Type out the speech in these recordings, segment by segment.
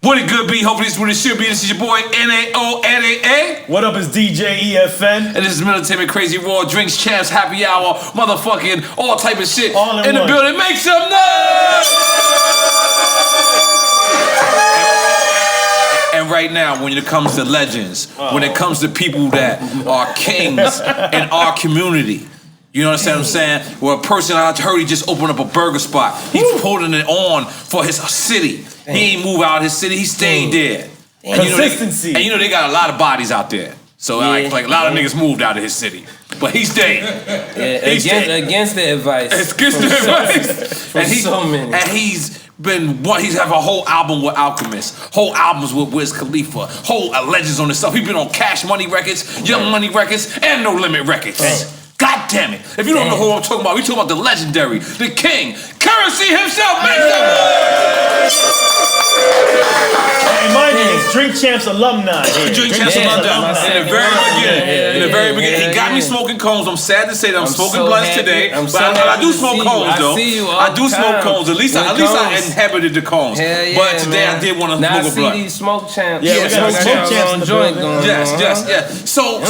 What it good be? Hopefully this is what it should be. This is your boy N.O.R.E. What up, is DJ EFN. And this is Military Crazy Raw Drinks Champs Happy Hour, motherfucking all type of shit all in the building. Make some noise! And right now, when it comes to legends, when it comes to people that are kings in our community, you know what I'm saying? Well, a person I heard he just opened up a burger spot. He's holding it on for his city. Damn. He ain't moved out of his city. He stayed there. And consistency. You know they got a lot of bodies out there. So like a lot of niggas moved out of his city, but he stayed. Against the advice. Against the advice. And he's have a whole album with Alchemist, whole albums with Wiz Khalifa, whole legends on this stuff. He's been on Cash Money Records, Young Money Records, and No Limit Records. God damn it. If you don't know who I'm talking about, we talking about the legendary, the king, Currensy himself. Make Hey, my name is Drink Champs Alumni. Drink Champs Alumni. In the very beginning. He got me smoking cones. I'm sad to say that I'm smoking blunts today. But I do smoke cones, though. I do smoke cones. At least I inhabited the cones. But today I did want to smoke a blunt. Now I see Smoke Champs. Yeah, we got Smoke Champs on joint going on. Yes. So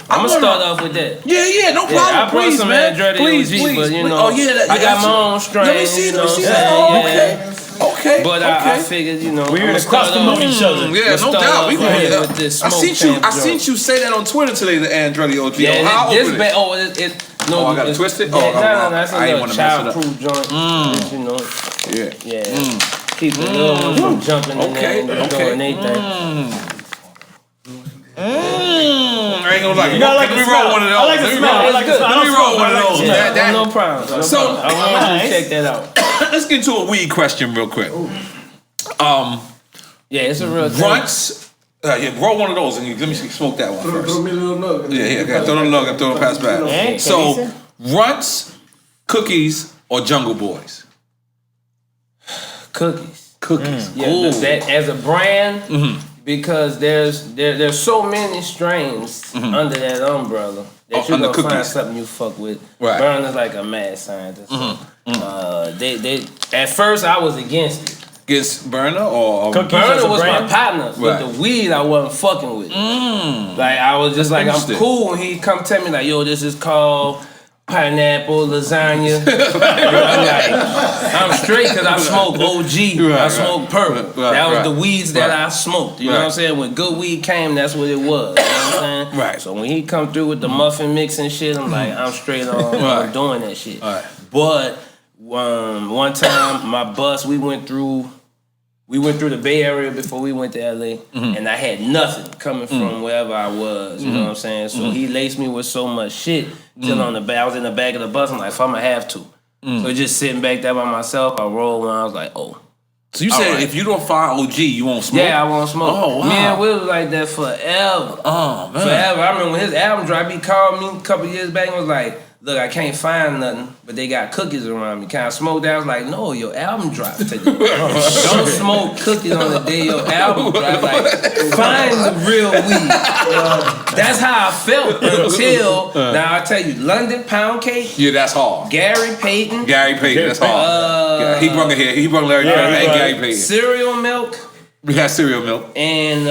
I'm gonna start off with that. Yeah, no problem. I brought some Andretti OG, but you know, I got my own strain. Let me see that. Okay. But I figured, you know, we're gonna custom each other. Yeah, no doubt. We gonna hit with this. I seen you say that on Twitter today, the Andretti OG. Yeah, I gotta twist it. No, that's I a ain't little childproof joint. You know, keep the little ones from jumping in there and doing anything. I ain't gonna lie. Let me roll one of those. I like the smell. Let me roll one of those. No problem. So I want you to check that out. Let's get into a weed question real quick. It's a real runts. Roll one of those and let me smoke that one first. Throw me a little nug. Yeah, throw the nug and throw it past back. So, runts, cookies, or Jungle Boys? Cookies. Yeah, that as a brand. Because there's so many strains under that umbrella that you're gonna find something you fuck with. Right. Burner's like a mad scientist. They at first I was against it. Against Burner or Burner was my partner, but the weed I wasn't fucking with. Like I was just like I'm cool, and he come tell me like, yo, this is called pineapple lasagna. I'm straight because I smoke OG. I smoke Perp. That was the weeds that I smoked. You know what I'm saying? When good weed came, that's what it was. You know what I'm saying? Right. So when he come through with the muffin mix and shit, I'm like, I'm straight on doing that shit. But one time, my bus, we went through the Bay Area before we went to LA, and I had nothing coming from wherever I was. You know what I'm saying? So he laced me with so much shit till I was in the back of the bus. I'm like, if I'm gonna have to. So just sitting back there by myself, I rolled one. I was like, oh. So you said if you don't find OG, you won't smoke? Yeah, I won't smoke. Oh, wow. Man, we was like that forever. Oh, man. Forever. I remember when his album dropped, he called me a couple years back and was like, look, I can't find nothing, but they got cookies around me. Can I smoke that? I was like, no, your album dropped today. Don't smoke cookies on the day your album dropped. Like, find the real weed. That's how I felt until, now I tell you, London Pound Cake. Yeah, that's hard. Gary Payton, that's hard. He brought it here. He brought Larry Payton and Gary Payton. Cereal Milk. We got Cereal Milk. And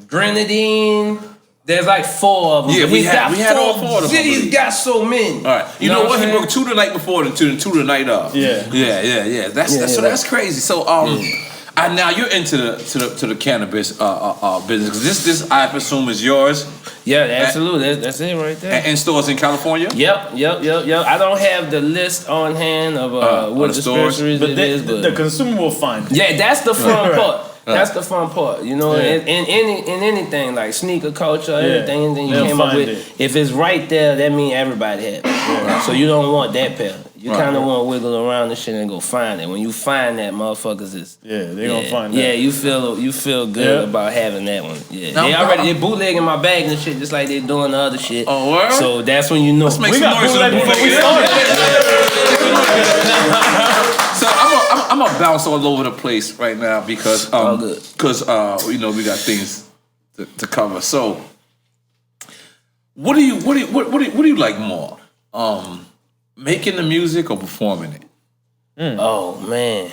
Grenadine. There's like 4 of them. Yeah, we had all 4 of them. He's got so many. All right. You know what? He broke 2 the night before and 2 the night of. Yeah. That's crazy. So now you're into the cannabis business. This I presume is yours. Yeah, absolutely. That's it right there. And stores in California? Yep. I don't have the list on hand of what dispensaries it is, but the consumer will find it. Yeah, that's the fun part. That's the fun part, you know. In anything like sneaker culture, anything you came up with, if it's right there, that means everybody has it. So you don't want that pair. You kind of want to wiggle around the shit and go find it. When you find that, motherfuckers is they gonna find that. Yeah, you feel good about having that one. Yeah, they bootlegging my bags and shit just like they doing the other shit. Oh, word? So that's when you know. Let's make some noise before we start. So I'm gonna bounce all over the place right now because we got things to cover. So what do you like more? Making the music or performing it? Oh man.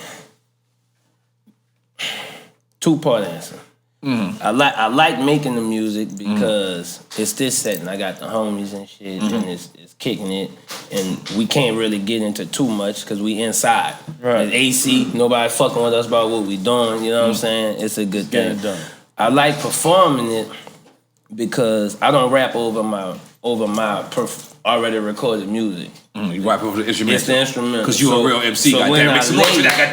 two-part answer. I like making the music because it's this setting. I got the homies and shit, and it's kicking it, and we can't really get into too much because we inside. Right. It's AC, nobody fucking with us about what we doing. You know what I'm saying? It's a good thing. Get it done. I like performing it because I don't rap over my already recorded music. You rap over the instrumental. It's the instrumental. Because you a real MC. Goddamn, make some noise for that.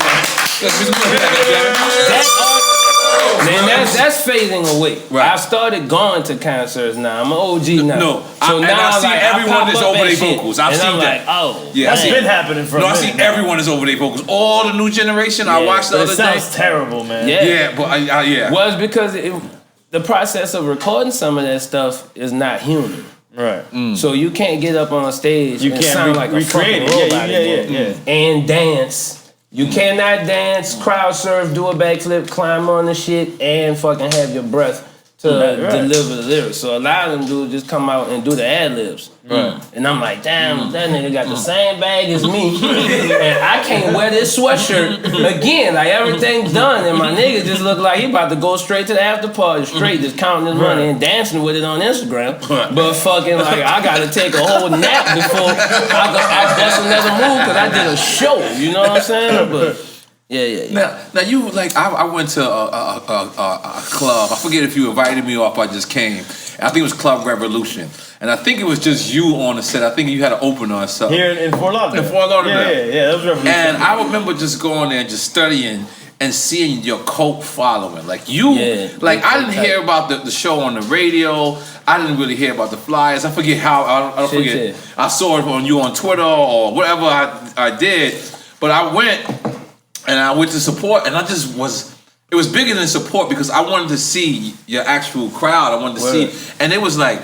Man, that's fading away. Right. I've started going to concerts now. I'm an OG now. No, so now I see everyone is over their shit, vocals. I've and seen I'm that. like, oh, Yeah, That's been happening for a minute. I see everyone is over their vocals. All the new generation. I watched the But other it sounds day. terrible, man. Yeah, but yeah. Well, it's because the process of recording some of that stuff is not human. Right. So you can't get up on stage You and can't sound like a fucking robot yeah. and dance. You cannot dance, crowd surf, do a backflip, climb on the shit, and fucking have your breath to deliver the lyrics. So a lot of them dudes just come out and do the ad-libs. Right. And I'm like, damn, that nigga got the same bag as me, and I can't wear this sweatshirt again. Like, everything's done, and my nigga just look like he about to go straight to the after party, straight just counting his money and dancing with it on Instagram. But fucking, like, I gotta take a whole nap before I bust another move because I did a show. You know what I'm saying? But yeah. Now you like I went to a club. I forget if you invited me or if I just came. I think it was Club Revolution, and I think it was just you on the set. I think you had an opener or something Here in Fort Lauderdale. In Fort Lauderdale. Yeah, that was Revolution. And I remember just going there and just studying and seeing your cult following. Like you, I didn't hear about the show on the radio. I didn't really hear about the flyers. I forget how. I don't forget. I saw it on you on Twitter or whatever I did. But I went. And I went to support, and it was bigger than support because I wanted to see your actual crowd. I wanted to see, and it was like,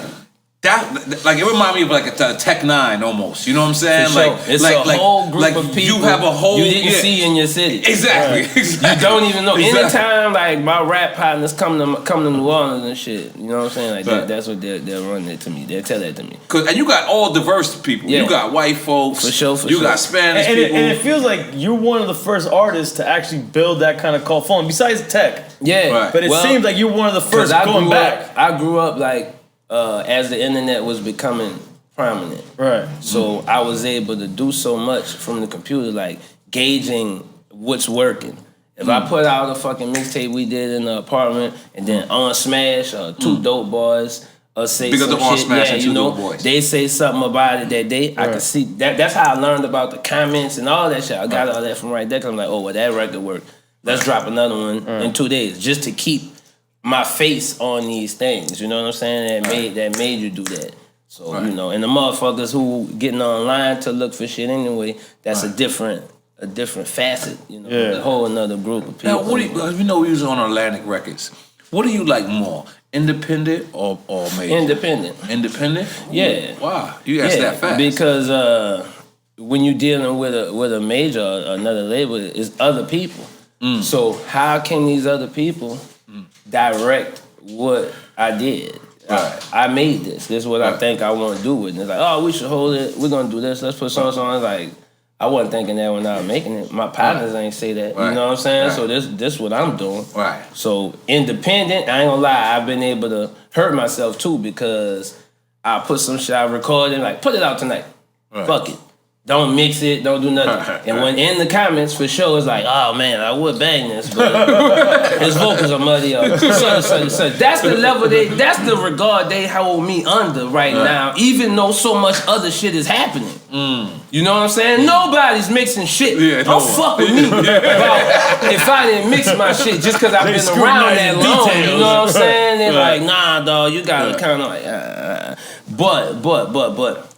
like it reminded me of like a Tech 9 almost. You know what I'm saying? For sure. Like It's like, a whole group of people you have a whole you didn't see in your city. Exactly. You don't even know. Anytime like my rap partners come to New Orleans and shit, you know what I'm saying? Like that's what they'll run it to me. They'll tell that to me. And you got all diverse people. Yeah. You got white folks. For sure. You got Spanish people. And it feels like you're one of the first artists to actually build that kind of cult following, besides Tech. Yeah. Right. But it seems like you're one of the first going back. I grew up like as the internet was becoming prominent. Right. So I was able to do so much from the computer, like gauging what's working. If I put out a fucking mixtape we did in the apartment, and then on Smash, Two Dope Boys, say because some of on shit, Smash and Two Dope Boys, they say something about it that day, I can see that. That's how I learned about the comments and all that shit. I got all that from right there. Cause I'm like, oh, well, that record worked. Let's drop another one in 2 days, just to keep my face on these things. You know what I'm saying? That made you do that. So you know, and the motherfuckers who getting online to look for shit anyway, that's a different facet. You know, a whole another group of people. Now, what do you know? We was on Atlantic Records. What do you like more, independent or major? Independent. Independent? Yeah. Wow, you asked that fast. Because when you're dealing with a major, another label, it's other people. So how can these other people direct what I did? I made this. This is what I think I want to do with it. And it's like, oh, we should hold it. We're gonna do this. Let's put songs on. It's like, I wasn't thinking that when I was making it. My partners ain't say that. You know what I'm saying? So this what I'm doing. Right. So independent, I ain't gonna lie, I've been able to hurt myself too because I put some shit I recorded, like put it out tonight. Fuck it. Don't mix it, don't do nothing. And when in the comments for sure, it's like, oh man, I would bang this, but his vocals are muddy up. So that's the level that's the regard they hold me under right now, even though so much other shit is happening. You know what I'm saying? Nobody's mixing shit. Don't fuck with me about if I didn't mix my shit just because I've been around that long. You know what I'm saying? They're like, nah, dog, you gotta kind of like, but.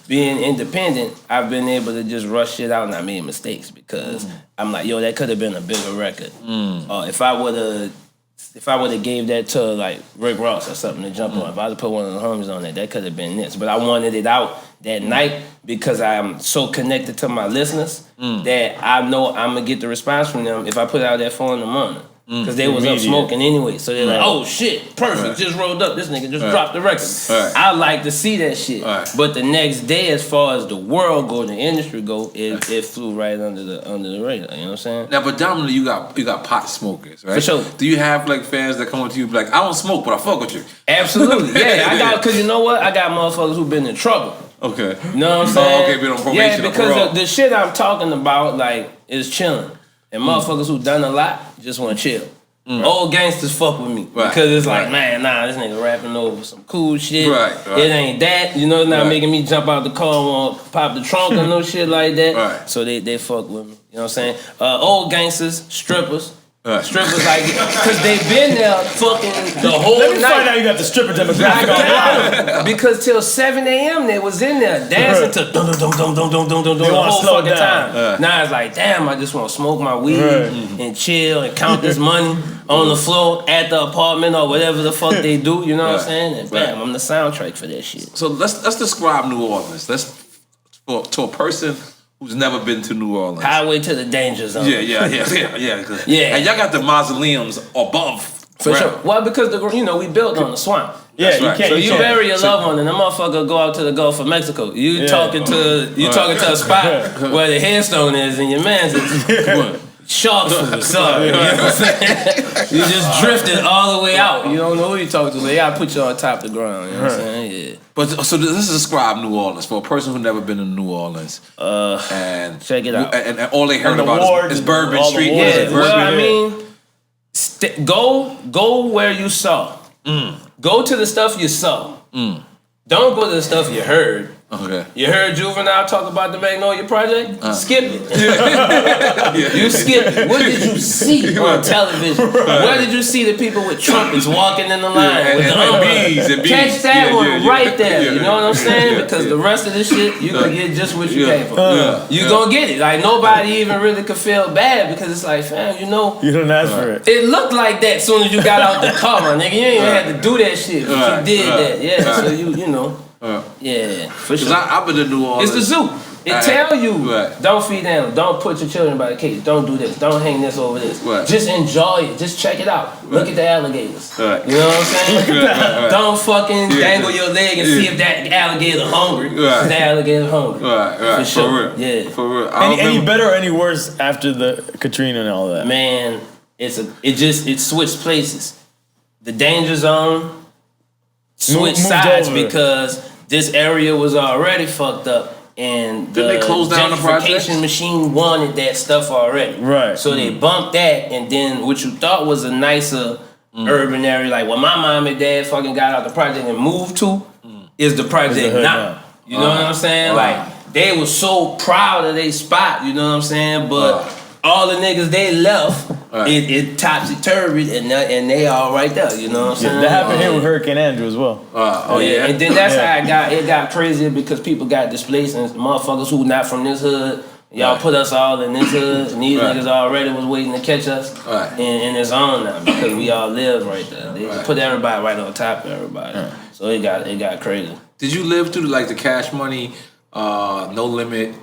Being independent, I've been able to just rush shit out and I made mistakes because I'm like, yo, that could have been a bigger record. If I would have gave that to like Rick Ross or something to jump on, if I would have put one of the homies on that could have been this. But I wanted it out that night because I'm so connected to my listeners that I know I'm gonna get the response from them if I put it out at 4 in the morning. Because they was up smoking anyway. So they're like, oh shit, perfect, just rolled up. This nigga just dropped the record. I like to see that shit. But the next day, as far as the world go, the industry go, it flew right under the radar. You know what I'm saying? Now, predominantly you got pot smokers, right? For sure. Do you have like fans that come up to you like, I don't smoke, but I fuck with you? Absolutely, yeah. I got, because you know what? I got motherfuckers who been in trouble. Okay. You know what I'm saying? Oh, okay, been on probation. Yeah, because the shit I'm talking about, like, is chilling. And motherfuckers who done a lot just want to chill. Old gangsters fuck with me because it's like, man, nah, this nigga rapping over some cool shit. It ain't that, you know, it's not making me jump out the car and want to pop the trunk or no shit like that. So they fuck with me. You know what I'm saying? Old gangsters, strippers. Strippers like, because they been there fucking the whole night. Let me find out you got the stripper demographic. Because till 7 a.m. they was in there dancing to dum dum dum dum dum dum dum the whole fucking time. Now it's like, damn, I just want to smoke my weed and chill and count this money on the floor at the apartment or whatever the fuck they do. You know what I'm saying? And bam, I'm the soundtrack for that shit. So let's describe New Orleans. To a person who's never been to New Orleans. Highway to the danger zone. Yeah. And y'all got the mausoleums above. For sure. Well, because we built on the swamp. Yeah, right. you can't. So you bury your loved one, and the motherfucker go out to the Gulf of Mexico. You talking to a spot where the headstone is, and your man's is shark food. Sorry, you know what I'm saying? You just drifted all the way out. You don't know who you talking to. So they gotta put you on top of the ground. You know what I'm saying? Yeah. But so let's describe New Orleans for a person who never been to New Orleans. And check it out. And all they heard about is Bourbon Street. Yeah. Well, I mean, go where you saw. Go to the stuff you saw. Don't go to the stuff you heard. Okay. You heard Juvenile talk about the Magnolia Project? Skip it. You skipped it. What did you see on television? Where did you see the people with trumpets walking in the line with the bees? Catch that one right there. You know what I'm saying? Because the rest of this shit, you gonna get just what you pay for. You gonna get it. Like nobody even really could feel bad because it's like, fam, you didn't ask for it. It looked like that as soon as you got out the car, my nigga. You ain't even had to do that shit. But you did that. Yeah. So you know. Yeah, for sure. I've been to New Orleans. It's the zoo. It tell you, don't feed animals, don't put your children by the cage, don't do this, don't hang this over this. Just enjoy it, just check it out. Look at the alligators. You know what I'm saying? Don't fucking dangle your leg and see if that alligator hungry. Because the alligator hungry. For sure. For real. Yeah. For real. Any better or any worse after the Katrina and all that? Man, it switched places. The danger zone switched sides because this area was already fucked up, and the they close down the gentrification machine wanted that stuff already. Right. So they bumped that, and then what you thought was a nicer urban area, like what my mom and dad fucking got out the project and moved to, is the project now. You know what I'm saying? Like they were so proud of their spot. You know what I'm saying? But all the niggas they left, it topsy-turvy, and they all right there, you know what I'm saying? That happened here with Hurricane Andrew as well. And then that's how it got crazier because people got displaced and motherfuckers who not from this hood, y'all put us all in this hood, and these niggas already was waiting to catch us, and it's on now because we all live right there. They put everybody right on top of everybody. So it got crazy. Did you live through like the Cash Money, No Limit,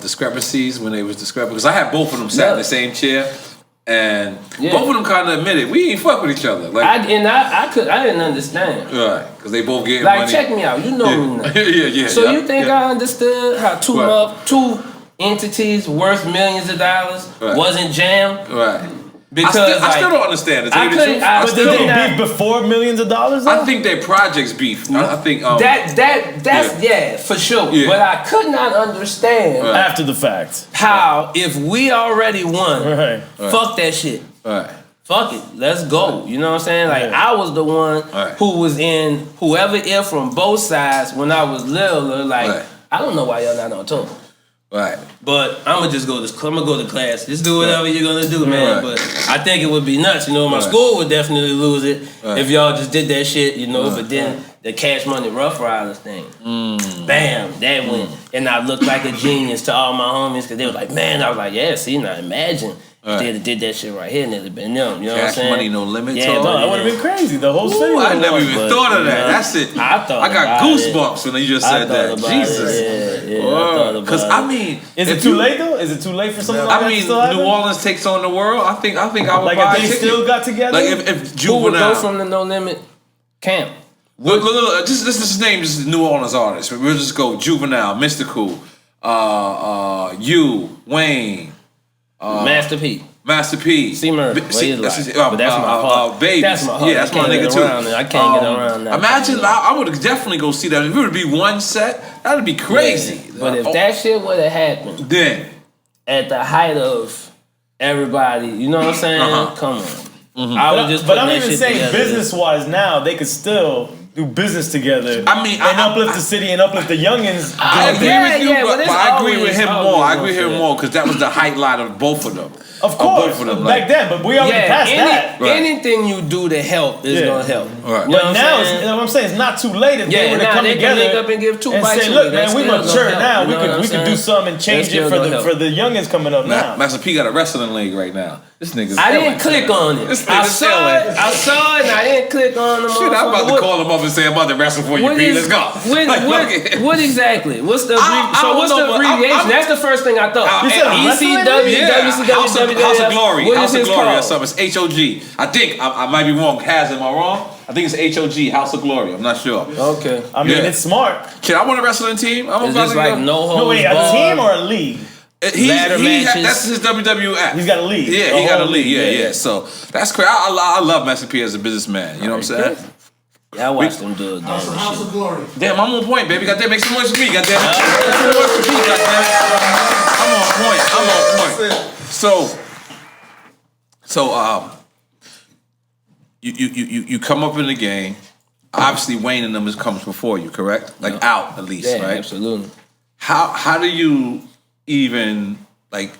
discrepancies when they was discrepancies? Because I had both of them sat in the same chair, and both of them kind of admitted we ain't fuck with each other. Like I didn't understand. Right, because they both getting like money. Check me out, you know me now. So you think I understood how two entities worth millions of dollars wasn't jammed? Right. Because I still don't understand it. But did they beef before millions of dollars? Though? I think they projects beef. I think that's for sure. Yeah. But I could not understand after the fact how if we already won, fuck that shit. Fuck it, let's go. You know what I'm saying? Like I was the one who was in whoever ear from both sides when I was little. Like I don't know why y'all not on tour. Right. But I'm gonna go to class. Just do whatever you're gonna do, man. But I think it would be nuts. You know, my school would definitely lose it if y'all just did that shit. You know, but then the Cash Money Rough Riders thing, bam, that went, and I looked like a genius to all my homies because they was like, man, I was like, yeah, see, now imagine. They'd have did that shit right here and it'd have been them. You know what I'm saying? Cash Money No Limit. Yeah, that would have been crazy. The whole city. I never even thought of that. That's it. I got goosebumps when you just said that. Jesus. Yeah, I thought about because it. I mean, Is it too late though? Is it too late for something like that? I mean, to still happen? New Orleans takes on the world. I think I would Like buy if a they ticket. still got together. Like if Who would go Juvenile. from the No Limit camp? Look, this is name just New Orleans artists. We'll just go Juvenile, Mystical, you, Wayne, Master P. Master P, C-Murder. But that's my heart. Baby. That's my heart. Yeah, that's I my can't nigga get too. around it. I can't get around that. Imagine, I would definitely go see that. If it would be one set, that'd be crazy. Yeah. But if that shit would have happened, then at the height of everybody, you know what I'm saying? Come on. I would just. But I'm even saying business-wise now, they could still do business together. I mean, and uplift the city and uplift the youngins. I agree with you, but I agree with him more. I agree with him that. more because that was the highlight of both of them. Of course, both of them, back then, but we already passed that. Right. Anything you do to help is gonna help. Right. But You know what now, I'm saying? what I'm saying, it's not too late if they were to come they together can link up and give two and bites. say, look, man, we mature now. We could do something and change it for the youngins coming up now. Master P got a wrestling league right now. This nigga's. I didn't click on it. I saw it, and I didn't click on the. Shit, I'm about to call him up and say I'm about to wrestle for you, P. Let's go. What exactly? What's the what's the abbreviation? That's the first thing I thought. ECW, WCW, House of Glory. What House is of his Glory or called? something. It's HOG. I think I might be wrong. Kaz, am I wrong? I think it's HOG, House of Glory. I'm not sure. Okay. I mean, it's smart. Shit, I want a wrestling team. I'm Is about this to like go. no holds No, wait, a barred? team or a league? Ladder matches. That's his WWF. He's got a league. Yeah, he got a league. Yeah. So that's crazy. I love Master P as a businessman. You know what I'm saying? Yeah, I watched them do it. House of Glory. Damn, I'm on point, baby. Goddamn, make some noise for me. Goddamn, make some noise for me. Goddamn, I'm on point. So, you come up in the game. Obviously, Wayne and them comes before you, correct? Like out at least, Yeah, right? absolutely. How do you even like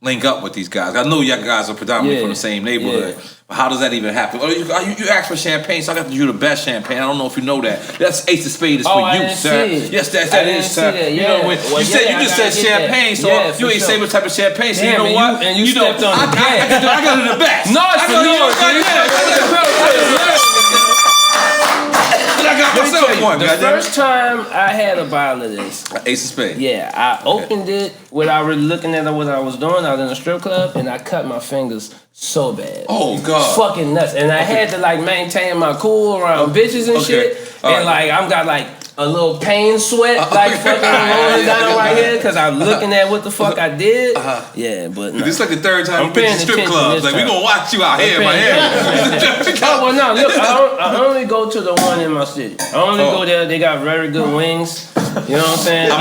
link up with these guys? I know you guys are predominantly from the same neighborhood, but how does that even happen? Oh, you asked for champagne, so I got to do the best champagne. I don't know if you know that. that's Ace of Spades for you, sir. Yes, that is, sir. You know, when you just said champagne, so you ain't say what type of champagne. So you know what? And you stepped on the gas. I got it the best. No, it's the I got myself one. The first time I had a bottle of this, Ace of Spades. yeah, I opened it without really looking at what I was doing. I was in a strip club and I cut my fingers so bad. Oh God, fucking nuts! And I had to like maintain my cool around bitches and shit. And like I'm got like a little pain sweat like fucking rolling down right here because I'm looking at what the fuck I did. Yeah, but no. This is like the third time I'm you've been to paying strip attention clubs. this Like we time. gonna watch you out here in Miami. Oh, well, no, look, I only go to the one in my city. I only go there. They got very good wings. You know what I'm saying?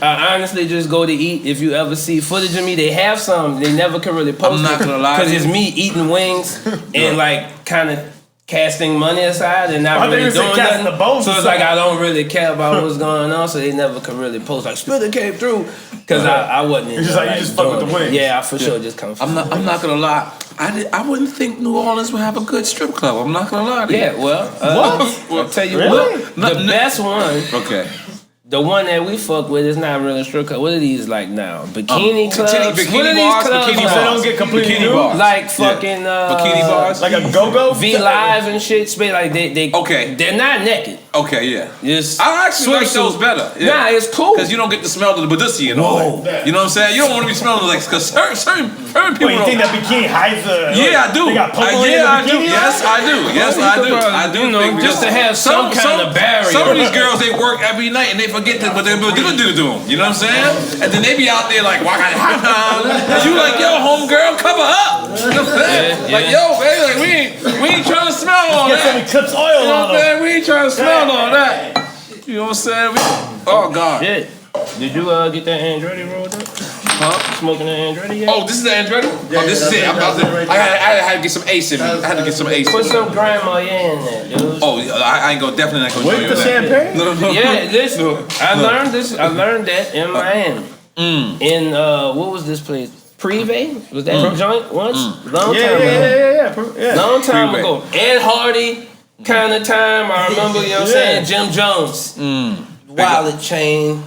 I honestly just go to eat. If you ever see footage of me, they have some. They never can really post I'm not gonna lie because to it's you. me eating wings and like kind of casting money aside and not really doing casting nothing. the bones So it's aside. like I don't really care about what's going on. So they never could really post like Spitta came through because I wasn't. It's just like you just fuck with the wings. Yeah, I for sure just come. I'm not gonna lie. I wouldn't think New Orleans would have a good strip club. I'm not gonna lie to you. Yeah, well, I'll tell you Really? what. The best one. Okay. The one that we fuck with is not really a strip club. What are these like now? Bikini clubs? Bikini What are these bars, clubs bikini now? They don't get completely Bikini nude? bars. Like fucking Bikini bars. Like a go-go? V Live and shit. Space like they Okay. They're not naked. Okay, yeah. Just I actually like those swimsuit. better. Nah, it's cool. Because you don't get the smell of the Badussi and all that. You know what I'm saying? You don't want to be smelling like, because certain people Wait, you don't. think that bikini hides the... Yeah, I do. They got potpourri in the I do. bikini Yes, line? I do. Yes, I do. I do. You know, think just to have some kind of barrier. Some of these girls, they work every night and they forget that, but they do to them. You know what I'm saying? And then they be out there like, walking, and you like, yo, homegirl, cover up. You know what I'm saying? Like, yo, baby, like, we ain't trying to smell all Get some that. Eclipse oil You know on what I'm them. saying? We ain't trying to smell all that. You know what I'm saying? Oh, God. Shit. Did you get that Andretti rolled up? Huh? Smoking that Andretti yet? Oh, this is the Andretti? Oh, this is it. I'm about to. I had to get some ace in me. I had to get some ace in Put me. some grandma in there, dude. Oh, I ain't gonna definitely not gonna With do the that. champagne? No. Yeah, listen. I learned this. I learned that in Miami. In what was this place? Privé? Was that the joint once? Long time ago. Yeah. Long time Privé. ago. Ed Hardy kind of time. I remember, you know what I'm saying? Jim Jones. Wallet chain.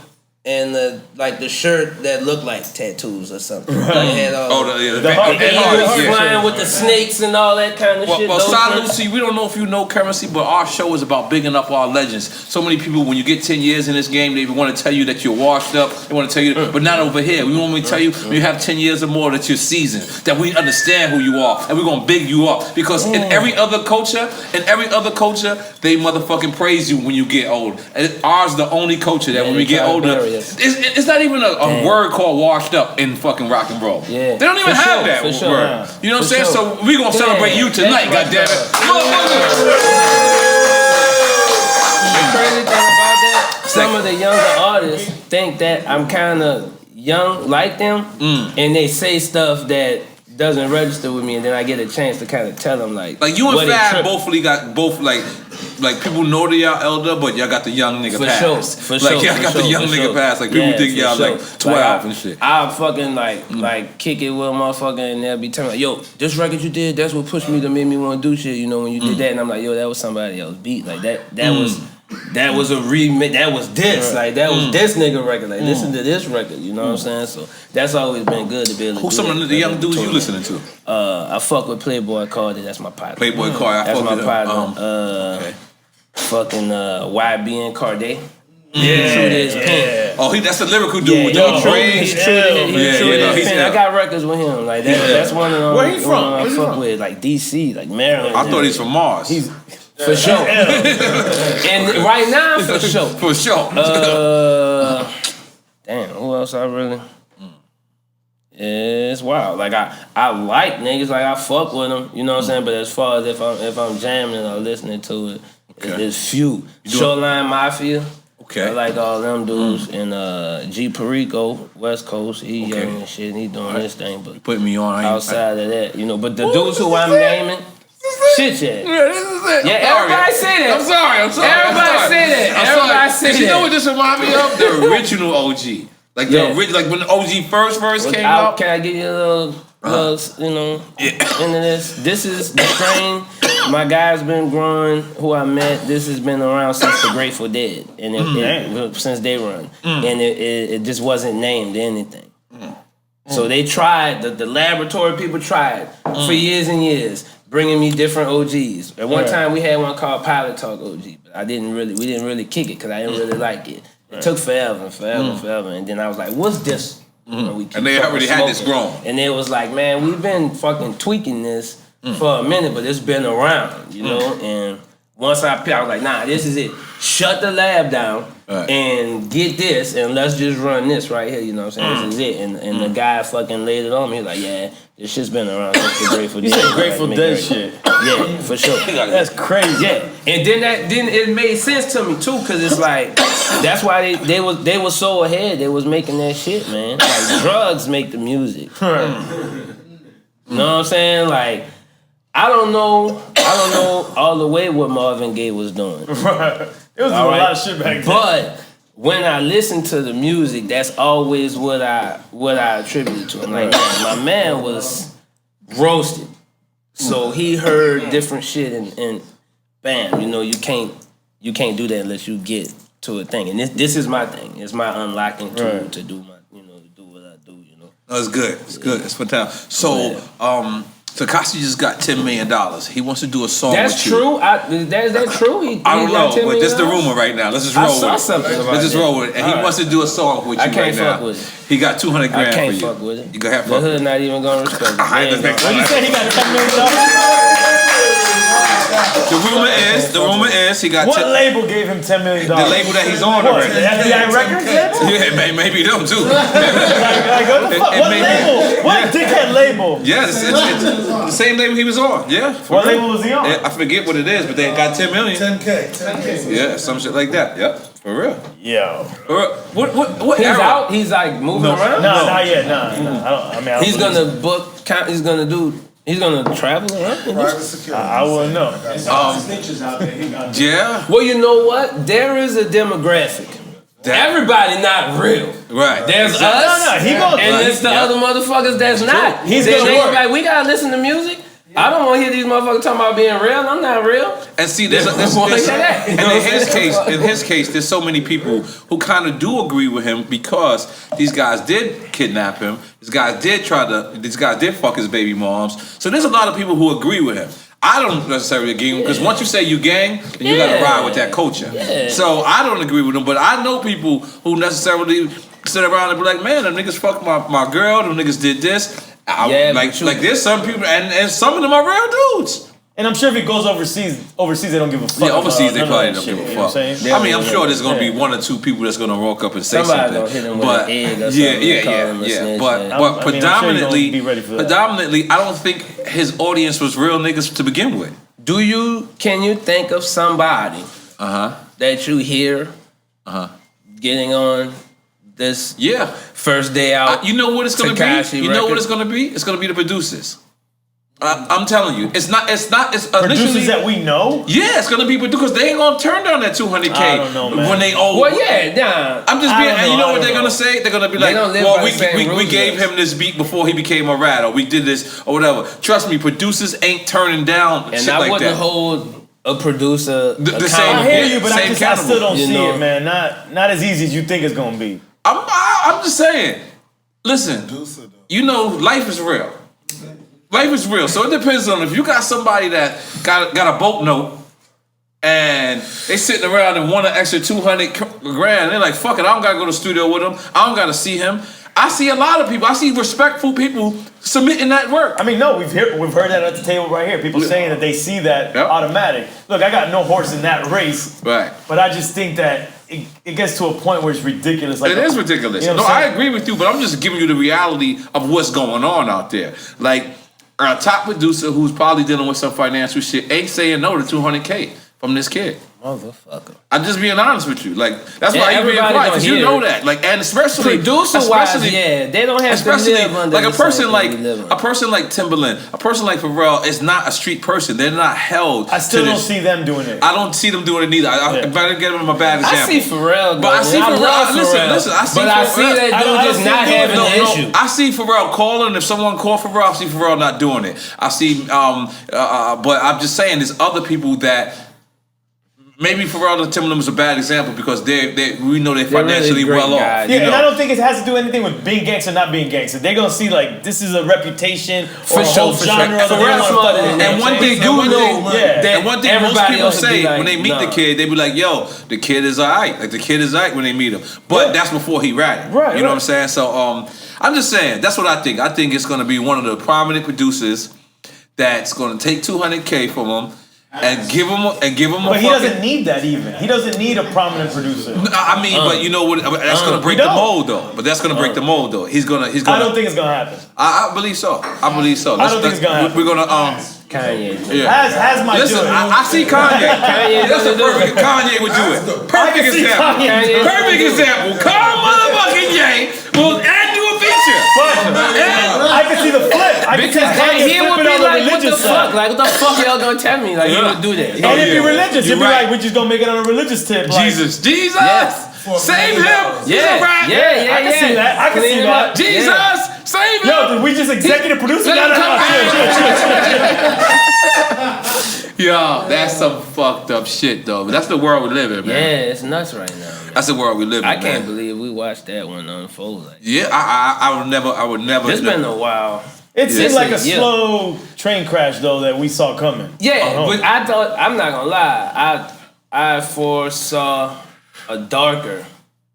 and the shirt that looked like tattoos or something. Right. Had all the eagles flying with the snakes and all that kind of shit. Well, Silent, see, we don't know if you know Currensy, but our show is about bigging up our legends. So many people, when you get 10 years in this game, they want to tell you that you're washed up. They want to tell you, but not over here. We want to tell you when you have 10 years or more that you're seasoned, that we understand who you are, and we're gonna big you up. Because in every other culture, they motherfucking praise you when you get old. And ours the only culture that when we get older. It's not even a word called washed up in fucking rock and roll. Yeah. They don't even have that word. Sure. You know what I'm saying? So we gonna celebrate you tonight, goddammit. The crazy thing about that, some of the younger artists think that I'm kind of young like them, and they say stuff that doesn't register with me, and then I get a chance to kind of tell them like you and Fab both like people know that y'all elder, but y'all got the young nigga pass. For sure. Y'all got the young nigga pass. Like people think y'all like 12 and shit. I'll fucking like kick it with a motherfucker, and they'll be telling me, like, yo, this record you did, that's what pushed me to make me want to do shit. You know, when you did that, and I'm like, yo, that was somebody else's beat. Like that was a remix. That was this. Like that was this nigga record. Like listen to this record. You know what I'm saying? So that's always been good to be able to. Who's some of the young dudes you listening to? I fuck with Playboy Cardi. That's my partner. Playboy Cardi. That's my partner. Fucking YB and Cardi. Yeah. Oh, that's the lyrical dude with the braids. I got records with him. Like that's one of them. Where he from? I fuck with like DC, like Maryland. I thought he's from Mars. He's for sure. And right now, for sure. For sure. Damn, who else I really? It's wild. Like I like niggas. Like I fuck with them. You know what I'm saying? But as far as if I'm jamming or listening to it, it's few. Shoreline Mafia. Okay. I like all them dudes. And G Perico, West Coast. He young and shit. He doing his thing. But you put me on. Outside of that, you know. But the dudes who I'm naming. Shit, yeah. This is it. Yeah, everybody say that. I'm sorry. Everybody say that. Everybody say that. You know what this remind me of? The original OG. Like the original, like when the OG first came out. Can I give you a little you know, into this? This is the strain. My guy's been growing. Who I met. This has been around since the Grateful Dead, and since they run, and it just wasn't named anything. So they tried. The laboratory people tried for years and years. Bringing me different OGs. At one time, we had one called Pilot Talk OG, but we didn't really kick it because I didn't really like it. It took forever, and then I was like, "What's this?" And they already had this grown. And it was like, "Man, we've been fucking tweaking this for a minute, but it's been around, you know." And once I was like, "Nah, this is it. Shut the lab down and get this, and let's just run this right here." You know what I'm saying? This is it. And the guy fucking laid it on me. He was like, "Yeah, this shit's been around since the Grateful Dead." You said Grateful Dead shit. Yeah, for sure. That's crazy. Yeah, and then it made sense to me too, cause it's like that's why they was so ahead. They was making that shit, man. Like drugs make the music. You know what I'm saying? Like I don't know all the way what Marvin Gaye was doing. Right. It was a lot of shit back then. But when I listen to the music, that's always what I attribute to him. Like my man was roasted. So he heard different shit and bam, you know, you can't do that unless you get to a thing. And this is my thing. It's my unlocking tool to do my, you know, to do what I do, you know. No, it's good. It's good. It's fantastic. So Tekashi just got $10 million. He wants to do a song with you. That's true? Is that true? I don't know, but this is the rumor right now. Let's just roll with it. I saw something about Let's just roll with it. And he wants to do a song with you right now. I can't fuck with it. He got $200,000 for you. I can't fuck with it. You gonna have the hood not even gonna respect it. What you said? He got $10 million? The rumor is he got. What label gave him $10 million? The label that he's on already. The FBI Records label? Yeah, maybe them too. Like, what the fuck? What label? What dickhead label? Yeah, it's the same label he was on. Yeah. What label was he on? I forget what it is, but they got $10 million. 10K. Yeah, some shit like that. Yep. For real. Yo. For real. What He's era? out. He's like moving around. No, not yet. No. He's gonna book. He's gonna do. He's gonna travel around. Private security. I wouldn't know. Snitches out there. Yeah. Well, you know what? There is a demographic. Everybody not real. Right. There's us. He goes. And there's the other motherfuckers that's not. He's they gonna work. like, we gotta listen to music. I don't want to hear these motherfuckers talking about being real. I'm not real. And see, in his case, there's so many people who kind of do agree with him because these guys did kidnap him. These guys did fuck his baby moms. So there's a lot of people who agree with him. I don't necessarily agree with him because once you say you gang, then you got to ride with that culture. Yeah. So I don't agree with him, but I know people who necessarily sit around and be like, man, them niggas fucked my girl, them niggas did this. Like there's some people, and some of them are real dudes. And I'm sure if it goes overseas they don't give a fuck. Yeah, overseas they probably don't give a fuck. I mean, I'm sure there's gonna be one or two people that's gonna walk up and say something. Gonna hit him with an egg or yeah. But predominantly, I don't think his audience was real niggas to begin with. Can you think of somebody that you hear getting on this first day out? You know what it's gonna be? You know what it's gonna be? It's gonna be the producers. I'm telling you, it's producers that we know. Yeah, it's gonna be because they ain't gonna turn down that $200K. I don't know, man. When they owe. Well, yeah, nah. I'm just being. And you know what they're gonna say? They're gonna be like, "Well, we gave him this beat before he became a rat, or we did this, or whatever." Trust me, producers ain't turning down shit like that. And I wouldn't hold a producer the same. I hear you, but I still don't see it, man. Not as easy as you think it's gonna be. I'm just saying. Listen, you know, life is real. Life is real, so it depends on if you got somebody that got a boat note and they sitting around and want an extra $200 grand. They're like, fuck it, I don't gotta go to the studio with him. I don't gotta see him. I see a lot of people. I see respectful people submitting that work. I mean, no, we've heard that at the table right here. People saying that they see that automatic. Look, I got no horse in that race, right? But I just think that it gets to a point where it's ridiculous. Like it is ridiculous. You know I agree with you, but I'm just giving you the reality of what's going on out there. Like, our top producer, who's probably dealing with some financial shit, ain't saying no to $200K from this kid. Motherfucker. I'm just being honest with you. Like, that's why you being quiet, because you know that. Like, and especially producer-wise, they don't have to live under like a person like Timbaland, a person like Pharrell is not a street person. They're not held. I still don't see them doing it. I don't see them doing it neither. If I didn't get them a bad example, I see Pharrell, but I see Pharrell. Listen. I see that dude just not having an issue. I see Pharrell calling. If someone called Pharrell, I see Pharrell not doing it. I see, but I'm just saying, there's other people that. Maybe Pharrell and Timbaland was a bad example because we know they're financially really well off. Yeah, and I don't think it has to do anything with being gangster or not being gangster. They're gonna see like this is a reputation or a whole genre. And one thing most people say when they meet the kid, they be like, "Yo, the kid is alright." Like the kid is alright when they meet him, but that's before he ratted. Right. You know what I'm saying? So I'm just saying that's what I think. I think it's gonna be one of the prominent producers that's gonna take $200K from him. And give him a. But he doesn't need that even. He doesn't need a prominent producer. I mean, but you know what? That's gonna break the mold, though. But that's gonna break the mold, though. He's gonna. I don't think it's gonna happen. I believe so. I believe so. I don't think it's gonna happen. We're gonna Kanye. Yeah. Has my. Listen, I see Kanye. That's a perfect. Kanye would do it. Perfect example. Perfect example. Come motherfucking Ye will add you a feature. I can see the flip. Because he would be like, what the fuck? Like, what the fuck y'all gonna tell me? Like, he would do that. And it'd be religious. It'd be like, we're just gonna make it on a religious tip. Jesus. Yes. Save him. Yeah. I can see that. I can see that. Jesus. Save him. Yo, did we just executive produce? Yo, that's some fucked up shit, though. But that's the world we live in, man. Yeah, it's nuts right now. Man. That's the world we live in. I can't believe we watched that one unfold. Like yeah, I would never. It's been a while. It seemed like a slow train crash though that we saw coming. Yeah, but I thought, I'm not gonna lie, I foresaw a darker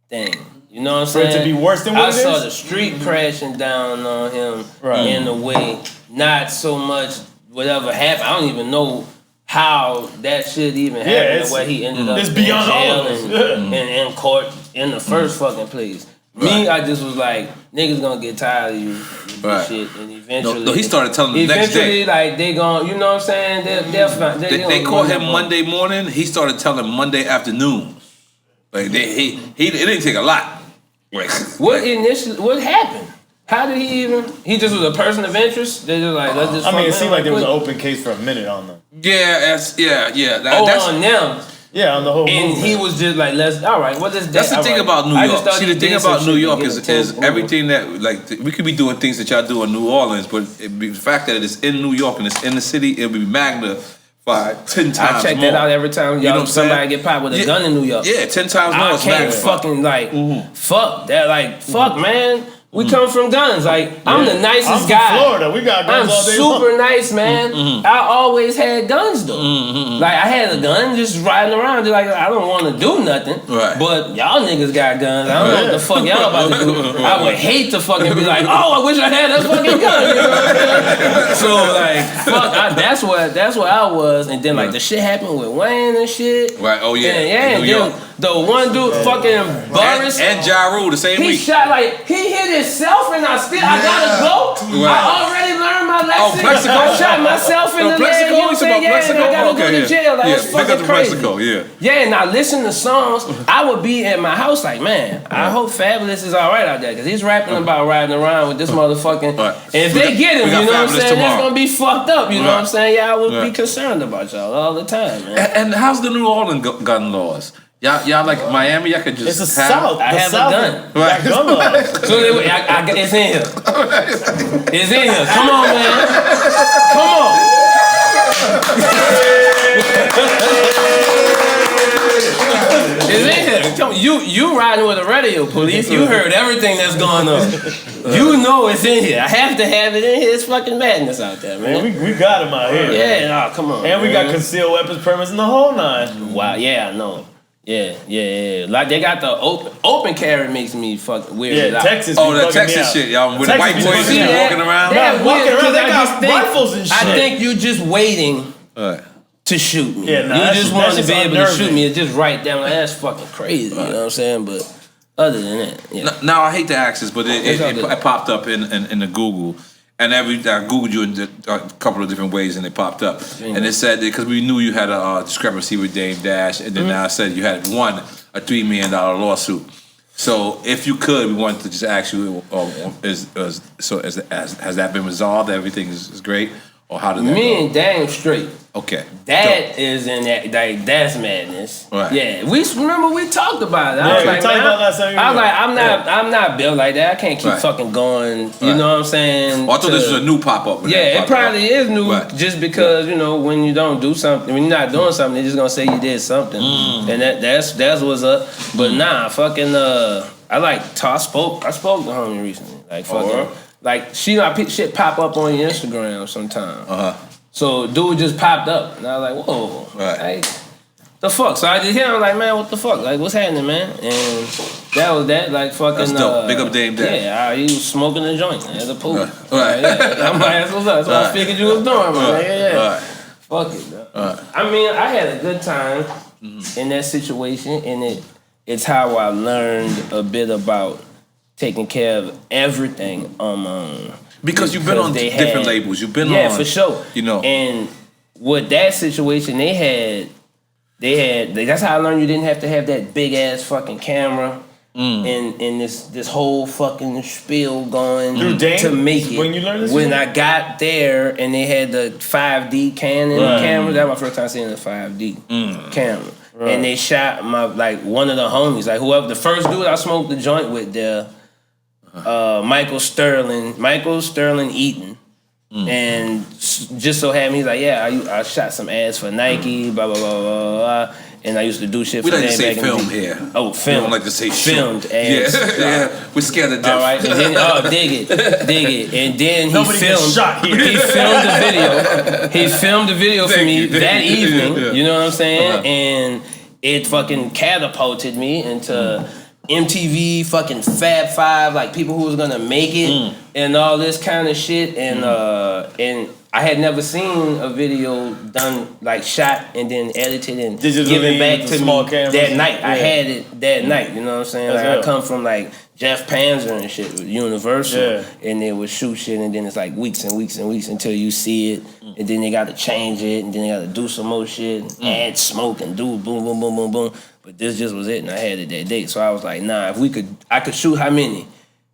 thing. You know what I'm saying? For it to be worse than what it is? I saw the street crashing down on him in a way, not so much whatever happened. I don't even know how that shit even happened, where he ended up in jail and in court in the first fucking place. Me, I just was like, niggas gonna get tired of you with this shit, and eventually. No, he started telling them the next day. Eventually, like, they gon', you know what I'm saying? They caught him Monday morning. He started telling Monday afternoon. Like, it didn't take a lot. What happened? How did he even? He just was a person of interest. They just like, let's just. I mean, it seemed like there was an open case for a minute on them. Yeah, on them. Yeah, on the whole And movement. he was just like, all right, what is that? That's the thing about New York. See, the thing about New York is everything. everything that, like, we could be doing things that y'all do in New Orleans, but the fact that it's in New York and it's in the city, it'll be magnified 10 times I check more. that out every time You know what I'm somebody saying? get popped with a gun in New York. Yeah, 10 times more. I It's can't magnified. fucking like fuck that. Like fuck, man. We come from guns. Like I'm the nicest I'm from guy. Florida. We got guns all day I'm super long. nice, man. I always had guns though. Like I had a gun just riding around. Just like I don't want to do nothing. Right. But y'all niggas got guns. I don't know what the fuck y'all about to do. I would hate to fucking be like, oh, I wish I had that fucking gun. You know what I'm saying? So like, fuck. That's what I was. And then like the shit happened with Wayne and shit. Right. Oh yeah. And New York. then the one dude, fucking Boris, and Ja Rule the same he week. shot like he hit himself, and I gotta go. Right. I already learned my lesson. Plexico? I shot myself in the leg. Plexico? You know what I'm saying? You talking about Yeah, and I gotta Plexico? go to jail. Like, that's Pick up fucking the crazy. Plexico, yeah. Yeah, and I listen to songs. I would be at my house like, man, I hope Fabulous is all right out there because he's rapping about riding around with this motherfucking. Right. And if they get him, we got you know what I'm Fabulous saying? tomorrow. That's gonna be fucked up. You know what I'm saying? Yeah, I would be Right. concerned about y'all all the time, man. And how's the New Orleans gun laws? Y'all like Miami? Y'all could just It's the have. South. I The have South a gun. Right. got gun laws. So it's in here. It's in here. Come on, man. Come on. It's in here. Come on. You riding with a radio police. You heard everything that's going on. You know it's in here. I have to have it in here. It's fucking madness out there, man. We got them out here. Yeah, nah, come on. And we man. got concealed weapons permits in the whole nine. Wow, yeah, I know. Yeah. Like they got the open carry makes me fuck weird. Yeah, Texas. Oh, be the bugging Texas me out. shit, y'all. With the Texas white be boys bugging me out. walking around. That walking weird, around, they 'cause I got just think- rifles and shit. I think you just waiting Right. to shoot me. Yeah, nah, you that's- just that's want to just be able to unnerving. shoot me and just write down like that's fucking crazy. You know what I'm saying? But other than that, yeah. Now I hate to ask this, but It's all good. it popped up in the Google, and I Googled you in a couple of different ways, and it popped up, and it said because we knew you had a discrepancy with Dame Dash, and then now it said you had won a $3 million lawsuit. So if you could, we wanted to just ask you, has that been resolved? Everything is great, or how did that Me go? and Dame straight. Okay. That is in that like that's madness. Right. Yeah, we talked about it. I Yeah, was we like, talked man, about last time you I was were like, here. I'm not built like that. I can't keep Right. fucking going. You Right. know what I'm saying? Oh, I thought this was a new pop up. Yeah, it probably is new Right. just because, you know, when you don't do something, when you're not doing something, they're just gonna say you did something. And that's what's up. But nah, fucking I spoke to homie recently. Like fucking like shit pop up on your Instagram sometime. So dude just popped up and I was like, whoa. Right. Like, the fuck? So I just hit him like, man, what the fuck? Like, what's happening, man? And that was that. Like, fucking. That's dope. Big up Dame Dash. Yeah, he was smoking a joint at the pool. Right. Yeah. I'm like, that's what's up. That's what I Right. figured you was doing, man. Yeah. Right. Fuck it, bro. I mean, I had a good time in that situation, and it's how I learned a bit about taking care of everything on my own. Because you've been on they different had- labels. You've been on. Yeah, for sure. You know. And with that situation, they had that's how I learned you didn't have to have that big ass fucking camera and this whole fucking spiel going Through Dame? to make it. When you learned this When shit? I got there and they had the 5D Canon camera, that was my first time seeing the 5D camera. Right. And they shot one of the homies, like whoever the first dude I smoked the joint with there, Michael Sterling Eaton. And just so happened, he's like, yeah, I shot some ads for Nike, blah, blah, blah, blah, blah. And I used to do shit for We like to them say back in the film day. here. Oh, We film. don't like to say filmed shoot. ads. Yeah. We're scared of death. All right, and then dig it. And then Nobody gets shot here. He filmed the video. He filmed the video for Thank me you, thank that you. evening. Yeah. You know what I'm saying? And it fucking catapulted me into MTV, fucking Fab Five, like people who was gonna make it and all this kind of shit. And I had never seen a video done like shot and then edited and Digitally given back with to small me cameras. that night. I Yeah. had it that night. You know what I'm saying? That's Like I real. come from like Jeff Panzer and shit with Universal, Yeah. and they would shoot shit, and then it's like weeks and weeks and weeks until you see it, and then they got to change it, and then they got to do some more shit, and add smoke and do boom, boom, boom, boom, boom. But this just was it, and I had it that day. So I was like, nah, I could shoot how many,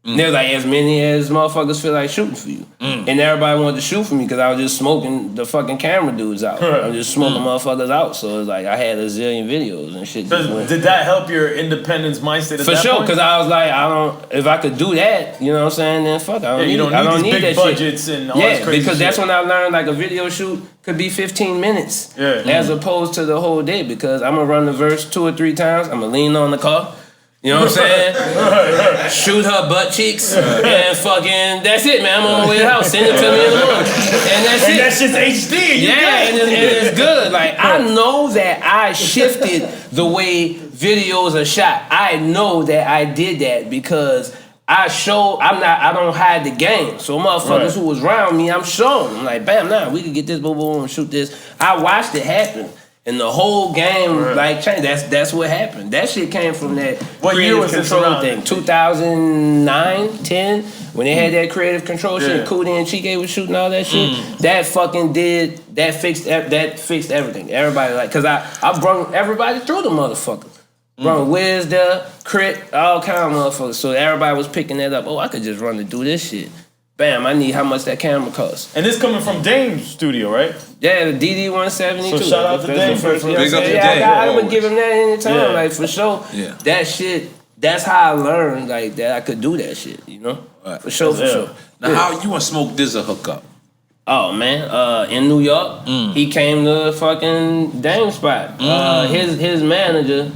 There's like as many as motherfuckers feel like shooting for you. And everybody wanted to shoot for me because I was just smoking the fucking camera dudes out. I was just smoking motherfuckers out. So it's like I had a zillion videos and shit. Did that help your independence mindset at For that sure, point? because I was like, if I could do that, you know what I'm saying, then fuck, I you don't need these big that budgets shit. and all this crazy because shit. that's when I learned like a video shoot could be 15 minutes as opposed to the whole day, because I'm gonna run the verse 2 or 3 times, I'm gonna lean on the car. You know what I'm saying? Shoot her butt cheeks and fucking that's it, man. I'm on my way to the house. Send it to me in the morning. And that's it. That's just HD. And it's good. Like I know that I shifted the way videos are shot. I know that I did that because I don't hide the game. So motherfuckers who was around me, I'm showing them like, bam, we could get this, boom, boom, and shoot this. I watched it happen. And the whole game like changed. That's what happened. That shit came from that creative control thing. 2009, 10, when they had that creative control shit. Cootie and Chike was shooting all that shit. That fucking fixed everything. Everybody like, cause I brought everybody through the motherfucker. Brought Wiz there, Crit, all kind of motherfuckers. So everybody was picking that up. Oh, I could just run and do this shit. Bam, I need how much that camera costs. And this coming from Dame's studio, right? Yeah, the DD172. So shout out to Dame for big up to Dame. I would give him that anytime, like for sure. Yeah. That shit, that's how I learned like that I could do that shit, you know? Right. For sure. Now how you and Smoke DZA hook up? Oh man, in New York, he came to fucking Dame spot. His manager,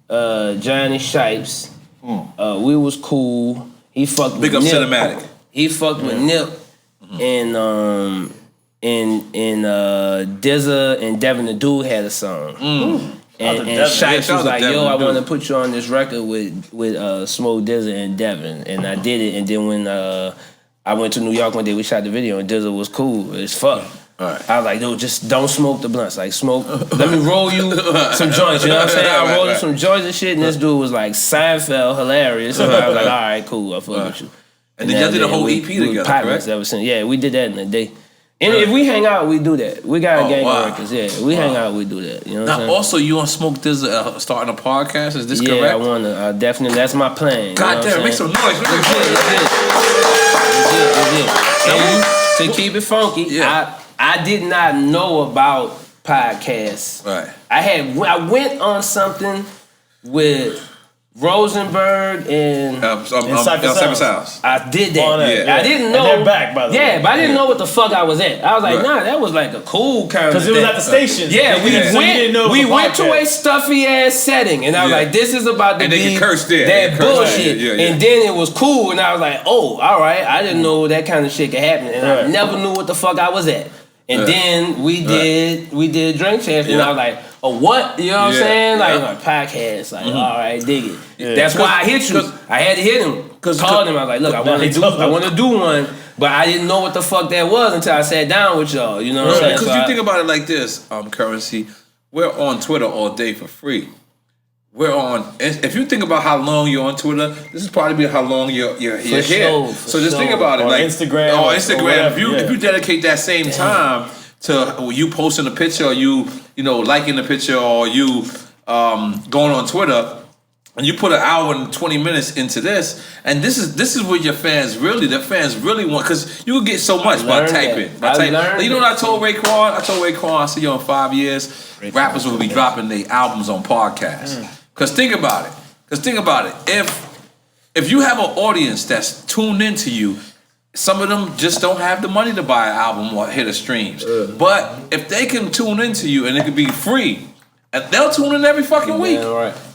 Johnny Shipes, we was cool. He fucked Big with up Nip. Cinematic. He fucked with Nip and DZA and Devin the Dude had a song. And Shipes was like, yo, I want to put you on this record with Smoke DZA and Devin. And I did it. And then when I went to New York one day, we shot the video and DZA was cool as fuck. Right. I was like, dude, just don't smoke the blunts. Like, smoke, let me roll you some joints, you know what I'm saying? I rolled him some joints and shit, and this dude was like, Seinfeld, hilarious. So I was like, all right, cool, I fuck with you. And then y'all did a whole EP together, correct? Ever since. Yeah, we did that in a day. And if we hang out, we do that. We got a gang of records, we hang out, we do that. You know what I'm saying? Also, you on Smoke DZA starting a podcast, is this correct? Yeah, I want to, definitely, that's my plan. God damn, make some noise. To keep it funky, I did not know about podcasts. Right. I went on something with Rosenberg and Cypher's House. I did that. Yeah. I didn't know. And they're back, by the way. Yeah, but I didn't know what the fuck I was at. I was like, nah, that was like a cool kind of Because it was at the station. Yeah, we went to a stuffy ass setting, and I was like, this is about to and be they cursed there. that bullshit. Yeah. And then it was cool, and I was like, oh, all right. I didn't know that kind of shit could happen, and I never knew what the fuck I was at. And then we did Drink Champs, and I was like, oh, what? You know what I'm saying? Like podcast, like, all right, dig it. Yeah. That's why I hit you. I had to hit him. Called him. I was like, look, I want to do one, but I didn't know what the fuck that was until I sat down with y'all. You know what I'm saying? Because you think about it like this, Currensy, we're on Twitter all day for free. We're on. If you think about how long you're on Twitter, this is probably how long you're here. So just think about it, or like Instagram. If you dedicate that same time to you posting a picture, or you liking the picture, or you going on Twitter, and you put an hour and 20 minutes into this, and this is what the fans really want, because you can get so much by typing. You know what I told Raekwon? I said, in 5 years, rappers will be dropping their albums on podcasts. Because think about it. If you have an audience that's tuned into you, some of them just don't have the money to buy an album or hit a streams. But if they can tune into you and it can be free, and they'll tune in every fucking week.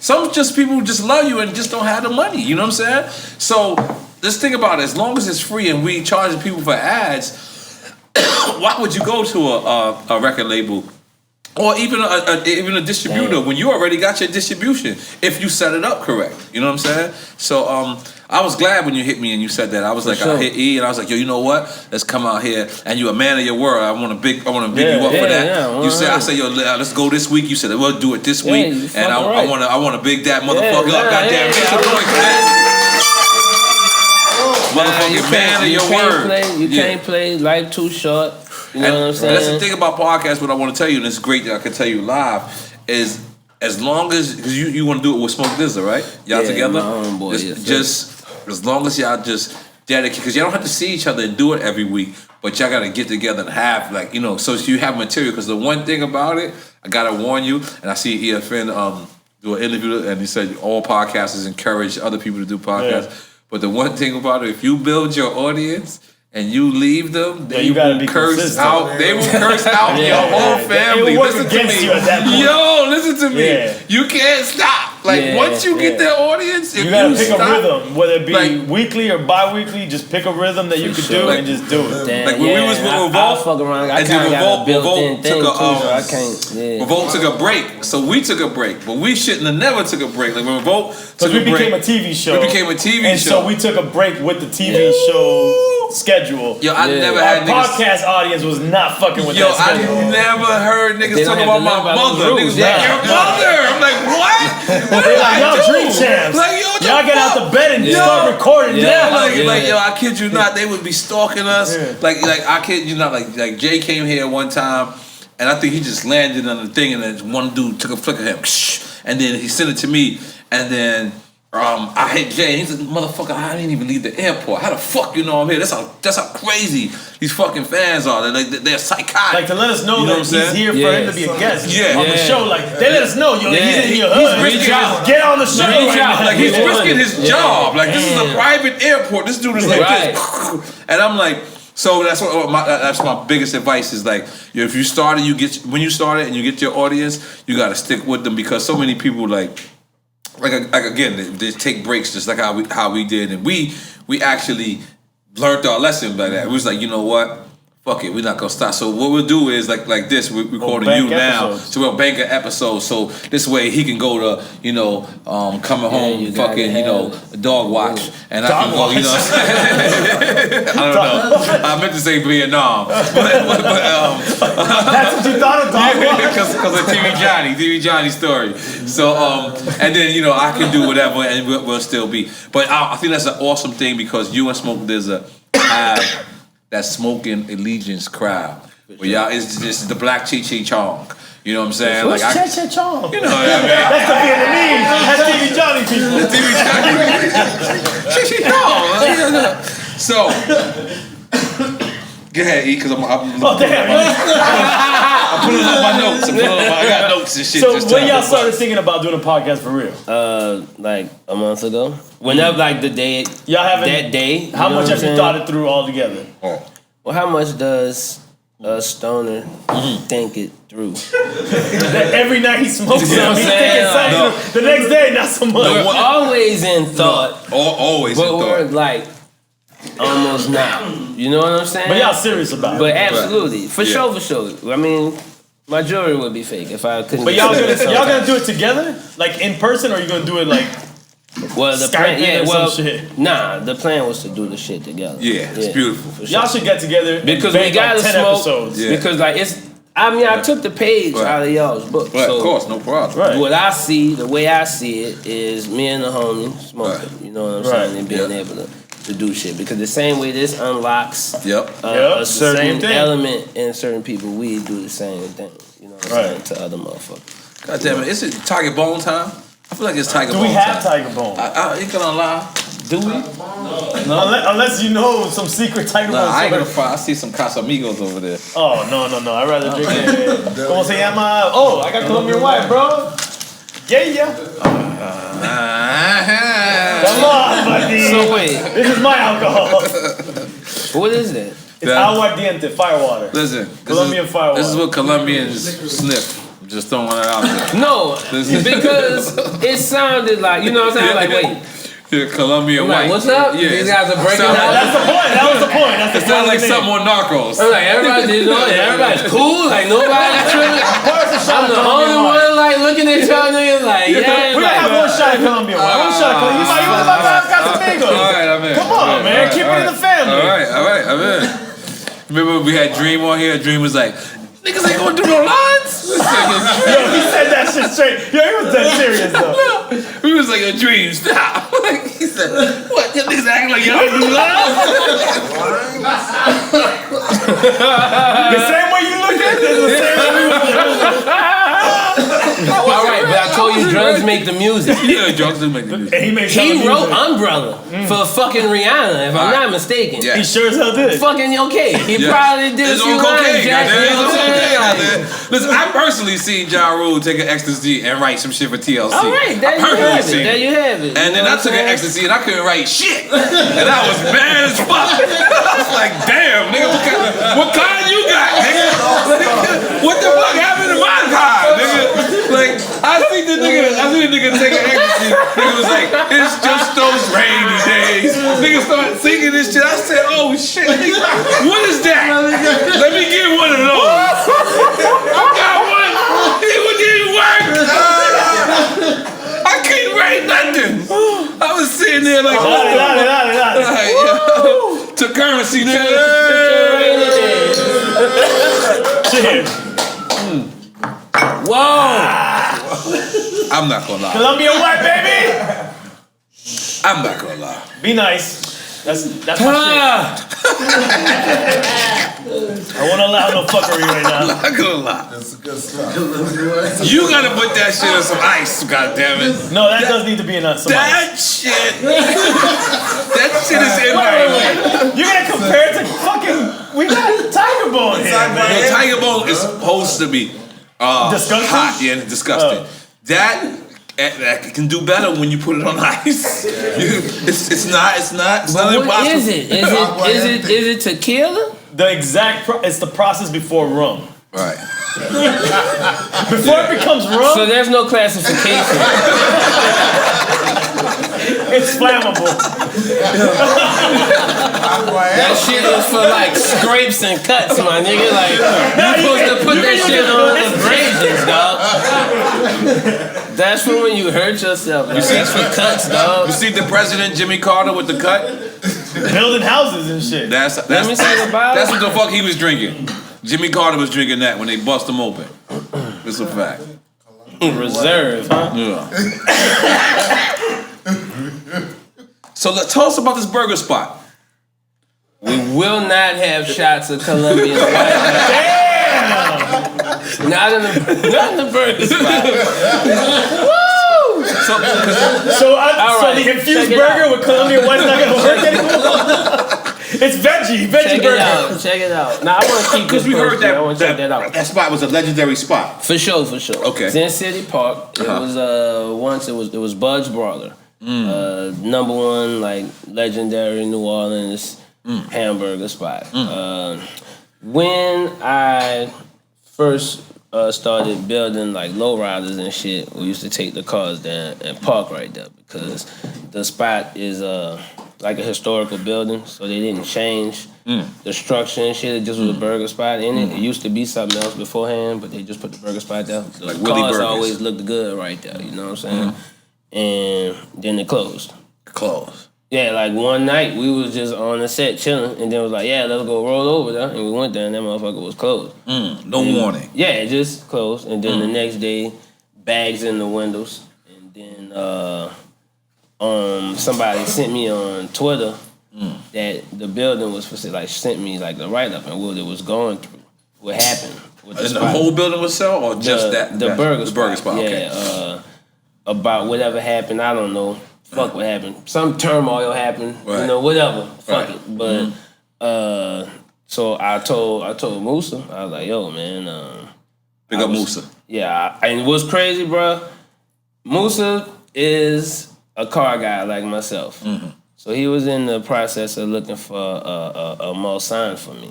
Some people who just love you and just don't have the money. You know what I'm saying? So just think about it. As long as it's free and we charging people for ads, why would you go to a record label? Or even a distributor when you already got your distribution, if you set it up correct. You know what I'm saying? So I was glad when you hit me and you said that. I was like, I hit E, and I was like, yo, you know what? Let's come out here, and you're a man of your word. I want to big you up for that. You said, I said, yo, let's go this week. You said, we'll do it this week, and I want to big that motherfucker up. Goddamn, make some noise for that. Motherfucking man of your word. You can't play Life Too Short. You know what I'm saying? That's the thing about podcasts. What I want to tell you, and it's great that I can tell you live, is as long as, because you want to do it with Smoke DZA, right? Y'all together? My homeboy, just as long as y'all just dedicate, because y'all don't have to see each other and do it every week, but y'all gotta get together and have like, you know, so you have material. Because the one thing about it, I gotta warn you, and I see EFN do an interview, and he said all podcasters encourage other people to do podcasts. Yeah. But the one thing about it, if you build your audience and you leave them, they will curse out. They will curse out your whole family. Listen to me. Yo, listen to me. Yeah. You can't stop. Like once you get that audience, if you gotta pick a rhythm, whether it be weekly or bi-weekly. Just pick a rhythm that you can do and just do it. Damn, like when we was with Revolt, and then Revolt took a break. So we took a break, but we shouldn't have never took a break. Like when Revolt took a break, we became a TV show. We became a TV and show, so we took a break with the TV show schedule. Yo, I never had niggas. Podcast audience was not fucking with that schedule. I never heard niggas talk about my mother. Niggas like, your mother. I'm like, what? What did I do? Dream champs. Like, y'all get out the bed and start recording now. Like, yo, I kid you not, they would be stalking us. Like I kid you not, like Jay came here one time, and I think he just landed on the thing, and then one dude took a flick of him, and then he sent it to me, and then I hit Jay, and he said, motherfucker, I didn't even leave the airport. How the fuck you know I'm here? That's how crazy these fucking fans are. They're psychotic. Like to let us know that he's here for him to be a guest on the show. Like they let us know, yo, he's in your hood. Get on the show. Like he's risking his job. Like this is a private airport. This dude is like this. And I'm like, so that's my biggest advice is like, if you started, when you started and you get your audience, you got to stick with them, because so many people like again, they take breaks just like how we did, and we actually learned our lesson by that. We was like, you know what? Fuck it, we're not gonna stop. So what we'll do is like this, we're recording you now, so we'll bank an episode. So this way he can go to, you know, coming home, fucking, you know, dog watch, and I can go, you know what I'm saying? I don't know. I meant to say Vietnam, but that's what you thought of, dog watch? Because of TV Johnny story. So and then, you know, I can do whatever, and we'll still be. But I think that's an awesome thing, because you and Smoke DZA have that smoking allegiance crowd. Where y'all, it's just the black Chi Chong. You know what I'm saying? What's Chi Chong? You know what I mean? That's the Vietnamese. That's TV Johnny people. That's TV Johnny. Chi Chong. So, go ahead, E, because I'm pulling up my notes. I got notes and shit. So when y'all started thinking about doing a podcast for real? Like a month ago. Whenever, like the day, that day. How much have you thought it through all together? Well, how much does a stoner think it through? That every night he smokes something, he's thinking something. The next day, not so much. We're always in thought. Always in thought. But we're like almost now. You know what I'm saying? But y'all serious about it. But absolutely. For sure. I mean, my jewelry would be fake if I couldn't. But y'all gonna do it together? Like in person, or are you gonna do it like well, the Skype plan, some shit? Nah, the plan was to do the shit together. Yeah, it's beautiful. For sure. Y'all should get together because we gotta like 10 smoke. Episodes. Yeah. Because like I took the page out of y'all's book. Right, so of course, no problem. Right. What I see, the way I see it, is me and the homie smoking. Right. You know what I'm saying? And being able to do shit. Because the same way this unlocks a certain element in certain people, we do the same thing. You know what I'm saying? To other motherfuckers. God damn it, is it Tiger Bone time? I feel like it's Tiger Bone time. Do we have Tiger Bone? You gonna lie? Do we? No. Unless you know some secret Tiger Bone. I ain't gonna find. I see some Casamigos over there. Oh, no. I'd rather drink it. ¿Cómo se llama? Oh, I got Colombian white, bro. Yeah. Come on, buddy. So wait. This is my alcohol. What is that? It's aguardiente, firewater. Listen. Colombian firewater. This is what Colombians sniff. Just throwing it out there. No, because it sounded like, you know what I'm saying? Like, wait. You're Colombian white. What's up? Yeah. These guys are breaking out. That's the point. That was the point. It sounds like something on Narcos. I'm like, everybody's cool. Like, nobody's tripping. I'm the only one, like, looking at y'all niggas like, yeah. We gotta have one shot of Colombian white. One shot of Colombian white. You was about to have Casamigos. All right, I'm in. Come on, man. Keep it in the family. All right, I'm in. Remember we had Dream on here? Dream was like, niggas ain't gonna do no lines. Yo, he said that shit straight. Yo, he was dead serious though. No, he was like, a Dream, stop. Like, he said, what? You niggas acting like y'all do lines? The same way you look at it is the same way we look at it. All right, but I told you drums make the music. Yeah, drums do make the music. And He wrote Umbrella for fucking Rihanna, if I'm not mistaken. He sure as hell did. Fucking okay. He probably did It's a few on cocaine, lines, Jack. goddamn. You It's know on what I'm cocaine out saying? there. Listen, I personally seen Ja Rule take an ecstasy and write some shit for TLC. All right, there you have it. There you have it. And then I took an ecstasy and I couldn't write shit. And I was mad as fuck. I was like, damn, nigga, what kind you got, nigga? What the fuck happened to my kind, nigga? Like, I see the nigga take an ecstasy. Nigga was like, it's just those rainy days. Nigga started singing this shit. I said, oh shit, nigga, what is that? Let me get one of those. I got one. It didn't work. I couldn't write nothing. I was sitting there like, to Currensy, nigga. Shit. Whoa. I'm not gonna lie. Columbia what, baby? I'm not gonna lie. Be nice. That's my shit. I won't allow no fuckery right now. I'm not gonna lie. That's good stuff. You gotta put that shit on some ice, goddammit. No, that does need to be in some That ice. shit. That shit is in there. You're gonna compare it to fucking. We got Tiger Bone here, The man. Tiger Bone is supposed to be Disgusting? hot, yeah, and disgusting. That can do better when you put it on ice. It's not What impossible. is it? Is it tequila? The exact. It's the process before rum. Right. Before it becomes rum, So there's no classification. it's flammable. That shit is for like scrapes and cuts, my nigga. Like you supposed to put that shit on abrasions, dog. That's for when you hurt yourself. Like, that's for cuts, dog. You see the president Jimmy Carter with the cut? Building houses and shit. Let me see the bottle. That's what the fuck he was drinking. Jimmy Carter was drinking that when they bust him open. It's a fact. Reserve, huh? Yeah. So tell us about this burger spot. We will not have shots of Colombian white. Damn! Not in the burger spot. Woo! So right, the infused check it burger out. with Colombian white's not gonna work anymore? It's veggie burger. Check it out. Now I want to keep Because this we heard personal. I want to check that out. that spot was a legendary spot. For sure. Okay. It's in City Park. It was once it was Bud's brother. Number one like legendary New Orleans hamburger spot. When I first started building like lowriders and shit, we used to take the cars down and park right there because the spot is like a historical building, so they didn't change the structure and shit. It just was a burger spot in it. It used to be something else beforehand, but they just put the burger spot there. The Like Willie cars Burgers. always looked good right there, you know what I'm saying? And then it closed. Yeah, like one night we was just on the set chilling, and then was like, yeah, let's go roll over there. And we went there, and that motherfucker was closed. No warning. Yeah, it just closed. And then the next day, bags in the windows. And then somebody sent me on Twitter that the building was for sale. Like, sent me like the write-up and what it was going through. What happened with the And the spot. whole building was sell or just The that? burger The burger spot. spot, Yeah, okay. about whatever happened, I don't know. Fuck what happened. Some turmoil happened. Right. You know, whatever. Fuck Right. it. But so I told Musa, I was like, yo, man, Big up Musa. yeah, and what's crazy, bro? Musa is a car guy like myself. So he was in the process of looking for a Mulsanne for me.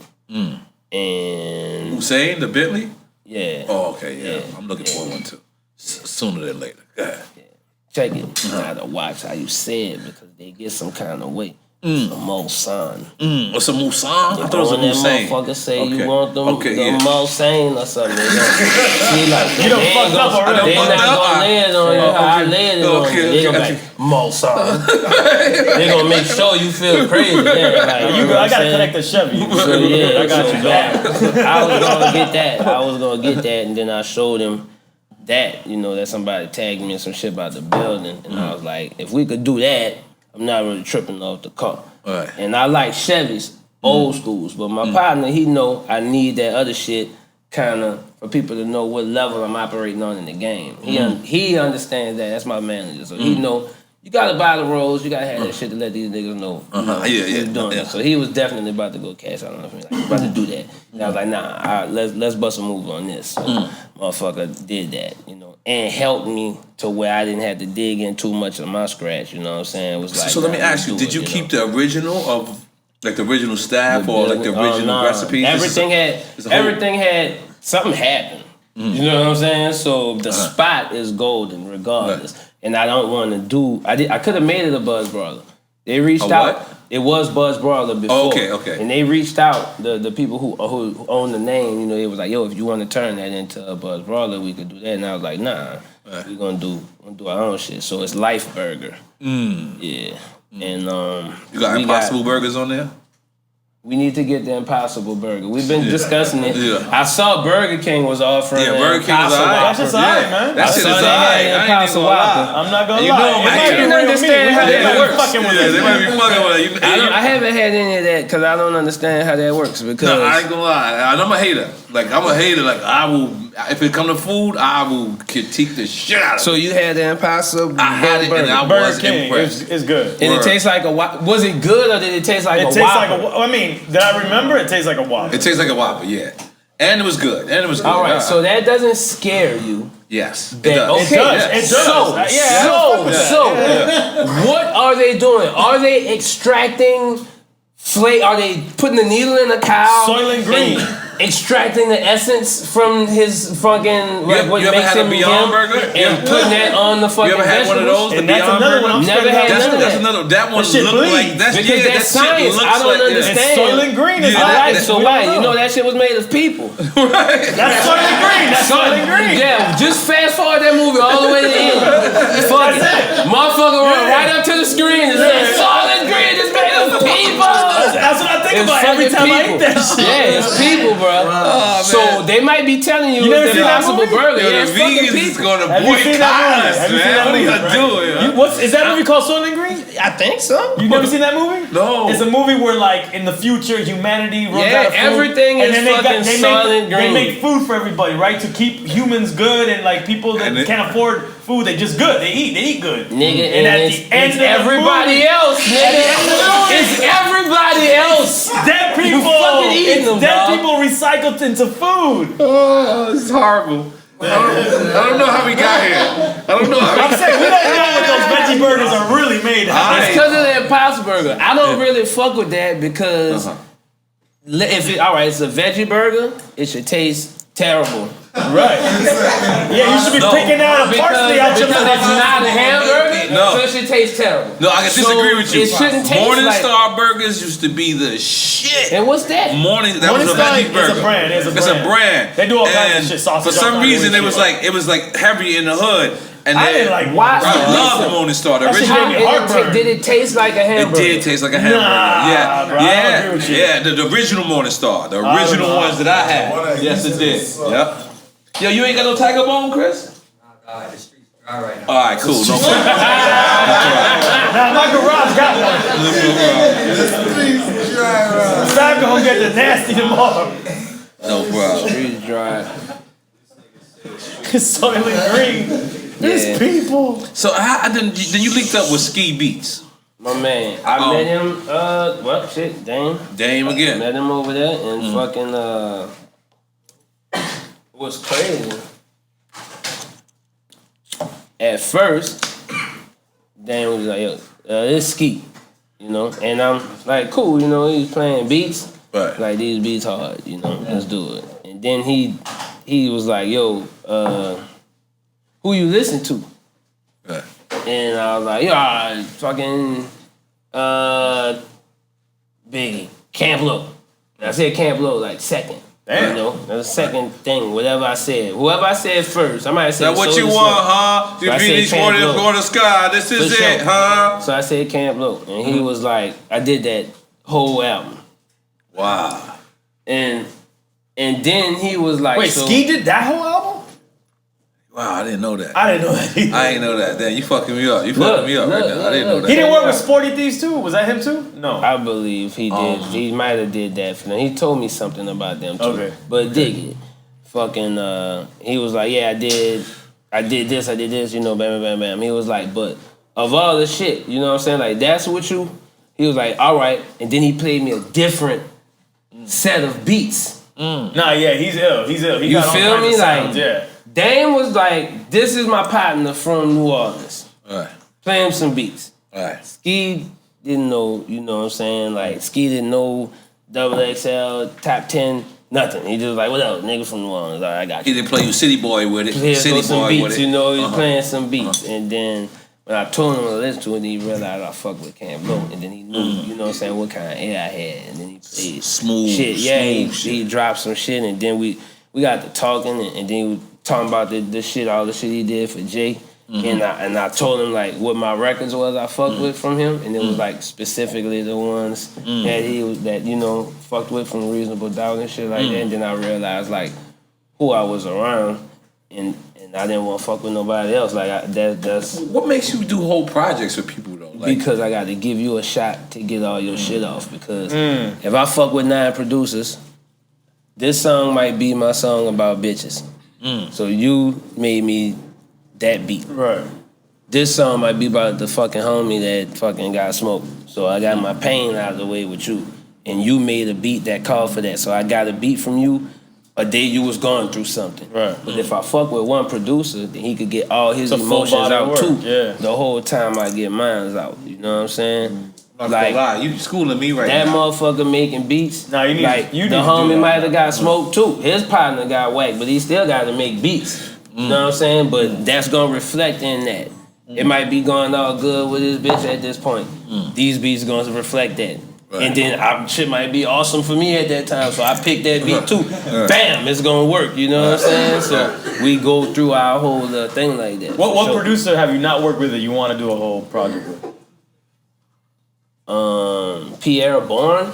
And Hussein, the Bentley? yeah. Oh, okay, yeah. Yeah. I'm looking for one too. Sooner than later. Go ahead. Check it. You gotta watch how you say it because they get some kind of way. A Mulsanne. What's a Mulsanne? I thought it was a When that Hussein. motherfucker say Okay. you want them Okay, the yeah. Mulsanne or something. They like, You done fucked up already. They not gonna lay it on you how I laid it on you. Okay, They gonna be okay. like, Mulsanne. They gonna make sure you feel crazy. Yeah, like, you know I what I'm gotta saying? connect the Chevy. So yeah, I got you, back. I was gonna get that, and then I showed him that, you know, that somebody tagged me in some shit about the building, and I was like, if we could do that, I'm not really tripping off the car. Right. And I like Chevys, old schools, but my partner, he know I need that other shit kind of for people to know what level I'm operating on in the game. He understands that. That's my manager, so he know you gotta buy the roles. You gotta have that shit to let these niggas know who's doing it. So he was definitely about to go cash out on me, like about to do that. And I was like, nah, let's bust a move on this. So motherfucker did that, you know, and helped me to where I didn't have to dig in too much of my scratch. You know what I'm saying? It was like, so let me ask you, did you keep the original of like the original staff or like the original recipes? Everything had something happened. You know what I'm saying? So the spot is golden regardless. And I don't want to do. I could have made it a Buzz Brawler. They reached out. What? It was Buzz Brawler before. Okay. And they reached out. The people who own the name, you know, it was like, yo, if you want to turn that into a Buzz Brawler, we could do that. And I was like, nah, we're gonna do our own shit. So it's Life Burger. Yeah. And you got Impossible Burgers on there? We need to get the Impossible Burger. We've been discussing it. I saw Burger King was offering Burger King was That's just alright, man. That shit is alright. I'm not gonna lie. I can understand how that works. They might be fucking with it. I haven't had any of that because I don't understand how that works. Because no, I ain't gonna lie. I'm a hater. Like I will. If it come to food, I will critique the shit out of it. So you had the Impossible. I had it, and I was impressed. It's good. And it tastes like a. Was it good or did it taste like a? It tastes like a. I mean, did I remember? It tastes like a Whopper. It tastes like a Whopper, yeah. And it was good. All right, so that doesn't scare you. Yes, it does. Okay, it does. So, what are they doing? Are they extracting flake? Are they putting the needle in a cow? Soylent Green. Extracting the essence from his fucking what you ever makes had him a Beyond him Burger? and putting that on the fucking You ever had one of those? The that's Beyond another Burger? one. Never had none of That's that. another. That one shit looked like Because that's science. Shit I don't like, understand. It's Soylent Green. It's Alright, so why? You know that shit was made of people. That's Soylent Green. That's Soylent Green. Yeah, just fast forward that movie all the way to the end. Fuck it. Motherfucker run right up to the screen and say, Soylent Green is made of people. That's what I think about every time I eat that shit. Yeah, it's people, bro. So they might be telling you it's the Impossible Burger. Yo, the vegans is gonna boycott us, man. What are you doing? Is that movie called Soylent Green? I think so. You never seen that movie? No. It's a movie where, like, in the future, humanity runs out of food. Everything is fucking Soylent Green. They make food for everybody, right? To keep humans good and, like, people that can't afford food, they just good. They eat good. Nigga, and at the end of everybody else, nigga. It's everybody else. Dead people. It's dead people recycled into food. Oh, this is horrible. I don't know how we got here. I don't know how we I'm saying, we don't know what those veggie burgers are really made of. It's because of the Impossible Burger. I don't really fuck with that because if it, all right, it's a veggie burger, it should taste terrible. Right. Yeah, you should be picking out a parsley out your mouth. Because it's not a hamburger, No. so it should taste terrible. No, I can disagree with you. It shouldn't taste Morningstar burgers used to be the shit. And what's that? That was a Morningstar veggie burger. is a brand. It's a brand. They do all kinds And of shit. Sausage. for some reason, it was like heavy in the hood. And I didn't like. Why? I love the Morningstar. The That shit original. gave me heartburn. Did it taste like a It hamburger? did taste like a hamburger. Nah, bro, I don't agree with you. The original Morningstar. The original ones that I had. Yes, it did. Yep. Yo, you ain't got no tiger bone, Chris? Nah, the street's dry right now. All right, cool. No problem. Nah, my garage got one. Sam gonna get the nasty tomorrow. No problem. Streets dry. Soylent Green. There's people. So then you linked up with Ski Beats. My man, I met him. Well, shit, Dame again. Met him over there and fucking was crazy. At first, Dame was like, "Yo, it's Ski," you know, and I'm like, "Cool," you know. He's playing beats, right? Like these beats hard, you know. Let's do it. And then he was like, "Yo, who you listen to?" Right. And I was like, "Yo, fucking Biggie, Camp Low." And I said Camp Low like second. Damn. You know, that's the second thing. Whatever I said, whoever I said first, I might say. Now what you want, huh? You beat each one of them going to sky. This is it, huh? So I said Camp Low, and he was like, I did that whole album. Wow. And then he was like, wait, Ski did that whole album? Wow, I didn't know that. I didn't know that either. I ain't know that. Damn, you fucking me up. You fucking me up right now. I didn't know that. He didn't work with Sporty Thieves too? Was that him too? No. I believe he did. He might have did that for them. He told me something about them too. Okay. But dig it. fucking, he was like, yeah, I did this, you know, bam, bam, bam, bam. He was like, but of all the shit, you know what I'm saying? Like, that's what you, he was like, all right. And then he played me a different set of beats. Nah, yeah, he's ill. He's ill. He You got all feel kinds me? of sounds, Like, yeah. Dame was like, this is my partner from New Orleans. Right. Play him some beats. Right. Ski didn't know, you know what I'm saying? Like, Ski didn't know XXL, top 10, nothing. He just like, what up, nigga from New Orleans? All right, I got you. He didn't play you City Boy with it. Here's City some Boy beats, with it. you know, he was playing some beats. And then when I told him to listen to it, he realized I fuck with Cam Blow. And then he knew, you know what I'm saying, what kind of air I had. And then he played smooth shit. Yeah, shit. he dropped some shit. And then we got to talking. And then we talking about the shit, all the shit he did for Jay. And I told him like what my records was I fucked with from him, and it was like specifically the ones that he was you know fucked with from Reasonable Doubt and shit like that. And then I realized like who I was around, and I didn't want to fuck with nobody else. Like that's what makes you do whole projects with people though. Like, because I got to give you a shot to get all your shit off. Because if I fuck with 9 producers, this song might be my song about bitches. So you made me that beat. Right. This song might be about the fucking homie that fucking got smoked. So I got my pain out of the way with you. And you made a beat that called for that. So I got a beat from you a day you was going through something. Right. But if I fuck with one producer, then he could get all his It's a full emotions body out work, too. yeah. The whole time I get mine out. You know what I'm saying? I'm not Like, gonna lie, you schooling me right that now. motherfucker making beats. Nah, you need like to do the that. homie might have got smoked too. His partner got whacked, but he still got to make beats. You know what I'm saying? But that's gonna reflect in that. It might be going all good with his bitch at this point. These beats gonna reflect that. Right. And then shit might be awesome for me at that time, so I picked that beat too. Bam, it's gonna work. You know what I'm saying? So we go through our whole thing like that. What producer have you not worked with that you want to do a whole project with? Pierre Bourne.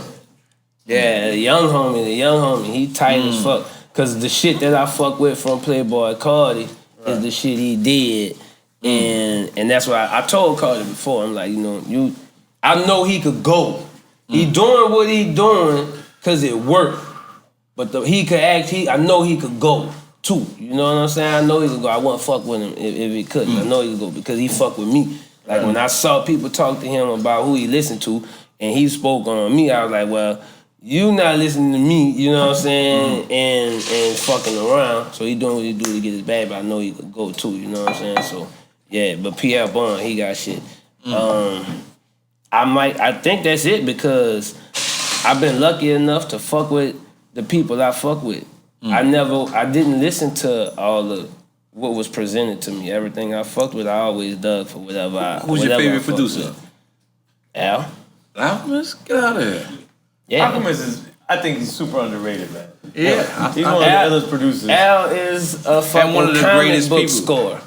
Yeah, the young homie, he tight as fuck. Cause the shit that I fuck with from Playboy Cardi is the shit he did. And that's why I told Cardi before, I'm like, I know he could go. He doing what he doing cause it worked. But he could I know he could go too. You know what I'm saying? I know he could go. I wouldn't fuck with him if he couldn't. I know he could go because he fuck with me. Like when I saw people talk to him about who he listened to and he spoke on me, I was like, well, you not listening to me, you know what I'm saying, and fucking around. So he doing what he do to get his bag, but I know he could go too, you know what I'm saying? So yeah, but Pierre Bourne, he got shit. I think that's it because I've been lucky enough to fuck with the people I fuck with. I didn't listen to all of what was presented to me. Everything I fucked with, I always dug for whatever Who's your favorite producer? With. Al. Alchemist? Get out of here. Yeah. Alchemist I think he's super underrated, man. Yeah. He's one of the illest producers. Al is a fucking one of the comic greatest book people. scorer.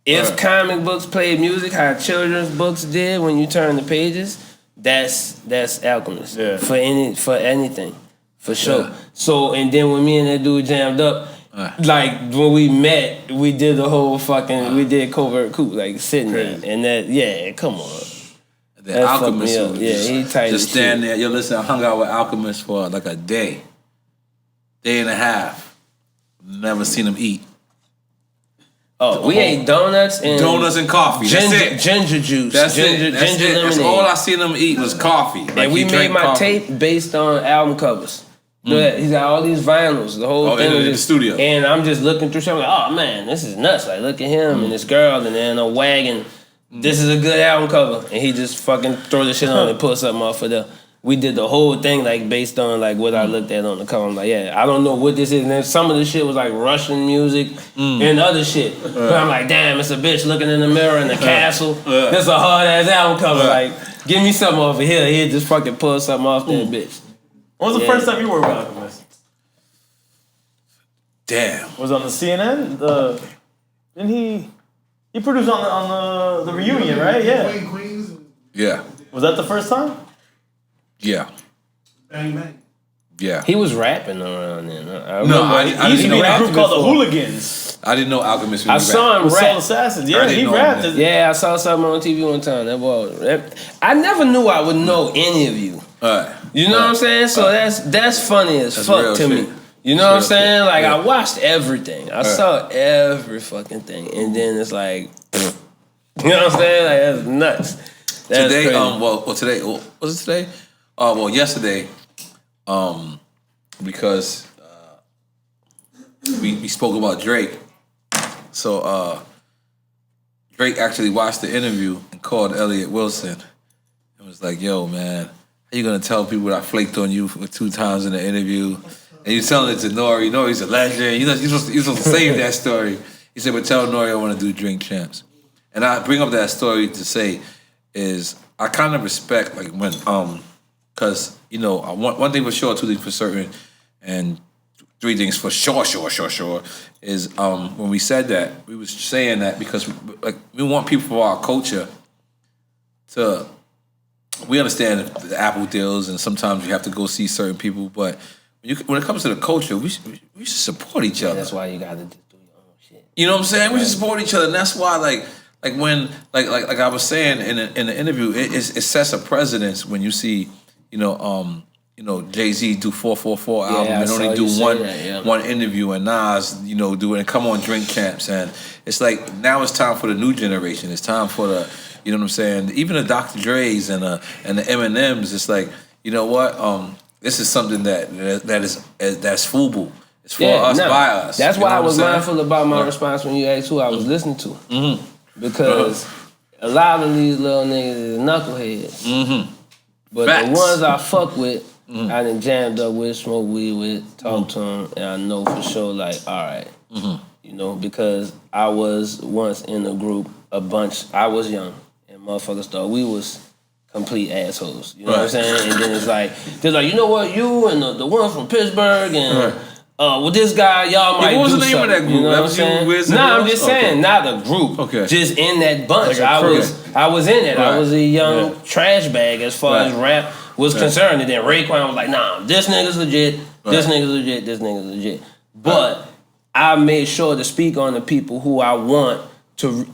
If comic books played music, how children's books did when you turn the pages, that's Alchemist. Yeah. For anything. For sure. Yeah. So and then when me and that dude jammed up, like when we met, we did the whole fucking we did Covert Coup, like sitting there. And that come on. The Alchemist, fucked me up. Yeah, he tight just as stand shit. there. Yo, listen, I hung out with Alchemist for like a day and a half. Never seen him eat. Oh, we ate donuts and coffee. That's it. Ginger juice. That's ginger, it. That's ginger it. lemonade. That's all I seen him eat was coffee. Like And we he made drank my coffee. tape based on album covers. He's got all these vinyls, the whole thing. in the studio. And I'm just looking through shit. I'm like, oh man, this is nuts. Like, look at him and this girl and then a wagon. This is a good album cover. And he just fucking throw the shit on and pull something off of the. We did the whole thing like based on like what I looked at on the cover. I'm like, yeah, I don't know what this is. And then some of the shit was like Russian music and other shit. But I'm like, damn, it's a bitch looking in the mirror in the castle. That's a hard ass album cover. Like, give me something off of here. He'd just fucking pull something off that bitch. When was the first time you worked with Alchemist? Damn. Was it on the CNN? Didn't he produced on the reunion, right? Yeah. Queens. Yeah. Was that the first time? Yeah. Bang bang. Yeah. He was rapping around then. I I He used to didn't be know in a Alchemist. group called the Hooligans. I didn't know Alchemist. I saw him With Soul rap. Assassins. I Yeah, didn't he know rapped. him, Yeah, I saw something on TV one time. That boy, I never knew I would know any of you. All right. You know what I'm saying? So that's funny as That's fuck real to shit. me. You know what I'm saying? Like I watched everything. I saw every fucking thing, and then it's like, you know what I'm saying? Like that's nuts. That's today, crazy. today was it today? Yesterday, because we spoke about Drake. So Drake actually watched the interview and called Elliott Wilson and was like, "Yo, man, how you gonna tell people that I flaked on you for 2 times in the interview?" And you telling it to N.O.R.E. N.O.R.E.'s a legend. You're supposed to save that story. He said, "But tell N.O.R.E. I want to do Drink Champs." And I bring up that story to say is I kind of respect like when because one thing for sure, 2 things for certain, and 3 things for sure is when we said that, we was saying that because we want people from our culture to, we understand the Apple deals and sometimes you have to go see certain people, but when it comes to the culture, we should support each other. That's why you gotta just do your own shit. You know what I'm saying? We should support each other, and that's why like when I was saying in the interview, it sets a precedence when you see Jay-Z do 444 album and only do one interview, and Nas, do it and come on Drink Champs, and it's like now it's time for the new generation. It's time for the, you know what I'm saying? Even the Dr. Dre's and the Eminems. It's like, you know what? This is something that's FUBU. It's for us, by us. That's why I was mindful about my response when you asked who I was listening to, because a lot of these little niggas is knuckleheads. But the ones I fuck with, I done jammed up with, smoke weed with, talk to them, and I know for sure, like, all right. Because I was once in a group, a bunch, I was young, and motherfuckers thought we was complete assholes. You know what I'm saying? And then it's like, they're like, you know what, you and the one from Pittsburgh, and well, this guy, y'all might do something. What was the name of that group? You know what I'm saying? Nah, I'm just saying, not a group. Okay. Just in that bunch. Like I was in it. I was a young trash bag as far as rap was concerned. And then Raekwon was like, nah, this nigga's legit, this nigga's legit, this nigga's legit. But I made sure to speak on the people who I want to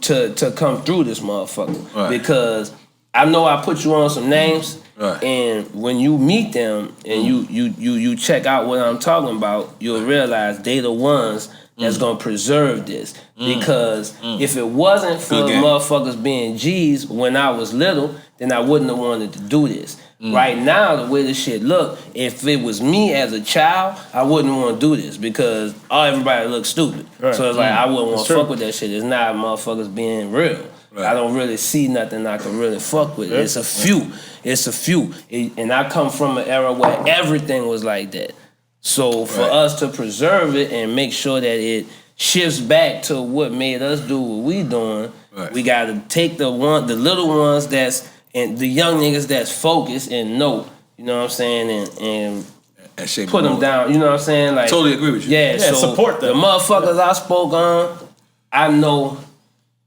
come through this motherfucker. Because I know I put you on some names. And when you meet them and you check out what I'm talking about, you'll realize they the ones that's gonna preserve this. Because if it wasn't for motherfuckers being G's when I was little, then I wouldn't have wanted to do this. Right now, the way this shit look, if it was me as a child, I wouldn't want to do this because everybody looks stupid. So it's like I wouldn't want to fuck with that shit. It's not motherfuckers being real. I don't really see nothing I can really fuck with. It's a few. It's a few. And I come from an era where everything was like that. So for us to preserve it and make sure that it shifts back to what made us do what we doing, we got to take the little ones and the young niggas that's focused and know, you know what I'm saying, and put them down, you know what I'm saying? Like, totally agree with you. Yeah, so support them. The motherfuckers I spoke on, I know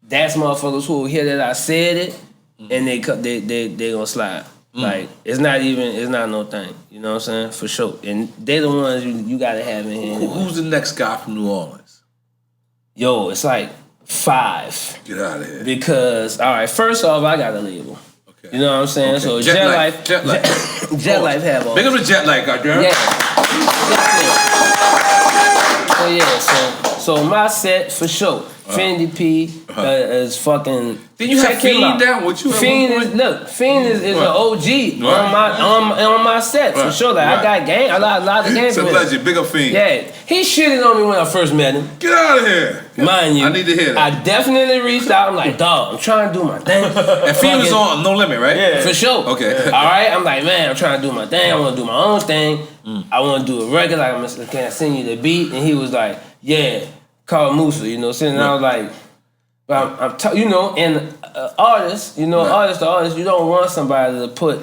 that's motherfuckers who will hear that I said it, and they gonna slide. Like, it's not no thing. You know what I'm saying? For sure. And they the ones you gotta have in here. Who's the next guy from New Orleans? Yo, it's like 5. Get out of here. Because, all right, first off, I got a label. Okay. You know what I'm saying? Okay. So Jet Life have all. Big up the Jet Life, goddamn. Yeah. So my set for sure. Fendi P is fucking. Did you have Fiend down with you? Fiend is an OG on my set for sure. Like I got game, a lot of games. It's a legend, big up Fiend. Yeah, he shitted on me when I first met him. Get out of here, mind you. I need to hear that. I definitely reached out. I'm like, dog, I'm trying to do my thing. And Fiend was on No Limit, right? Yeah, for sure. Okay. All right, I'm like, man, I'm trying to do my thing. I want to do my own thing. I want to do a record. Like, can I send you the beat? And he was like, yeah. Called Musa, you know, and I was like, but and artists, artist to artist, you don't want somebody to put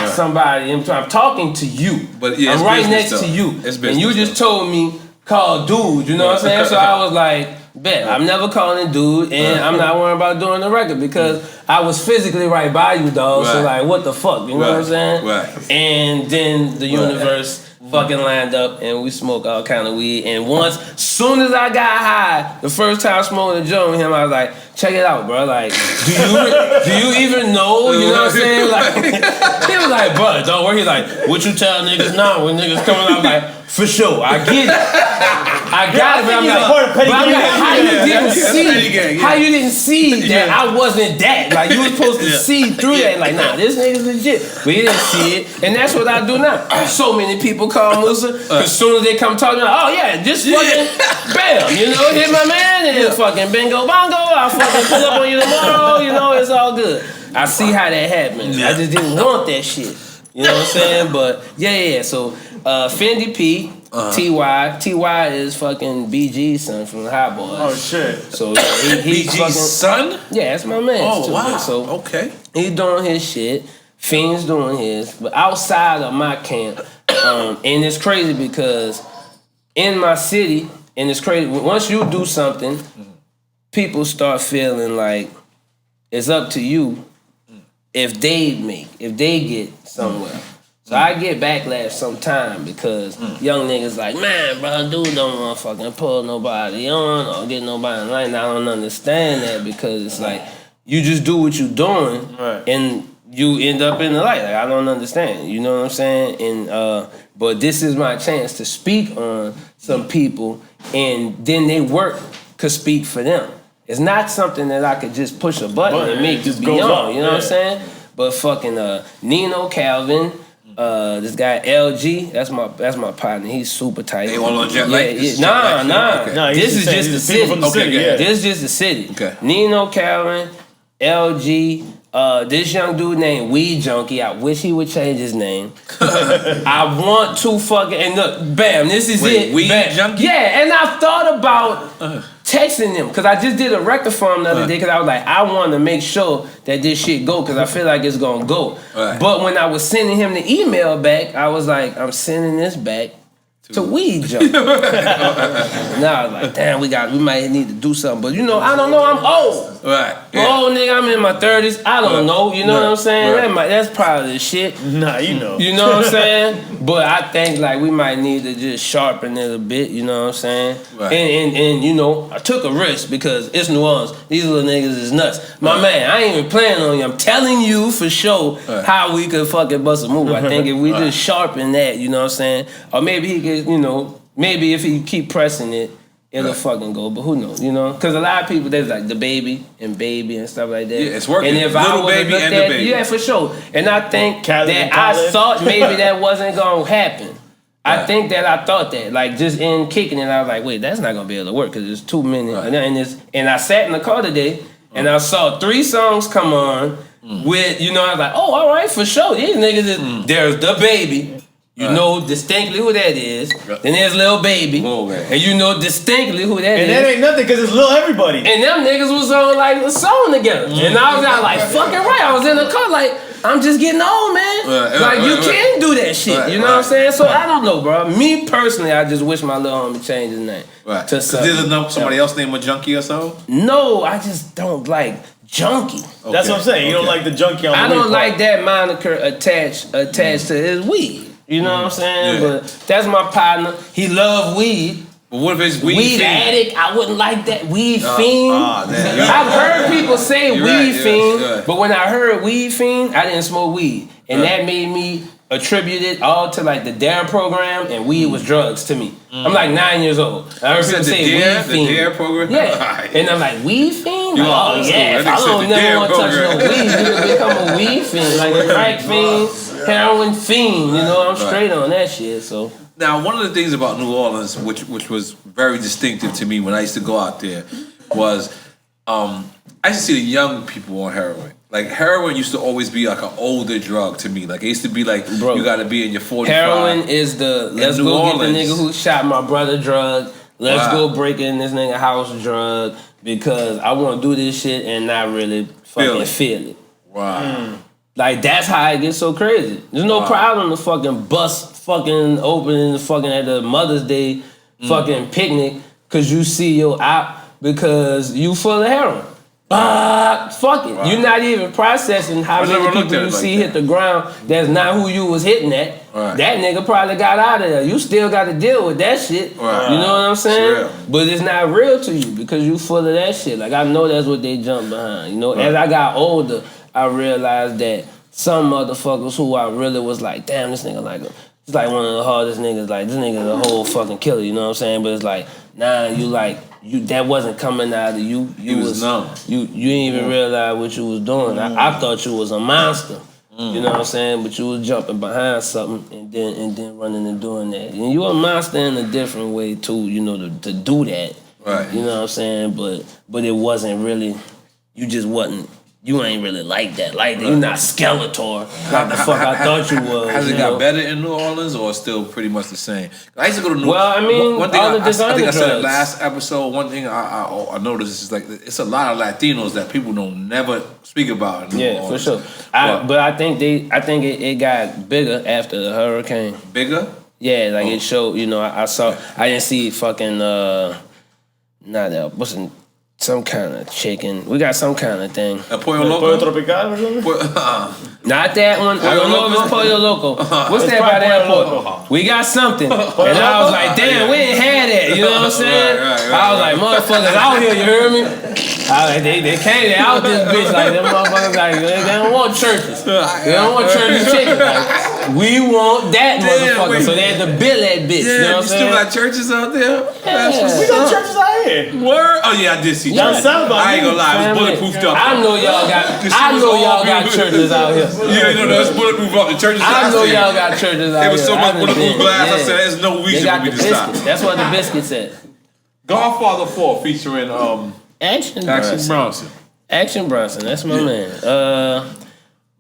somebody in. I'm talking to you, but I'm right next to you, and you just told me call dude, you know what I'm saying? So I was like, bet, I'm never calling dude, and I'm not worrying about doing the record because I was physically right by you, dog. So like, what the fuck, you know what I'm saying? Right. And then the universe fucking lined up and we smoked all kind of weed. And soon as I got high, the first time smoking a joint with him, I was like, check it out, bro. Like, do you even know? You know what I'm saying? Like, he was like, bro, don't worry. He's like, what you tell niggas now when niggas coming out? I'm like, For sure, I get it. I got it, but I'm like, how you didn't see that I wasn't that? Like, you were supposed to see through that. Like, nah, this nigga's legit. But he didn't see it, and that's what I do now. So many people call Musa, as soon as they come talking, like, oh yeah, just fucking bam, you know, hit my man, and then fucking bingo bongo, I'll fucking pull up on you tomorrow, you know, it's all good. I see how that happened. I just didn't want that shit. You know what I'm saying? But yeah. So Fendi P, Ty is fucking BG's son from the Hot Boys. Oh shit. So he's fucking son? Yeah, that's my man. Oh too. wow. So okay. He's doing his shit. Fiend's doing his. But outside of my camp, and it's crazy because in my city, and it's crazy, once you do something, people start feeling like it's up to you if they get somewhere. So I get backlash sometime because young niggas like, man, bro, dude don't want to fucking pull nobody on or get nobody in line. I don't understand that because it's like, you just do what you doing and you end up in the light. Like, I don't understand. You know what I'm saying? And but this is my chance to speak on some people, and then they work could speak for them. It's not something that I could just push a button and make just be on. You know what I'm saying? But fucking Nino Calvin, this guy LG, that's my partner. He's super tight. They all on jet Nah. Okay. This is just the city. This is just the city. Okay. Nino Calvin, LG. This young dude named Weed Junkie. I wish he would change his name. I want to fucking, and look, bam, this is it. Weed bam. Junkie? Yeah, and I thought about texting him because I just did a record for him the other day because I was like, I want to make sure that this shit go because I feel like it's gonna go. But when I was sending him the email back, I was like, I'm sending this back to Weed Junkie. Now I was like, damn, we might need to do something. But you know, I don't know, I'm old. Right. Old nigga, I'm in my 30s. I don't know, you know what I'm saying? That's probably the shit. Nah, you know. You know what I'm saying? But I think like we might need to just sharpen it a bit, you know what I'm saying? Right. And you know, I took a risk because it's New Orleans. These little niggas is nuts. My man, I ain't even playing on you. I'm telling you for sure how we could fucking bust a move. I think if we just sharpen that, you know what I'm saying? Or maybe he could, you know, maybe if he keep pressing it, it'll fucking go, but who knows, you know? Because a lot of people, there's like the baby and stuff like that. Yeah, it's working. And if Little I would Baby and the Baby. yeah, for sure. And I think Khaled that and I Khaled. thought maybe that wasn't gonna happen. I think that I thought that, like just in kicking it, I was like, wait, that's not gonna be able to work because there's too many. And I sat in the car today and I saw 3 songs come on with, you know, I was like, oh, all right, for sure. These niggas is, there's the Baby. You know distinctly who that is. Then there's Lil Baby. And you know distinctly who that is. And that ain't nothing because it's Lil Everybody. And them niggas was on like a song together. And I was out like, fucking right. I was in the car like, I'm just getting old, man. Like, you can't do that shit. You know what I'm saying? So I don't know, bro. Me personally, I just wish my little homie changed his name. To There's somebody else named a Junkie or so? No, I just don't like Junkie. That's what I'm saying. You don't like the Junkie on the I don't weed like part. that moniker attached to his weed. You know what I'm saying? Yeah. But that's my partner. He love weed. But what if it's weed fiend? Addict, I wouldn't like that. Weed fiend. Damn. I've heard people say weed fiend, yeah. but when I heard weed fiend, I didn't smoke weed. And that made me attribute it all to like the DARE program, and weed was drugs to me. I'm like 9 years old. I heard people say weed fiend. The DARE program? Yeah. And I'm like, weed fiend? Like, are oh old yeah, school. if I don't never want to touch program. no weed, you can become a weed fiend. Like a crack fiend, heroin fiend. You know, I'm straight on that shit, so. Now, one of the things about New Orleans, which was very distinctive to me when I used to go out there, was I used to see the young people on heroin. Like, heroin used to always be like an older drug to me. Like, it used to be like, bro, you gotta be in your 45. Heroin is the, let's go get the nigga who shot my brother drug. Let's go break in this nigga house drug because I want to do this shit and not really fucking feel it. Wow. Like, that's how it gets so crazy. There's no problem to fucking bust fucking open the fucking at the Mother's Day fucking picnic because you see your op because you full of heroin. Fuck it. Wow. You're not even processing how many people you see hit the ground that's not who you was hitting at. Right. That nigga probably got out of there. You still got to deal with that shit. Right. You know what I'm saying? But it's not real to you because you full of that shit. Like, I know that's what they jump behind. You know, as I got older, I realized that some motherfuckers who I really was like, damn, this nigga like a He's like one of the hardest niggas. Like, this nigga's a whole fucking killer, you know what I'm saying? But it's like, nah, you that wasn't coming out of you. You was numb. You didn't even realize what you was doing. I thought you was a monster. You know what I'm saying? But you was jumping behind something and then running and doing that. And you a monster in a different way too, you know, to do that. Right. You know what I'm saying? But it wasn't really, you ain't really like that. Like, you're not Skeletor. Like the fuck I thought you was. Has it got better in New Orleans or still pretty much the same? I used to go to New Orleans. Well, I mean, one thing all the I designer think I said drugs. it last episode. One thing I noticed is like it's a lot of Latinos that people don't never speak about in New Orleans. For sure. But I think it got bigger after the hurricane. Bigger? Yeah, like it showed. You know, I didn't see fucking some kind of chicken. We got some kind of thing. A pollo loco? Pollo tropical or something? Not that one. I don't know if it's pollo loco. What's that by the airport? We got something. And I was like, damn, we ain't had that. You know what I'm saying? I was like, motherfuckers out here, you heard me? They came out this bitch like them motherfuckers like they don't want churches. They don't want churches chicken. Like, we want that motherfucker. So they had to build that bitch. Yeah, you know what I'm still saying? got churches out there? Yeah. We got churches out here. Word? Oh yeah, I did see churches. I ain't gonna lie, it was bulletproofed up. I know y'all got churches out here. Yeah, you know that's bulletproof up. The churches. I know y'all got churches out here. There was so much bulletproof glass. I said, there's no reason for me to stop. That's what the biscuit said. Godfather 4 featuring Action Bronson. Action Bronson, that's my man.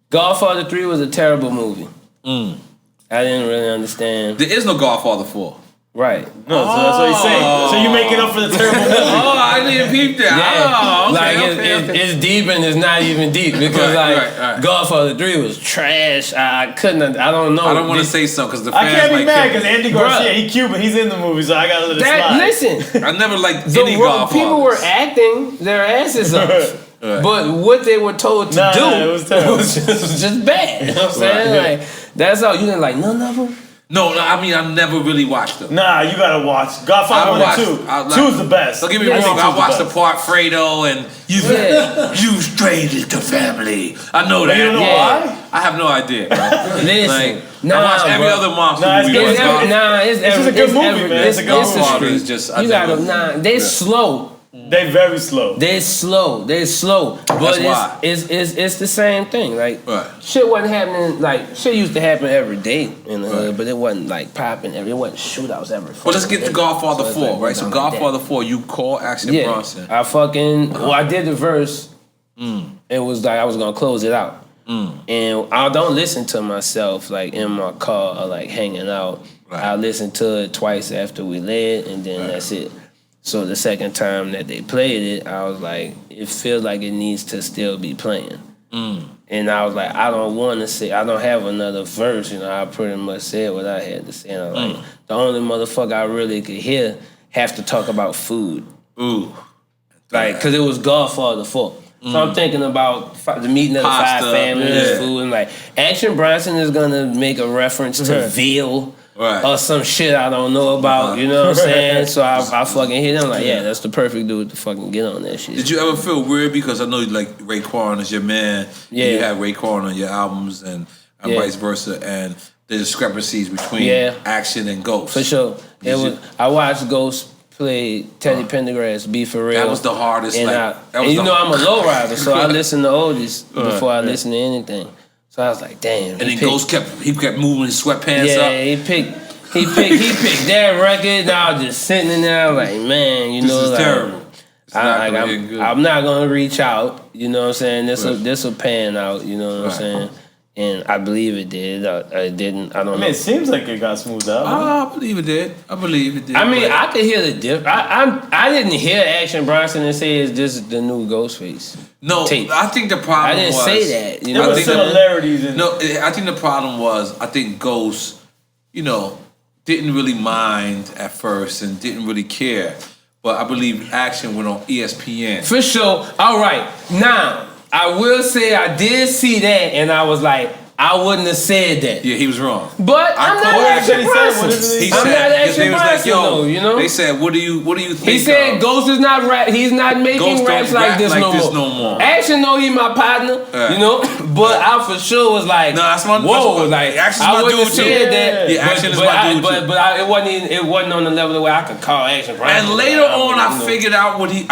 Godfather 3 was a terrible movie. I didn't really understand. There is no Godfather 4. Right. No, so that's what he's saying. So you making up for the terrible movie. I didn't peep that. Yeah. Okay, it's deep and it's not even deep because right. Godfather 3 was trash. I don't know. I don't want to say something because the fans I can't be like mad because Andy Garcia, he Cuban, he's in the movie, so I gotta let it slide. Listen, I never liked any Godfathers. People were acting their asses off. Right. But what they were told to do it was just bad. You know what I'm saying? Like, that's all. You didn't like none of them? No, I mean, I never really watched them. Nah, you gotta watch. Godfather 1 and 2. 2 is the best. Don't get me wrong, I watched the part Fredo and you strangers to family. I know that. You don't know why? I have no idea. Right? Listen, I watch every other monster movie. It's a good movie, man. It's a good movie. It's just, they're slow. They very slow. They're slow. But it's the same thing. Like shit wasn't happening. Like shit used to happen every day in the hood, but it wasn't like popping. It wasn't shootouts every. Well, let's get to Godfather 4, right? So Godfather 4, you call Action Bronson. I did the verse. It was like I was gonna close it out, and I don't listen to myself like in my car or like hanging out. I listen to it twice after we led, and then that's it. So the second time that they played it, I was like, it feels like it needs to still be playing. And I was like, I don't want to say, I don't have another verse. You know, I pretty much said what I had to say. And I was like, the only motherfucker I really could hear have to talk about food. Ooh. Like, because it was Godfather 4. So I'm thinking about the meeting of the five families, food, and like, Action Bronson is going to make a reference to veal. Right. Or some shit I don't know about, you know what I'm saying? So I fucking hit him like, yeah, that's the perfect dude to fucking get on that shit. Did you ever feel weird because I know like Raekwon is your man, you have Raekwon on your albums and vice versa, and the discrepancies between Action and Ghost. For sure. I watched Ghost play Teddy Pendergrass, Be For Real. That was the hardest. And, I'm a lowrider, so I listen to oldies before I listen to anything. So I was like, damn. And then Ghost kept moving his sweatpants up. Yeah, he picked that record. And I was just sitting in there like, man, you know, this is terrible. I'm not gonna reach out. You know what I'm saying? This will pan out. You know what I'm saying? And I believe it did. It didn't. I don't know. It seems like it got smoothed out. I believe it did. I mean, I could hear the difference. I didn't hear Action Bronson and say it's just the new Ghostface. No, tape. I think the problem was... I didn't say that. You know? There were similarities. I think the problem was, I think Ghost, didn't really mind at first and didn't really care. But I believe Action went on ESPN. For sure. All right. Now, I will say I did see that and I was like, I wouldn't have said that. Yeah, he was wrong. But I'm not Action Bronson. He I'm not said, Action Bronson, though, you know? They said, what do you think? He said Ghost is not rap. He's not making Ghost raps don't like rap this like no this more. no more. Action know he my partner, you know? But I for sure was like, no, that's my whoa, like Action's I my wouldn't dude have too. said that. Yeah, Action is my dude too. But it wasn't on the level where I could call Action Bronson. And later on, I figured out what he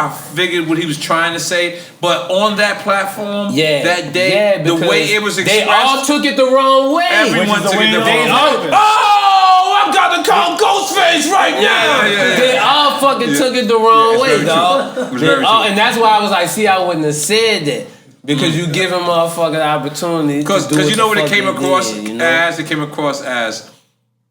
was trying to say. But on that platform, that day, the way it was expressed, they all took it the wrong way. Everyone took it the wrong way. Oh, I'm gonna call Ghostface right now. They all fucking took it the wrong way, dog. And that's why I was like, see, I wouldn't have said that. Because you give him motherfucking opportunity. Because you know what it came across as? It came across as,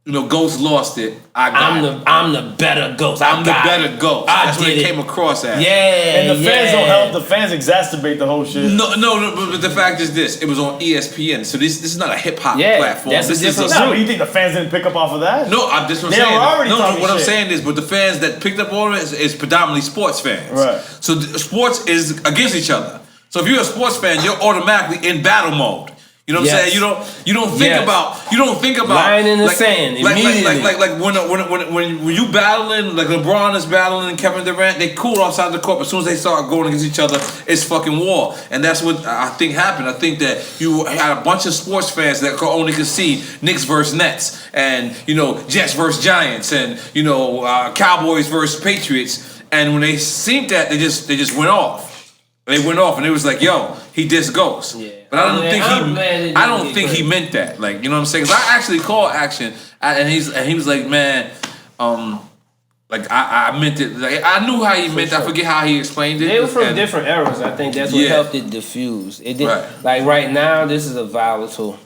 you know, Ghost lost it. I'm the better Ghost. I'm the better Ghost. That's what it came across as. Yeah. And the fans don't help. The fans exacerbate the whole shit. No, but the fact is this: it was on ESPN, so this is not a hip hop platform. That's this is no, but you think the fans didn't pick up off of that? No, I'm just saying. They were already talking what I'm shit. saying is, but the fans that picked up on it is predominantly sports fans. Right. So sports is against each other. So if you're a sports fan, you're automatically in battle mode. You know what I'm saying? You don't think about lying in the sand immediately. Like when you battling, like LeBron is battling and Kevin Durant, they cool outside the court. But as soon as they start going against each other, it's fucking war. And that's what I think happened. I think that you had a bunch of sports fans that could only see Knicks versus Nets, and you know Jets versus Giants, and you know Cowboys versus Patriots. And when they seen that, they just went off. They went off, and it was like, "Yo, he just goes." Yeah. But I don't think he meant that. Like, you know what I'm saying? Because I actually called Action, and he was like, "Man, like I meant it. Like I knew how he meant it. I forget how he explained it." They were from different eras. I think that's what helped it diffuse. It did like right now. This is a volatile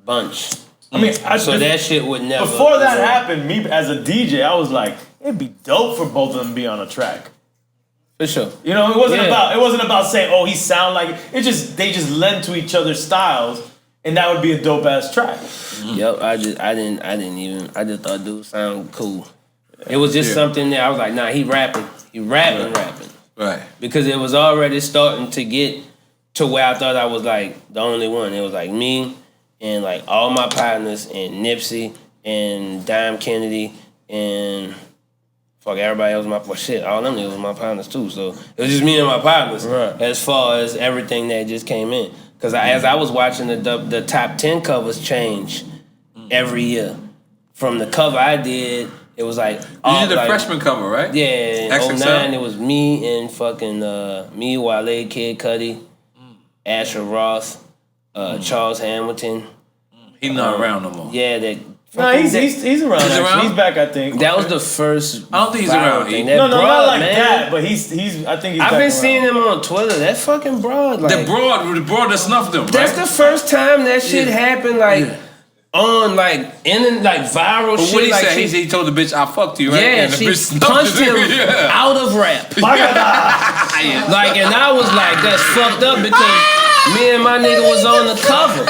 bunch. I mean, that shit would never. Before that happened, me as a DJ, I was like, it'd be dope for both of them to be on a track. For sure. You know, it wasn't about saying, oh, he sound like it. They just lend to each other's styles, and that would be a dope ass track. Yep, I just thought dude sound cool. It was just something that I was like, nah, he rapping. Rapping. Right. Because it was already starting to get to where I thought I was like the only one. It was like me and like all my partners and Nipsey and Dime Kennedy and fuck everybody else all them niggas was my partners too. So it was just me and my partners as far as everything that just came in. Because as I was watching the top 10 covers change every year. From the cover I did, it was like you did the freshman cover, right? Yeah, in 09 it was me and fucking me, Wale, Kid Cudi, Asher Ross, Charles Hamilton. He's not around no more. Yeah, no, he's around. He's back, I think. That was the first. I don't think he's around. No, not like that. But he's. I think he's. I've been around. seeing him on Twitter. That fucking broad, like the broad that snuffed him. That's the first time that shit happened. Like. On in viral but shit. What he like said? He told the bitch, "I fucked you," right? Yeah, and the she bitch punched him out of rap. Like, and I was like, "That's fucked up," because me and my nigga was on the cover.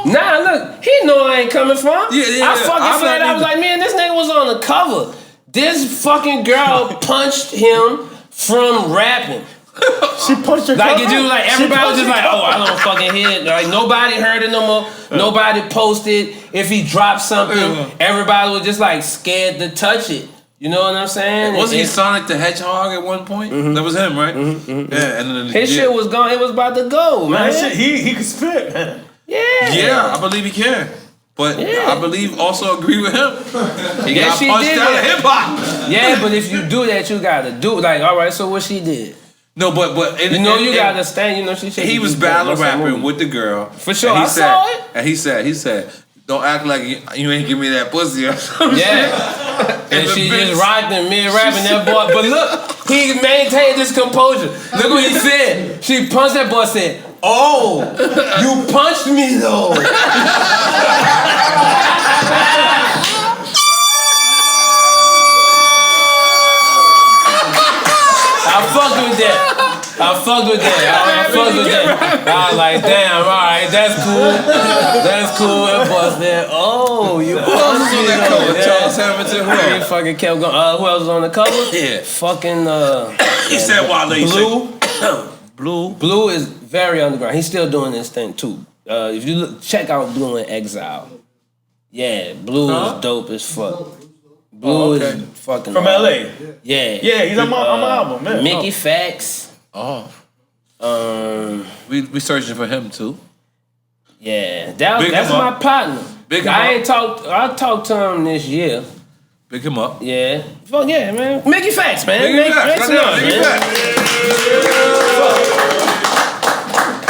Nah, look, he know I ain't coming from. I fucking flat. I was like, man, this nigga was on the cover. This fucking girl punched him from rapping. She punched her. Like it was like everybody was just like, oh, I don't fucking hear it. Like nobody heard it no more. Nobody posted. If he dropped something, everybody was just like scared to touch it. You know what I'm saying? Wasn't he Sonic the Hedgehog at one point? That was him, right? Yeah, and then his shit was gone. It was about to go, man. Shit, he could spit. Yeah, I believe he can. But I believe also agree with him. He got punched out of hip hop. Yeah, but if you do that, you gotta do like, all right. So what she did? No, but you gotta understand. You know, he was battle rapping with the girl for sure. I saw it, and he said, "Don't act like you ain't give me that pussy." Or something. Yeah, and she just rocked him mid rapping that boy. But look, he maintained his composure. Look what he said. She punched that boy. Said, "Oh, you punched me though." I fucked with that. I was like, damn, all right, that's cool. That boy said, oh, you punched me though. Charles Hamilton. He fucking kept going. Who else was on the cover? Yeah. Fucking. He said Wale. Blue is very underground. He's still doing this thing too. If you look, check out Blue in Exile. Yeah, Blue is dope as fuck. Blue is fucking from LA. Yeah, yeah, he's on my album. Man. Mickey Fax. We searching for him too. Yeah, that's my partner. I talked to him this year. Pick him up. Yeah. Fuck yeah, man. Mickey Fax, man. Mickey Fax.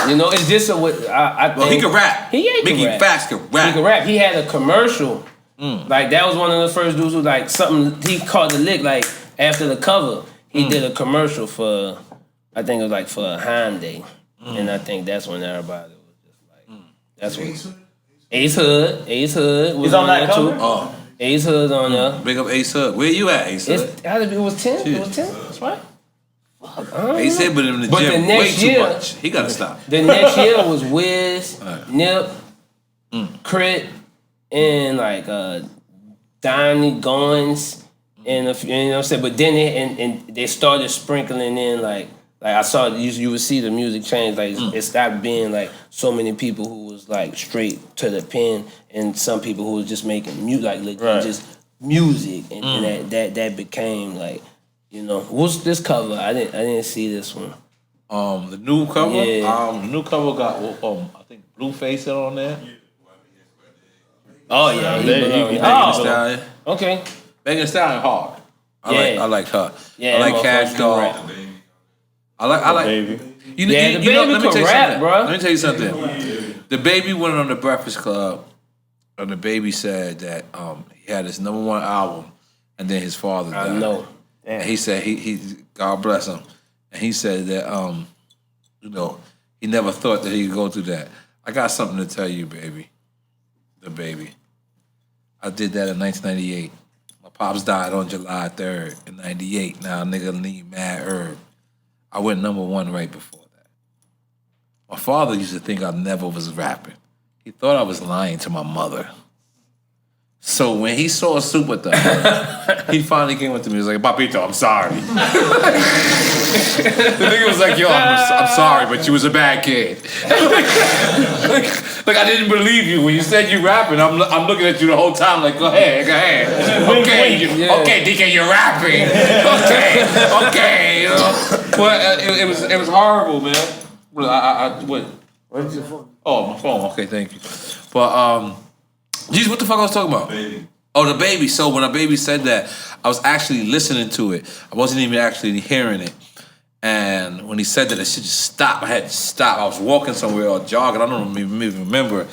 You know, it's just I think he can rap. Mickey Fax can rap. He can rap. He had a commercial. Like that was one of the first dudes who like something he caught the lick like after the cover. He did a commercial for I think it was like for a Hyundai. And I think that's when everybody was just like that's what Ace Hood was He's on that there cover? too. Ace Hood's on there. Big up Ace Hood. Where you at, Ace Hood? It was 10. It was 10. That's right. Ace Hood been in the gym way too much. He gotta stop. The next year was Wiz, Nip, Crit, and like Donnie Goins, and you know what I'm saying. But then they started sprinkling in like I saw you would see the music change. Like it stopped being like so many people who was like straight to the pen, and some people who was just making music like legit, just music, and that became like. You know, what's this cover? I didn't see this one. The new cover. Yeah. The new cover got I think Blueface on there. Oh yeah, Megan Thee Stallion. Okay. Megan Thee Stallion hard. I like her. Yeah, I like Cash Doll. I like Baby. You the know, Baby let me can tell you rap, something. bro. Let me tell you something. The Baby went on the Breakfast Club, and the Baby said that he had his #1 album, and then his father died. I know. And he said he God bless him, and he said that you know, he never thought that he could go through that. I got something to tell you, baby. The Baby. I did that in 1998. My pops died on July 3rd in 98. Now nigga need mad herb. I went #1 right before that. My father used to think I never was rapping. He thought I was lying to my mother. So when he saw Super Thug, he finally came up to me. He was like, "Papito, I'm sorry." The nigga was like, "Yo, I'm sorry, but you was a bad kid." like I didn't believe you when you said you rapping. I'm looking at you the whole time like, go ahead. Okay, DK, you're rapping. Okay. You know? But it was horrible, man. What? Where's your phone? Oh, my phone. Okay, thank you. But Jesus, what the fuck I was talking about? Baby. Oh, the Baby. So when the Baby said that, I was actually listening to it. I wasn't even actually hearing it. And when he said that, I should just stop. I had to stop. I was walking somewhere or jogging. I don't even remember.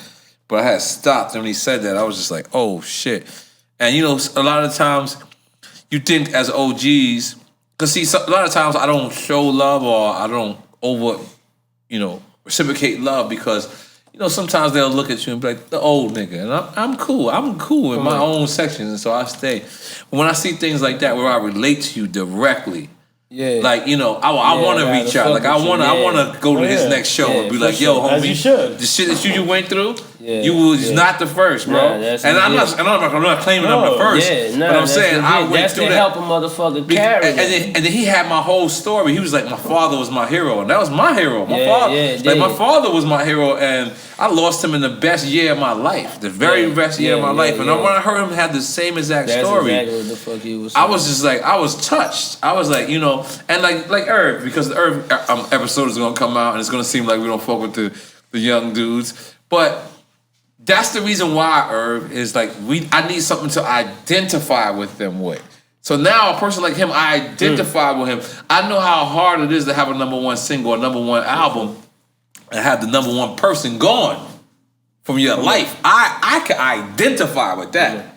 But I had stopped. And when he said that, I was just like, oh, shit. And, you know, a lot of times you think as OGs, because see, a lot of times I don't show love or I don't reciprocate love because you know, sometimes they'll look at you and be like, the old nigga. And I'm cool. I'm cool in my own sections, and so I stay. But when I see things like that where I relate to you directly, like, you know, I want to reach out. Like, I want to go to his next show and be like, yo, homie, the shit that you went through, you was not the first, bro. And I'm not claiming I'm the first, but I'm saying I went through that. Help a motherfucker carry. And then he had my whole story. He was like, my father was my hero, and that was my hero. My father was my hero, and I lost him in the best year of my life, the very best year of my life. And when I heard him have the same exact story, exactly what the fuck he was I was just like, I was touched. I was like, you know, and like Herb, because the Herb episode is gonna come out, and it's gonna seem like we don't fuck with the young dudes, but that's the reason why Herb is like I need something to identify with them with. So now a person like him, I identify with him. I know how hard it is to have a #1 single, a #1 album, and have the #1 person gone from your life. I can identify with that.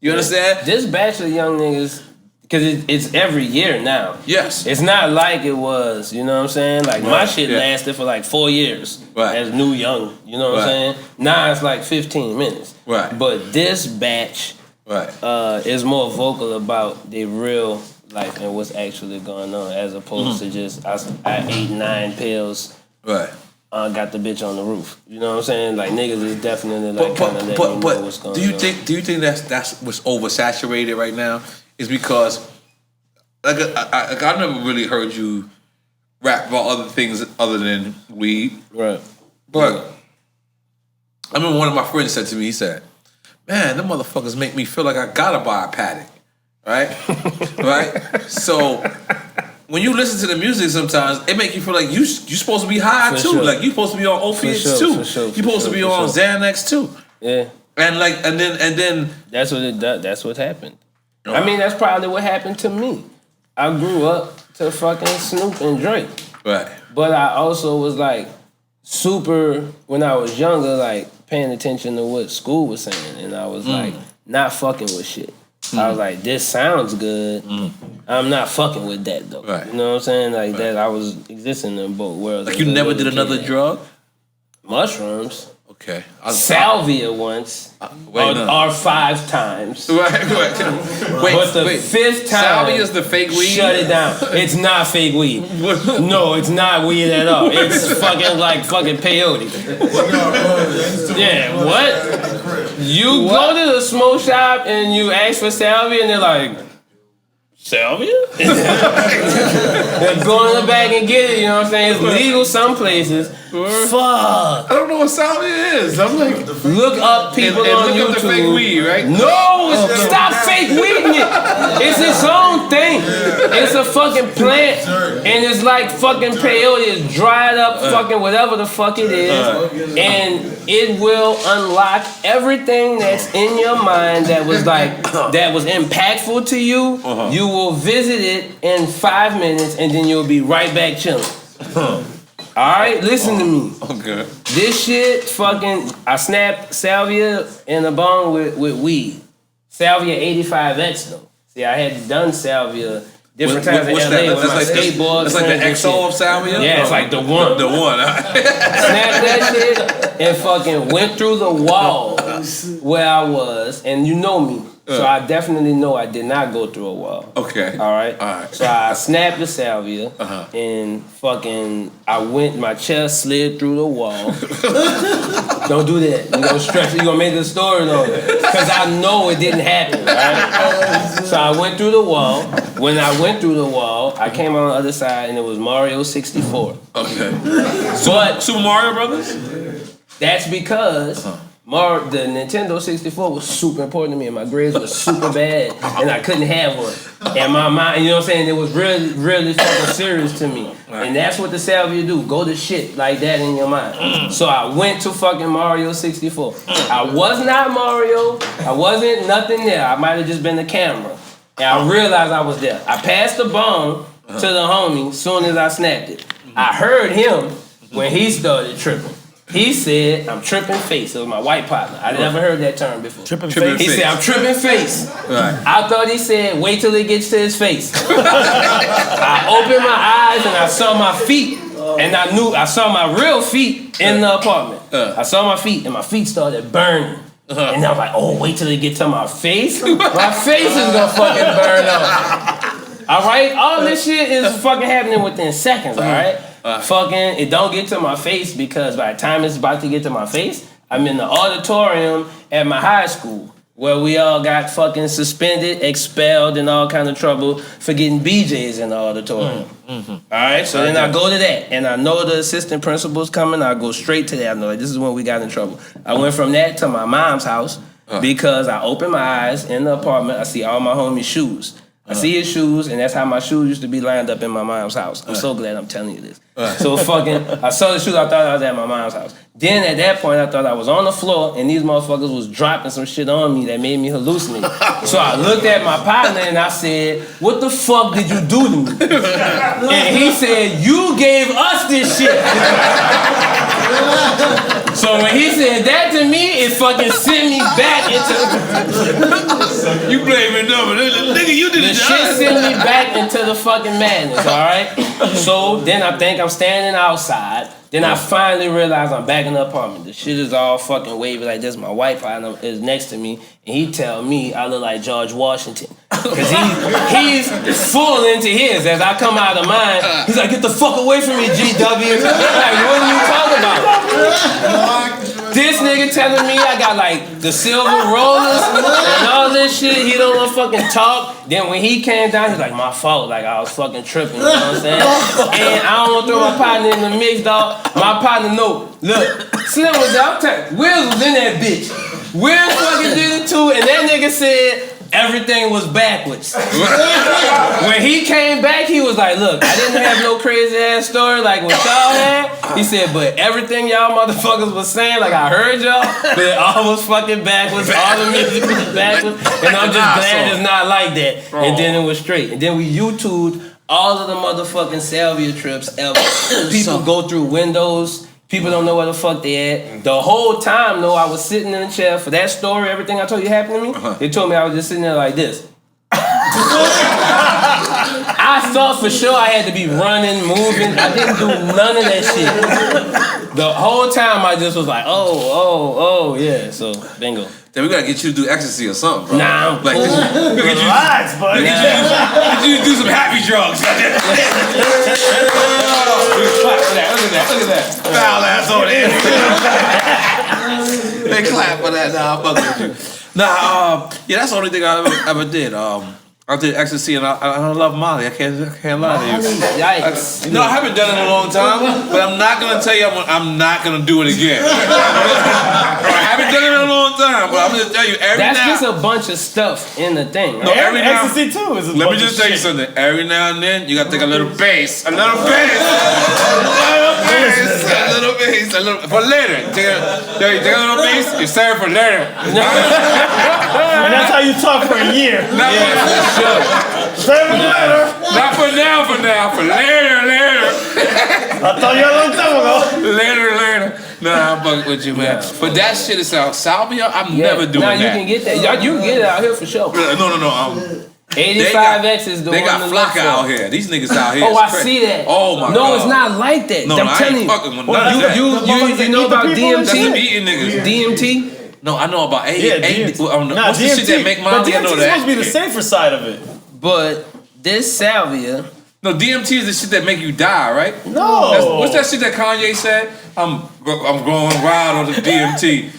You understand? This batch of young niggas, because it's every year now. Yes. It's not like it was, you know what I'm saying? Like, my shit lasted for like 4 years as new young, you know what I'm saying? Now it's like 15 minutes. Right. But this batch is more vocal about their real life and what's actually going on, as opposed to just, I ate 9 pills. Right. Got the bitch on the roof. You know what I'm saying? Like, niggas is definitely like kind of letting you know what's going on. Do you think that's what's oversaturated right now? Is because like I never really heard you rap about other things other than weed. Right. But I remember one of my friends said to me, he said, man, them motherfuckers make me feel like I gotta buy a paddock. Right? Right? So when you listen to the music sometimes, it make you feel like you supposed to be high too. Sure. Like you supposed to be on opiates too. You supposed to be on Xanax too. Yeah. And like and then that's what it does. That's what happened. I mean, that's probably what happened to me. I grew up to fucking Snoop and Drake. Right. But I also was like super, when I was younger, like paying attention to what school was saying. And I was like not fucking with shit. I was like, this sounds good. I'm not fucking with that though. Right. You know what I'm saying? Like that I was existing in both worlds. Like you never did another drug? Mushrooms. Okay. Salvia once. Or 5 times. Right. But the 5th time, Salvia's the fake weed? Shut it down. It's not fake weed. No, it's not weed at all. It's fucking like fucking peyote. Yeah, what? You go to the smoke shop and you ask for salvia and they're like, salvia? They're go in the back and get it, you know what I'm saying? It's legal some places. Fuck. I don't know what salvia is. I'm like, look up people on look YouTube. up the fake weed, right? No, stop fake weeding it. It's its own thing. It's a fucking plant, and it's like fucking peyote. It's dried up, fucking whatever the fuck it is, and it will unlock everything that's in your mind that was like that was impactful to you. You will visit it in 5 minutes, and then you'll be right back chilling. Alright, listen to me. Okay. This shit fucking, I snapped salvia in a bong with weed. Salvia 85X though. See, I had done salvia different times in LA with my skateboards. It's like the XO of salvia? Yeah, it's like the one. The one. Snapped that shit and fucking went through the wall where I was, and you know me. So I definitely know I did not go through a wall. Okay. All right. So I snapped the salvia and fucking my chest slid through the wall. Don't do that. You're gonna stretch it. You're gonna make the story though. Because I know it didn't happen, right? So I went through the wall. When I went through the wall, I came on the other side and it was Mario 64. Okay. But Super Mario Brothers? That's because the Nintendo 64 was super important to me, and my grades were super bad, and I couldn't have one. And my mind, you know what I'm saying? It was really, really fucking serious to me. And that's what the salvia do. Go to shit like that in your mind. So I went to fucking Mario 64. I was not Mario. I wasn't nothing there. I might have just been the camera. And I realized I was there. I passed the bong to the homie as soon as I snapped it. I heard him when he started tripping. He said, I'm tripping face. It was my white partner. I never heard that term before. Tripping face? He said, I'm tripping face. Right. I thought he said, wait till it gets to his face. I opened my eyes and I saw my feet. And I saw my real feet in the apartment. I saw my feet and my feet started burning. And I was like, oh, wait till it gets to my face? My face is gonna fucking burn up. All right? All this shit is fucking happening within seconds, all right? Fucking, it don't get to my face because by the time it's about to get to my face, I'm in the auditorium at my high school where we all got fucking suspended, expelled, and all kind of trouble for getting BJs in the auditorium. All right, so then I go to that, and I know the assistant principal's coming. I go straight to that. I know like, this is when we got in trouble. I went from that to my mom's house because I opened my eyes in the apartment. I see all my homies' shoes. I see his shoes, and that's how my shoes used to be lined up in my mom's house. I'm so glad I'm telling you this. So fucking, I saw the shoes, I thought I was at my mom's house. Then at that point, I thought I was on the floor, and these motherfuckers was dropping some shit on me that made me hallucinate. So I looked at my partner, and I said, what the fuck did you do to me? And he said, you gave us this shit. So when he said that to me, it fucking sent me back into You blaming them, nigga. You did the the shit sent me back into the fucking madness. All right. So then I think I'm standing outside. Then I finally realize I'm back in the apartment. The shit is all fucking wavy like this. My white partner is next to me, and he tell me I look like George Washington. Cause he's full into his. As I come out of mine, he's like, get the fuck away from me, GW. Like, what are you talking about? This nigga telling me I got like the silver rollers and all this shit. He don't want to fucking talk. Then when he came down, he's like, my fault. Like I was fucking tripping. You know what I'm saying? And I don't want to throw my partner in the mix, dog. My partner know. Look, Slim was out there. Wills was in that bitch. Will fucking did it too, and that nigga said everything was backwards. When he came back, he was like, look, I didn't have no crazy ass story like what y'all had. He said, but everything y'all motherfuckers was saying, like I heard y'all, but it all was fucking backwards, all the music was backwards, and I'm just glad it's not like that. And then it was straight. And then we YouTubed all of the motherfucking salvia trips ever. People go through windows. People don't know where the fuck they at. The whole time, though, I was sitting in the chair for that story, everything I told you happened to me. They told me I was just sitting there like this. I thought for sure I had to be running, moving. I didn't do none of that shit. The whole time I just was like, oh, yeah. So, bingo. Then we gotta get you to do ecstasy or something, bro. Nah, I'm like, cool. Relax, buddy. Get you to do some happy drugs. Clap for that. Look at that. Foul ass over there. They clap for that. Nah, I'm fucking with you. Nah, yeah, that's the only thing I ever did. I did ecstasy and I love Molly. I can't lie to you. Yikes. No, I haven't done it in a long time, but I'm not gonna tell you I'm not gonna do it again. I haven't done it in a long time, but I'm gonna tell you every That's now. just a bunch of stuff in the thing. Right? No, every now. Ecstasy too is a Let me bunch just of tell you shit. something. Every now and then, you gotta take a little bass. A little bass. For later. Take a little bass, you save it for later. And that's how you talk for a year. Not for now, for later. I told you a long time ago. Later. Nah, I'm bugging with you, man. But that shit is out. Salvia, I'm never doing that. You can get that. You can get it out here for sure. No. 85X is the They one got to look Flocka for. out here. These niggas out here. Oh, is I crazy. see that. Oh my god. No, it's not like that. No, I'm I telling ain't you. fucking with none of that. You know about That's DMT? some eating niggas. DMT? No, I know about DMT. what's the shit that make But Molly? I know DMT is that. supposed to be the safer side of it. But this salvia. No, DMT is the shit that make you die, right? No. What's that shit that Kanye said? I'm going wild on the DMT.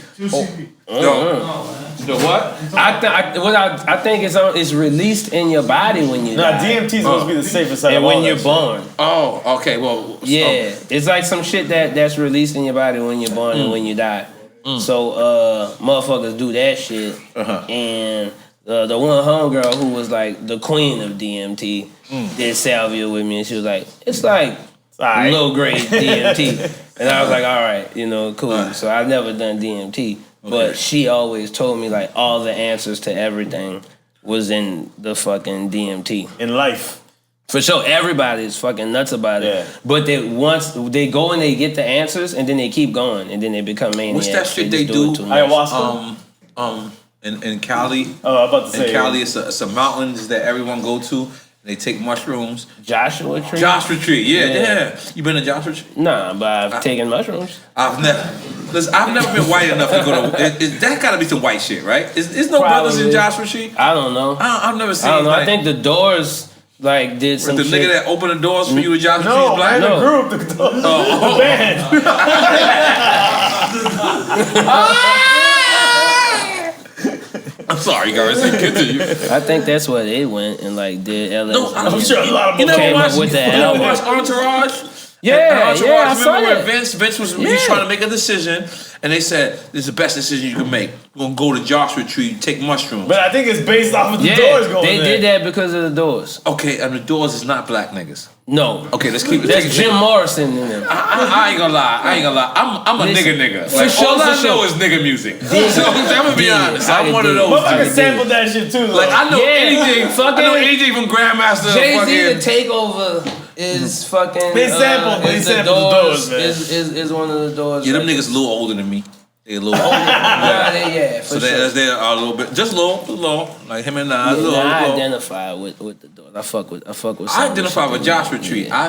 The what? I think it's released in your body when you die. DMT is supposed to be the safer side and of all when you're that born. Oh, okay. Well, yeah, it's like some shit that's released in your body when you're born and when you die. So motherfuckers do that shit, and the one homegirl who was like the queen of DMT did salvia with me, and she was like, it's like low grade DMT, and I was like, all right, cool. So I've never done DMT. But she always told me like all the answers to everything was in the fucking DMT. in life. For sure, everybody is fucking nuts about it. Yeah. But once they go and they get the answers, and then they keep going, and then they become maniacs. What's that shit they just do? it too much. Ayahuasca. In Cali. Oh, I'm about to say. In Cali, it's a mountains that everyone go to. They take mushrooms. Joshua Tree. Joshua Tree, yeah. You been to Joshua Tree? Nah, but I've taken mushrooms. I've never been white enough to go to. That gotta be some white shit, right? Is no brothers in Joshua Tree? I don't know. I've never seen. I don't know. Like, I think the Doors did some the shit. nigga that opened the doors for you in Joshua Tree is No, black. the group, the band. I'm sorry, guys. Continue. I think that's where they went and did LSD. No, I'm sure a lot of You them came never up watched with that You never album. watched Entourage? Yeah, Entourage, I saw remember where that. Vince was he's trying to make a decision, and they said this is the best decision you can make. We're gonna go to Joshua Tree, take mushrooms. But I think it's based off of the Doors going they there. did that because of the Doors. Okay, and the Doors is not black niggas. No. Okay, let's keep it. That's Jim Morrison in them. I ain't gonna lie. I'm a Listen, nigga. for Like, sure, all I for know sure. is nigga music. So I'm gonna be honest. I'm one of those. Motherfuckers dudes. sampled that shit too. Like I know anything. Fucking I know anything from Grandmaster. Jay-Z fucking, the Takeover is fucking. They sampled the Doors, man. Is one of the Doors. Yeah, them niggas a little older than me. They a little older. Yeah, for So sure. they are a little bit, just a little, like him and I. Yeah, I little. identify with the Doors. I fuck with. I some identify shit with they Joshua do. Tree. Yeah.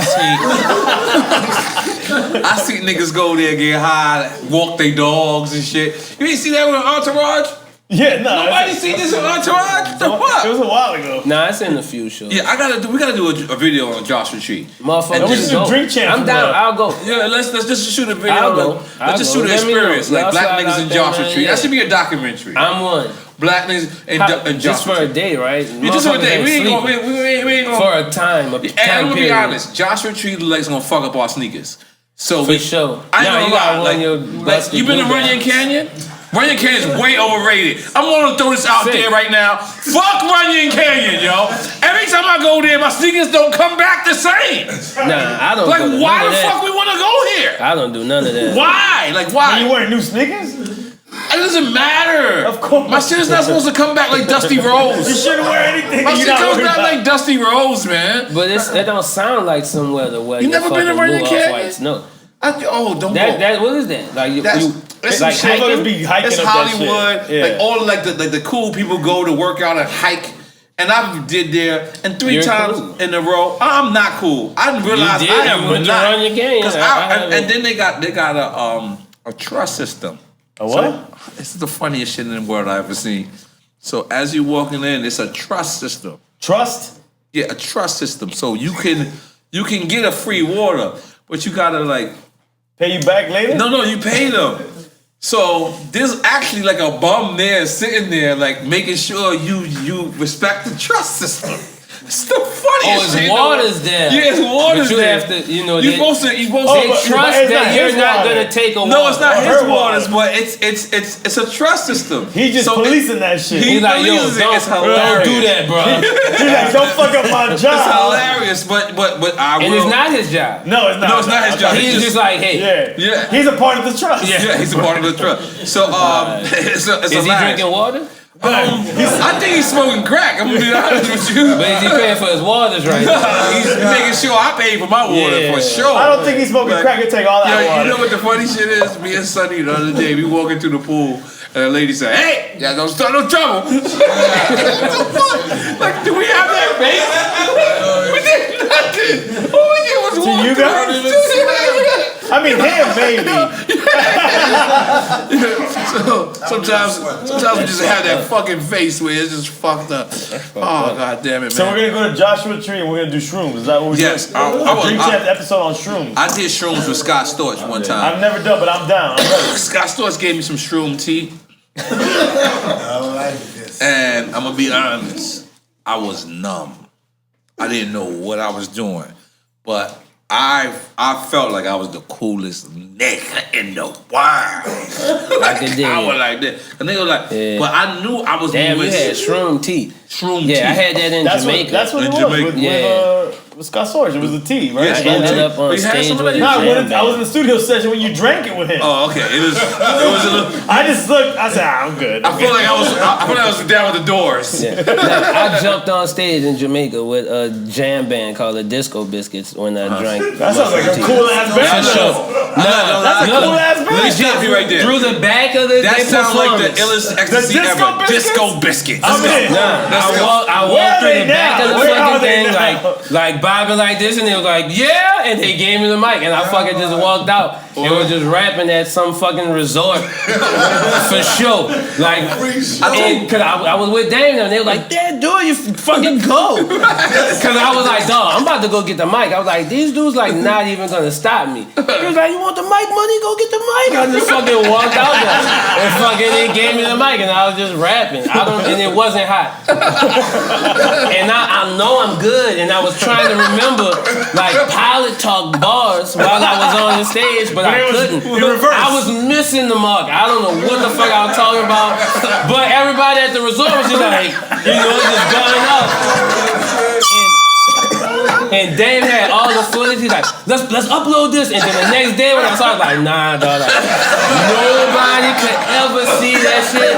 I seen niggas go there, get high, walk their dogs and shit. You ain't see that with Entourage? Yeah, no. Nobody seen this with Entourage? The It fuck? was a while ago. Nah, it's in a few shows. Yeah, we gotta do a video on Joshua Tree. Motherfucker, And we just should go. drink champs I'm from down. there. I'll go. Yeah, let's just shoot a video. I'll go. Let's just I'll shoot go. an Let me know. experience, like Y'all black slide niggas out in there, Joshua man, Tree. yeah. That should be a documentary. I'm one. Black niggas in Just for Joshua a Tree. day, right? Yeah, just for a day. We ain't gonna. We ain't gonna. For a time. And I'm gonna be honest. Joshua Tree Lake's gonna fuck up our sneakers. So For sure. I ain't gonna lie. You been to Runyon Canyon? Runyon Canyon's way overrated. I'm gonna throw this out there right now. Fuck Runyon Canyon, yo. Every time I go there, my sneakers don't come back the same. Nah, I don't. Like, why the fuck we wanna go here? I don't do none of that. Why? Like, why? You wearing new sneakers? It doesn't matter. Of course. My shit is not supposed to come back like Dusty Rose. You shouldn't wear anything. My shit comes back like Dusty Rose, man. But that don't sound like somewhere to wear. You never been to Runyon Canyon? No. Don't go. What is that? Like it's like hiking? It's Hollywood. Yeah. Like all the cool people go to work out and hike. And I did there, and 3 times in a row, I'm not cool. I didn't realize I am not. And then they got a trust system. A what? So, this is the funniest shit in the world I ever seen. So as you walking in, it's a trust system. Trust? Yeah, a trust system. So you can get a free water, but you gotta like pay you back later. No, you pay them. So there's actually like a bum there sitting there, like making sure you respect the trust system. It's the funniest shit. Oh, it's waters there. Yeah, it's waters there. But you have to, you know, you're supposed to. They trust that you're not gonna take a water. No, it's not his waters, but it's a trust system. He's just policing that shit. He's like, yo, don't do that, bro. He's like, don't fuck up my job. It's hilarious, but I will. And it's not his job. No, it's not. No, it's not his job. He's just like, hey, yeah. He's a part of the trust. Yeah, he's a part of the trust. So it's is he drinking water? I think he's smoking crack. I'm gonna be honest with you. But is he paying for his waters right now? He's making sure I pay for my water for sure. I don't think he's smoking crack and take all that water. You know what the funny shit is? Me and Sonny the other day, we walking through the pool, and a lady said, "Hey, y'all don't start no trouble." Like, do we have that face? We did nothing. All we did was walk. You guys? I mean, him, baby. So sometimes we just have that fucking face where it's just fucked up. Oh, god damn it, man. So we're gonna go to Joshua Tree and we're gonna do shrooms. Is that what we're doing? Yes. Dream Champ episode on shrooms. I did shrooms with Scott Storch one time. I've never done, but I'm down. Scott Storch gave me some shroom tea. I like this. And I'm gonna be honest, I was numb. I didn't know what I was doing, but I felt like I was the coolest nigga in the world. I was like that. And they were like, but I knew I was moving. You had shroom tea. Yeah, I had that in Jamaica. That's what it was. With Scott Storch, it was a tea, right? I ended up on stage with him. I was in the studio session when you drank it with him. Oh, okay. It was a little. I just looked. I said, I'm good. I feel like I was down with the Doors. Yeah. I jumped on stage in Jamaica with a jam band called the Disco Biscuits when I drank. That sounds like a cool ass band. For sure. That's a cool ass band. Let me stop you right there. Through the back of the that sounds like the illest ecstasy ever. Disco Biscuits. I walked through the back of the fucking thing, like bobbing like this, and they was like, yeah, and they gave me the mic, and I fucking just walked out. They were just rapping at some fucking resort for sure. Like, cause I was with Dame, and they were like, "Dad, dude, you fucking go." Cause I was like, "Dog, I'm about to go get the mic." I was like, "These dudes like not even gonna stop me." He was like, "You want the mic money? Go get the mic." I just fucking walked out there, and fucking they gave me the mic, and I was just rapping. And it wasn't hot. And I know I'm good, and I was trying to remember like pilot talk bars while I was on the stage, but I couldn't. I was missing the mark. I don't know what the fuck I was talking about, but everybody at the resort was just like, just going up. And Dame had all the footage. He's like, let's upload this. And then the next day when I saw it, I was like, nah, dog. Like, nobody could ever see that shit.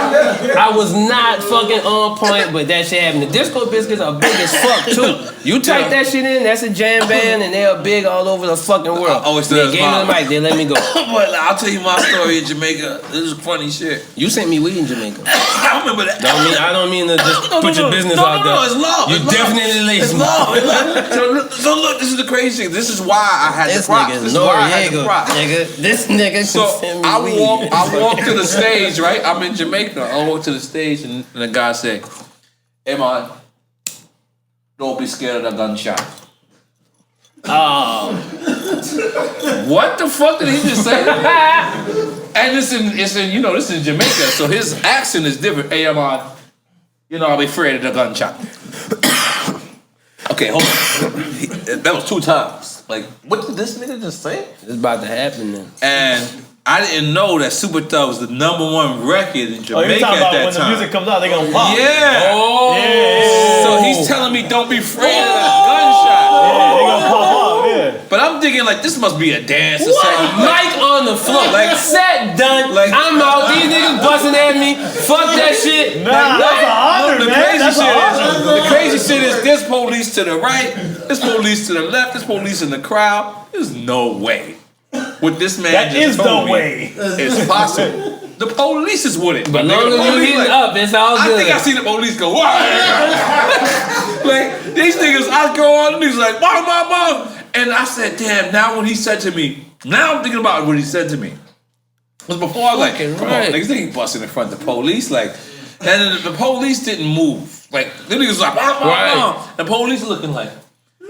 I was not fucking on point, but that shit happened. The Disco Biscuits are big as fuck, too. You type that shit in, that's a jam band, and they are big all over the fucking world. They gave me the mic, they let me go. But I'll tell you my story in Jamaica. This is funny shit. You sent me weed in Jamaica. I remember that. I don't mean to just put your business out there. No, it's love. You definitely lazy. It's love. So look, this is the crazy thing. This is why I had the props. This is why I had the props. This nigga. So I walk to the stage, right? I'm in Jamaica. I walk to the stage, and the guy said, "Hey man, don't be scared of the gunshot." Oh. What the fuck did he just say? And this is Jamaica, so his accent is different. Hey man, I'll be afraid of the gunshot. Okay, hold on. That was 2 times. Like, what did this nigga just say? It's about to happen then. And I didn't know that Super Thug was the #1 record in Jamaica you're talking at about that when time. the music comes out, they gonna pop. Yeah. Oh. Yeah. So he's telling me don't be afraid of that gunshot. Yeah, they gonna pop up. Yeah. But I'm thinking like this must be a dance or What? something. Mic on the floor. Like- set done. like- I'm out. These niggas busting at me. Fuck that shit. Nah, that's an honor, The man. crazy That's shit an honor. is the crazy shit is this police to the right, this police to the left, this police in the crowd. There's no way. What this man That just is told the me way. is possible. The police is with it. But nigga, long the as you police, hitting up, it's all I good. think I see the police go, "Wah!" Like these niggas, I go on and he's like, mom. And I said, damn, now what he said to me, now I'm thinking about what he said to me. Because before I was like, Fucking come right. on, niggas, they ain't busting in front of the police. Like, and the police didn't move. Like, the niggas was like, Right. The police looking like,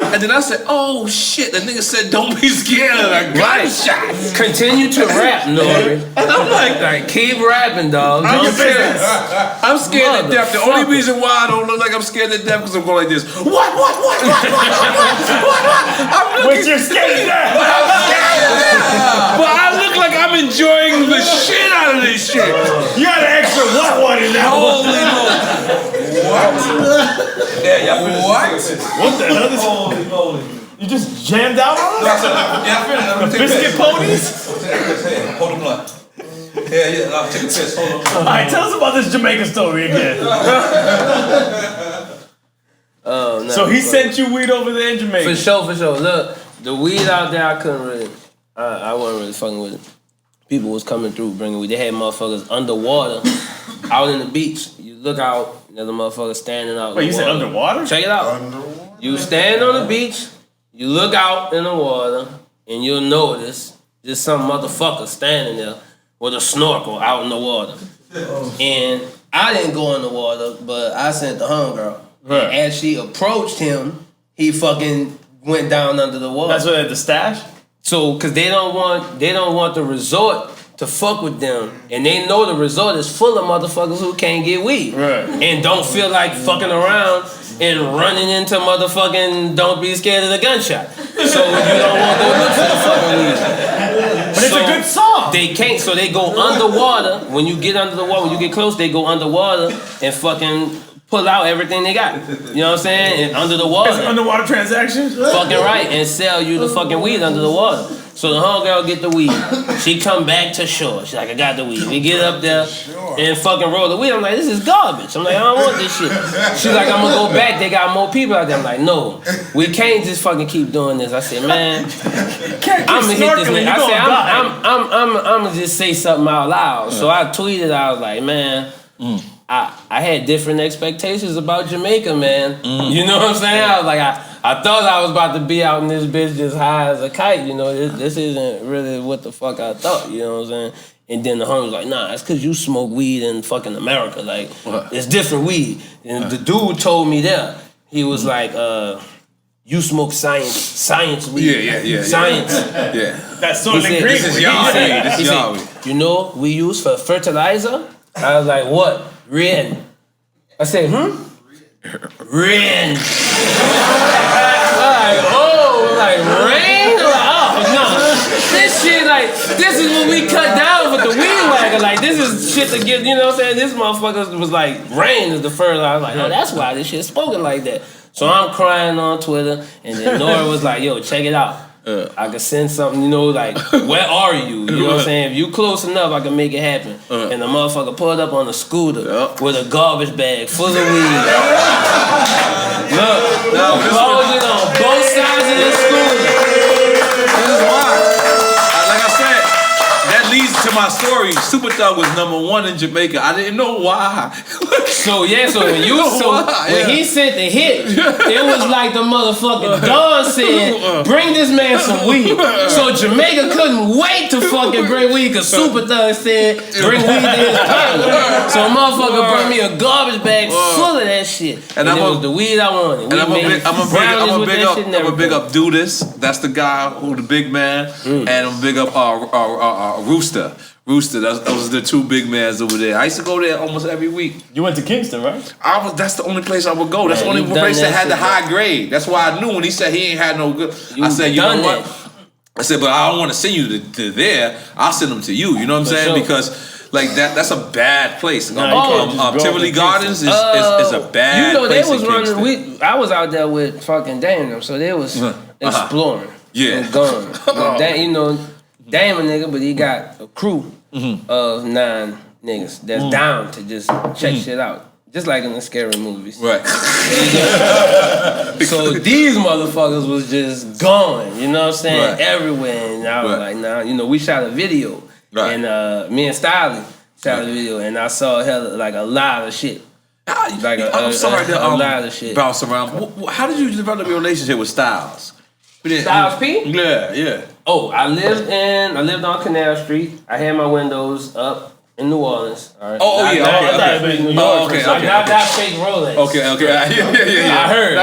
and then I said, oh shit, the nigga said, don't be scared of a gunshot. Continue to rap, N.O.R.E. And I'm like, Keep rapping, dog. I'm Don't scared. I'm scared to death. The only Motherfucker. reason why I don't look like I'm scared to death because I'm going like this. What? I'm looking. With your skating ass. But I look like I'm enjoying the shit out of this shit. You got an extra what in that one. Holy moly. What? Yeah, y'all finished. What? What the hell? Holy moly. You just jammed out on us? Yeah, I finished. I'm gonna take a Biscuit piss. ponies? Hold the blunt. Yeah, I'll take a piss. Hold on. Alright, tell us about this Jamaica story again. Oh, no. So he sent you weed over there in Jamaica? For sure. Look, the weed out there, I couldn't really, I wasn't really fucking with it. People was coming through bringing weed. They had motherfuckers underwater, out in the beach. You look out, there's a motherfucker standing out. Wait, in you the said water. underwater? Check it out. You stand on the beach, you look out in the water, and you'll notice there's some motherfucker standing there with a snorkel out in the water. And I didn't go in the water, but I sent the homegirl. Right. And as she approached him, he fucking went down under the water. That's what at the stash? So, cause they don't want the resort to fuck with them, and they know the resort is full of motherfuckers who can't get weed, Right. and don't feel like fucking around and running into motherfucking don't be scared of the gunshot. So you don't want to go look for the fucking weed. But it's a good song. They can't, so they go underwater. When you get under the water, when you get close, they go underwater and fucking pull out everything they got. You know what I'm saying? And under the water. It's an underwater transaction? Fucking right, and sell you the fucking weed under the water. So the homegirl get the weed. She come back to shore. She's like, I got the weed. We get up there and fucking roll the weed. I'm like, this is garbage. I'm like, I don't want this shit. She's like, I'm gonna go back. They got more people out there. I'm like, no, we can't just fucking keep doing this. I said, man, I'm gonna hit this nigga. I said, I'm gonna just say something out loud. So I tweeted, I was like, man, I had different expectations about Jamaica, man. You know what I'm saying? I was like, I thought I was about to be out in this bitch just high as a kite. You know, this isn't really what the fuck I thought. You know what I'm saying? And then the homie was like, nah, it's because you smoke weed in fucking America. Like, it's different weed. And the dude told me there, he was like, you smoke science weed. Yeah. Science. Yeah. That's sort of He said, Greek. This is y'all weed. This He is y'all said, weed. you know, we use for fertilizer? I was like, what? Ren. I said, Ren. Like rain? Oh, no. This shit, like, this is what we cut down with the weed whacker. Like, this is shit to get, you know what I'm saying? This motherfucker was like, rain is the fertilizer. I was like, oh, that's why this shit spoken like that. So I'm crying on Twitter, and then N.O.R.E was like, yo, check it out. I could send something, you know, like, where are you? You know what I'm saying? If you close enough, I can make it happen. And the motherfucker pulled up on a scooter with a garbage bag full of weed. Look, posing on both sides of this scooter. This is why. Like I said, that leads to my story. Super Thug was #1 in Jamaica. I didn't know why. So when he sent the hit, it was like the motherfucking Don said, bring this man some weed. So Jamaica couldn't wait to fucking bring weed because Super Thug said, bring weed to his partner. So a motherfucker brought me a garbage bag full of that shit. And it was the weed I wanted. And I'm a big up Do This. That's the guy who the big man. And I'm big up Rooster. Rooster, those are the two big mans over there. I used to go there almost every week. You went to Kingston, right? That's the only place I would go. That's the only place that had the high grade. That's why I knew when he said he ain't had no good. I said, you know what? I said, but I don't want to send you to there. I'll send them to you. You know what I'm saying? Because like that's a bad place. Tivoli Gardens is a bad place. They was running. I was out there with fucking Damon, so they was exploring. And going. Damn a nigga, but he got a crew of 9 niggas that's down to just check shit out. Just like in the scary movies. Right. So these motherfuckers was just going, you know what I'm saying? Right. Everywhere. And I was like, nah, we shot a video. Right. And me and Styling shot a video, and I saw a lot of shit. Like I'm sorry to a lot of shit. Bounce around. How did you develop your relationship with Styles? Styles P? Yeah. Oh, I lived on Canal Street. I had my windows up in New Orleans. All right. Okay. Not fake Rolex. Okay. Yeah. I heard.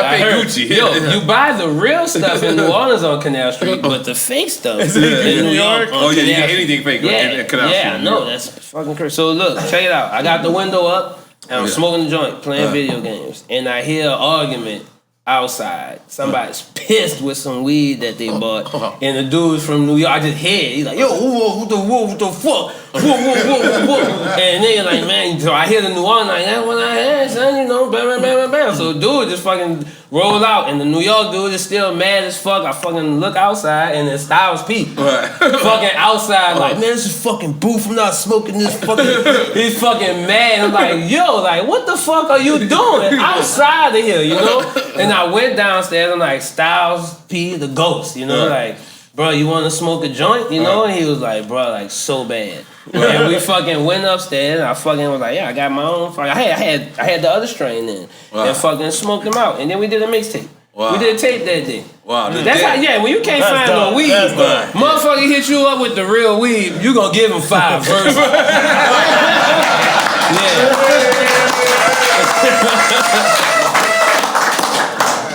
Gucci. Yo, you buy the real stuff in New Orleans on Canal Street, but the fake stuff in New York. You get anything fake in Canal Street. Yeah, I know. That's fucking crazy. So look, check it out. I got the window up, and I'm smoking a joint, playing video games, and I hear an argument outside. Somebody's pissed with some weed that they bought, and the dude's from New York. I just hear it. He's like, yo, what the fuck? And they like, man, so I hear the New Orleans like, that's what I had, son, bam. So the dude just fucking roll out, and the New York dude is still mad as fuck. I fucking look outside, and it's Styles P. Fucking outside, like, man, this is fucking booth. I'm not smoking this fucking. He's fucking mad. I'm like, yo, like, what the fuck are you doing outside of here, And I went downstairs. I'm like, Styles P, the ghost, like, bro, you want to smoke a joint, And he was like, bro, like, so bad. And we fucking went upstairs. And I fucking was like, yeah, I got my own. I had the other strain in, and fucking smoked them out. And then we did a mixtape. Wow. We did a tape that day. Wow. That's how. Yeah, when you can't find no weed, motherfucker hit you up with the real weed, you gonna give him 5 verses.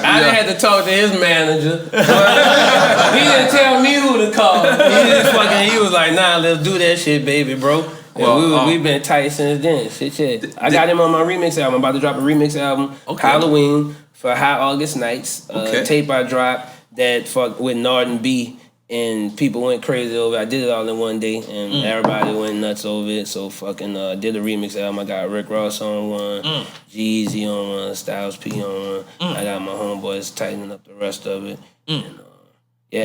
I done had to talk to his manager. He didn't tell me who to call. He was like, nah, let's do that shit, baby, bro. We've been tight since then. Shit. I got him on my remix album. I'm about to drop a remix album. Halloween for High August Nights. Tape I dropped that with N.O.R.E B. And people went crazy over it. I did it all in one day, and everybody went nuts over it. So fucking did a remix album. I got Rick Ross on one, G-Eazy on one, Styles P on one. I got my homeboys tightening up the rest of it. And,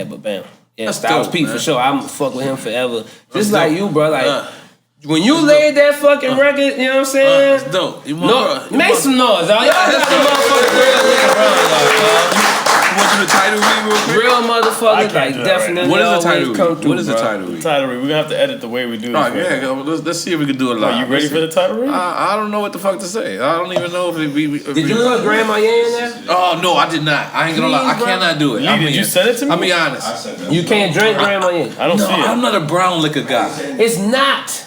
but bam. Yeah, that's Styles P for sure. I'm fuck with him forever. Just like you, bro. Like when you laid that fucking record, you know what I'm saying? That's dope. Make some noise, dog. That's the motherfucker real You want you the title read real quick? Real motherfucker, like definitely. What is the title read? What is the title read? The title read. We're gonna have to edit the way we do this. Let's see if we can do it live. Are you ready for the title read? I don't know what the fuck to say. I don't even know if we Did you put Grandma Ye in there? Oh no, I did not. I ain't gonna lie. I cannot do it. Did you send it to me? I'll be honest. You can't drink Grandma Ye. I don't see it. I'm not a brown liquor guy. It's not.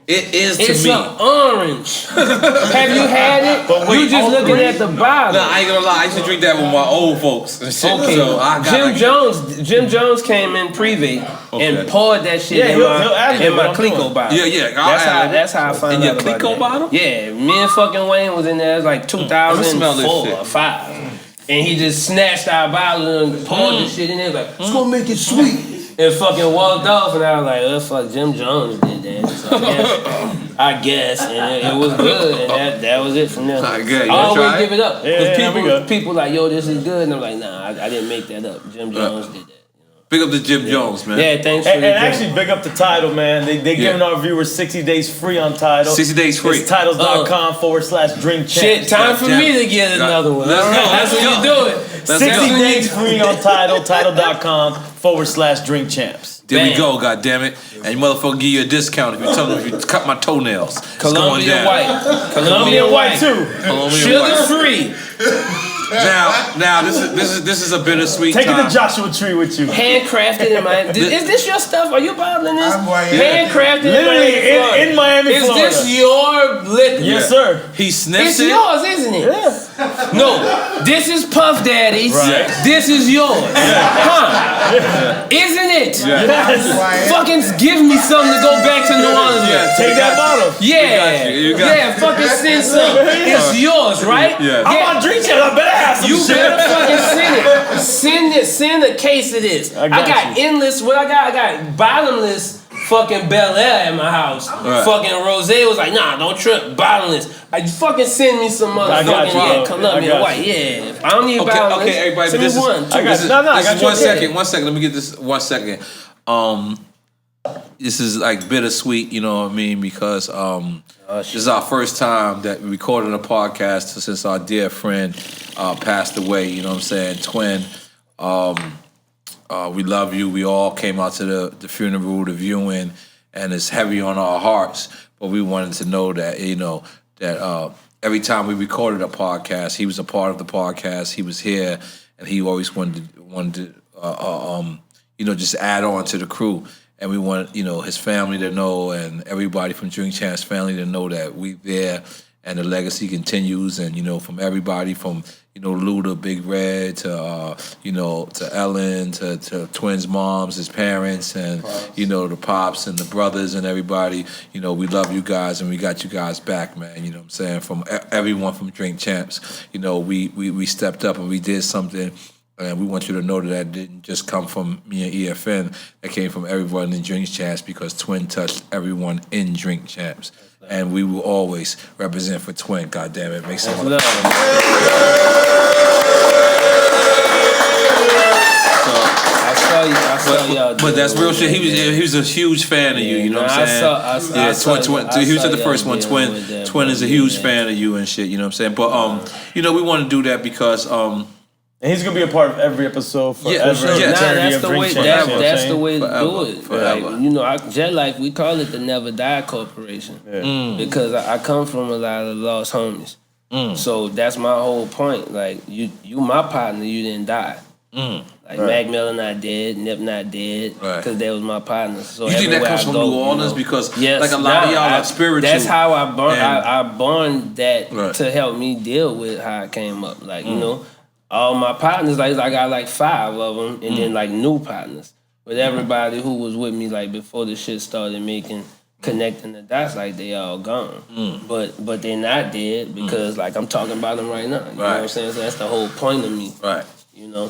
It is to me. It's an orange. Have you had it? But wait, you just looking at the bottle. No, I ain't gonna lie. I used to drink that with my old folks. And shit. Okay. So Jim Jones came in private and poured that shit in my Clico bottle. Yeah. That's how I found out about that. In your Clico bottle? Yeah. Me and fucking Wayne was in there. It was like 2004 or 5. And he just snatched our bottle and poured the shit in there. Like, it's gonna make it sweet. And fucking walked off, and I was like, oh, fuck, Jim Jones did that. So I guess. And it was good, and that was it from there. I always give it up. Because people like, yo, this is good. And I'm like, nah, I didn't make that up. Jim Jones did that. Big up to Jim Jones, man. Yeah, thanks for and actually, big up to Tidal, man. They giving our viewers 60 days free on Tidal. 60 days free. It's Tidals.com/DrinkChamps. Shit, time for me to get another one. Let's go. That's what you do it. 60 days free on Tidal. Tidal.com/DrinkChamps. There we go, goddammit. And you motherfucker give you a discount if you tell them if you cut my toenails. Colombian white. Colombian white too. Sugar free. Now this is a bittersweet Taking time. the Joshua Tree with you. Handcrafted in Miami. Is this your stuff? Are you bottling this? Handcrafted literally in Miami, Is Florida. this your liquor? Yes, sir. He sniffs It's it. yours, isn't it? Yeah. No, this is Puff Daddy's. Right. This is yours. Huh? Isn't it? Yes. Fucking give me something to go back to New Orleans with. Take that bottle. Yeah. You got Yeah, fucking send some. It's yours, right? Yeah. I'm on drink champs. I better have some You shit. better fucking send it. Send a case of this. I got endless. What I got bottomless fucking Bel Air at my house. Right. Fucking Rose was like, nah, don't trip, bottomless. I fucking send me some I got motherfucking you. Colombian I got white. you. Yeah, I don't need Okay, bottomless. okay, everybody. Send me This is one. I got this is, no, I this got is you. 1 second. 1 second. Let me get this 1 second. This is like bittersweet, you know what I mean? Because this is our first time that we recorded a podcast since our dear friend passed away. You know what I'm saying? Twin. We love you. We all came out to the funeral, the viewing, and it's heavy on our hearts. But we wanted to know that, you know, that every time we recorded a podcast, he was a part of the podcast. He was here, and he always wanted to you know, just add on to the crew. And we want, you know, his family to know, and everybody from Drink Champs family to know that we there, and the legacy continues. And, you know, from everybody from, you know, Luda, Big Red, to, you know, to Ellen, to Twins' moms, his parents, and, you know, the pops and the brothers and everybody. You know, we love you guys, and we got you guys back, man. You know what I'm saying? From everyone from Drink Champs, you know, we stepped up and we did something. And we want you to know that didn't just come from me and EFN. That came from everyone in Drink Champs, because Twin touched everyone in Drink Champs. And we will always represent for Twin. God damn it. Make some love. I saw y'all. But that's real shit. He was a huge fan of you. You know what I'm saying? Twin. He was at the first one. Twin is a huge fan of you and shit. You know what I'm saying? But you know, we want to do that because And he's gonna be a part of every episode forever. Yeah, sure. Nah, Eternity that's of the Drink way. Champs, That's the way to Forever. do it. Forever. Like, you know, just like we call it the Never Die Corporation, because I come from a lot of lost homies. So that's my whole point. Like you my partner. You didn't die. Like Mac Miller not dead, Nip not dead, because that was my partner. So you think that comes from New Orleans? Because like a lot of y'all are spiritual. That's how I born that to help me deal with how I came up. Like you know. All my partners, like I got like 5 of them, and then like new partners. But everybody who was with me like before the shit started connecting the dots, like they all gone. But they're not dead because like I'm talking about them right now. You know what I'm saying? So that's the whole point of me. Right. You know?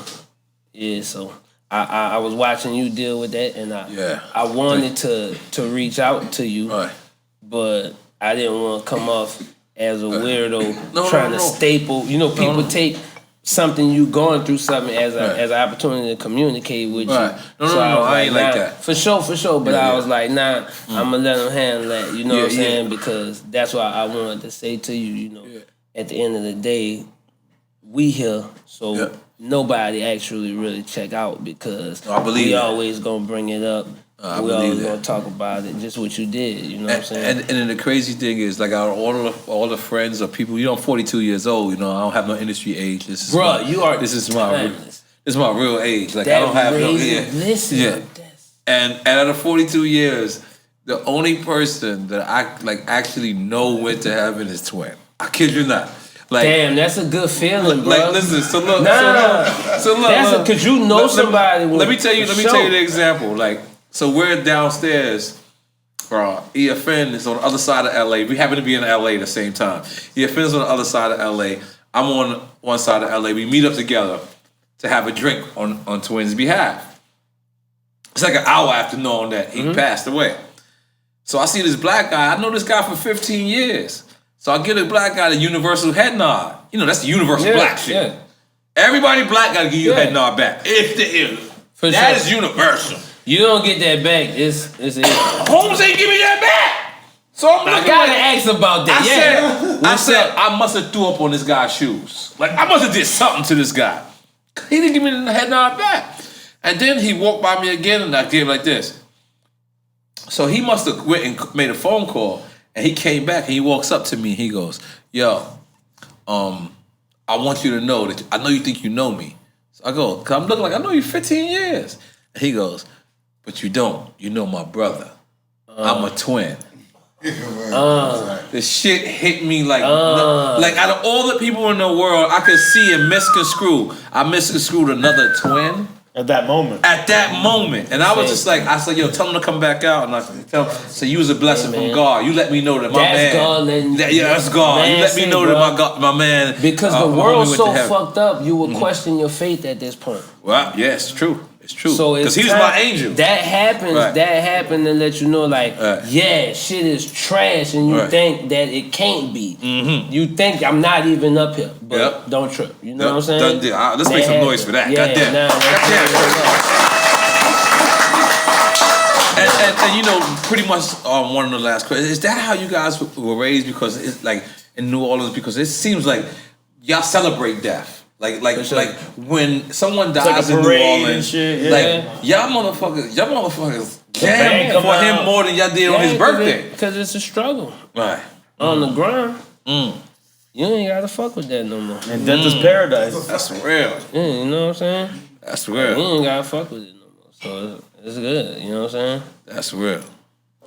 Yeah. So I was watching you deal with that, and I wanted to reach out to you, but I didn't want to come off as a weirdo trying to staple. You know, people take something you going through something as an opportunity to communicate with you. I ain't like that. For sure. But I was like, nah, I'm gonna let them handle that. You know what I'm saying? Because that's why I wanted to say to you, you know, at the end of the day, we here, so nobody actually really check out because we always gonna bring it up. We always gonna talk about it, just what you did. You know what I'm saying? And then the crazy thing is, like, out of all the friends or people, you know, I'm 42 years old. You know, I don't have no industry age. This is my real age. Like, I don't have no. And out of 42 years, the only person that I like actually know went to heaven is Twin. I kid you not. Like, damn, that's a good feeling, bro. Like, listen, so look, because you know somebody. Let me tell you the example. Like, so we're downstairs. EFN is on the other side of LA. We happen to be in LA at the same time. EFN is on the other side of LA. I'm on one side of LA. We meet up together to have a drink on Twin's behalf. It's like an hour after knowing that he passed away. So I see this black guy. I know this guy for 15 years. So I get a black guy the universal head nod. You know, that's the universal black shit. Yeah. Everybody black got to give you a head nod back. If there is. That is universal. You don't get that back. It's Holmes ain't give me that back. So I'm looking. I gotta ask about that. I said I must have threw up on this guy's shoes. Like, I must have did something to this guy. He didn't give me the head nod back. And then he walked by me again, and I gave him like this. So he must have went and made a phone call, and he came back, and he walks up to me, and he goes, "Yo, I want you to know that I know you think you know me." So I go, "Cause I'm looking like I know you 15 years." And he goes, "But you don't. You know my brother. I'm a twin." The shit hit me like out of all the people in the world I could see and misconstrue, I misconstrued another twin. At that moment. And I was just like, I said, yo, tell him to come back out. And I tell him, so you was a blessing from God. You let me know that my that's man. God letting, That's God. Man, you let me know that my man. Because the world's so fucked up, you would question your faith at this point. Well, yeah, it's true. It's true. So because he was my angel. That happens. Right. That happened to let you know, like, yeah, shit is trash, and you think that it can't be. You think I'm not even up here, but don't trip. You know what I'm saying? Done deal. Let's make some noise for that. Goddamn. And you know, pretty much one of the last questions. Is that how you guys were raised? Because it's like in New Orleans, because it seems like y'all celebrate death. Like when someone dies in New Orleans, shit, like y'all motherfuckers jam for him more than y'all did on his birthday. Because it's a struggle. Right. On the grind. You ain't gotta fuck with that no more. And death is paradise. That's real. Yeah, you know what I'm saying? That's real. You ain't gotta fuck with it no more. So it's good, you know what I'm saying? That's real.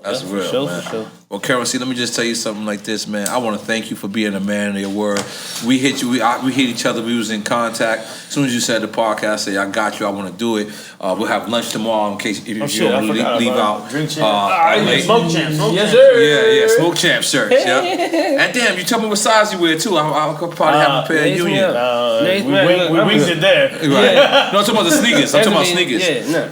That's real, for sure, man. For sure. Well, Currensy, let me just tell you something like this, man. I want to thank you for being a man of your word. We hit you. We hit each other. We was in contact. As soon as you said the podcast, I said, I got you. I want to do it. We'll have lunch tomorrow in case if you don't leave out. Drink champs. Smoke champs. Yes, sir. Yeah. Smoke champs shirts. Yeah. And damn, you tell me what size you wear too. I could probably have a pair of Union. We winged it there. Right. No, I'm talking about the sneakers.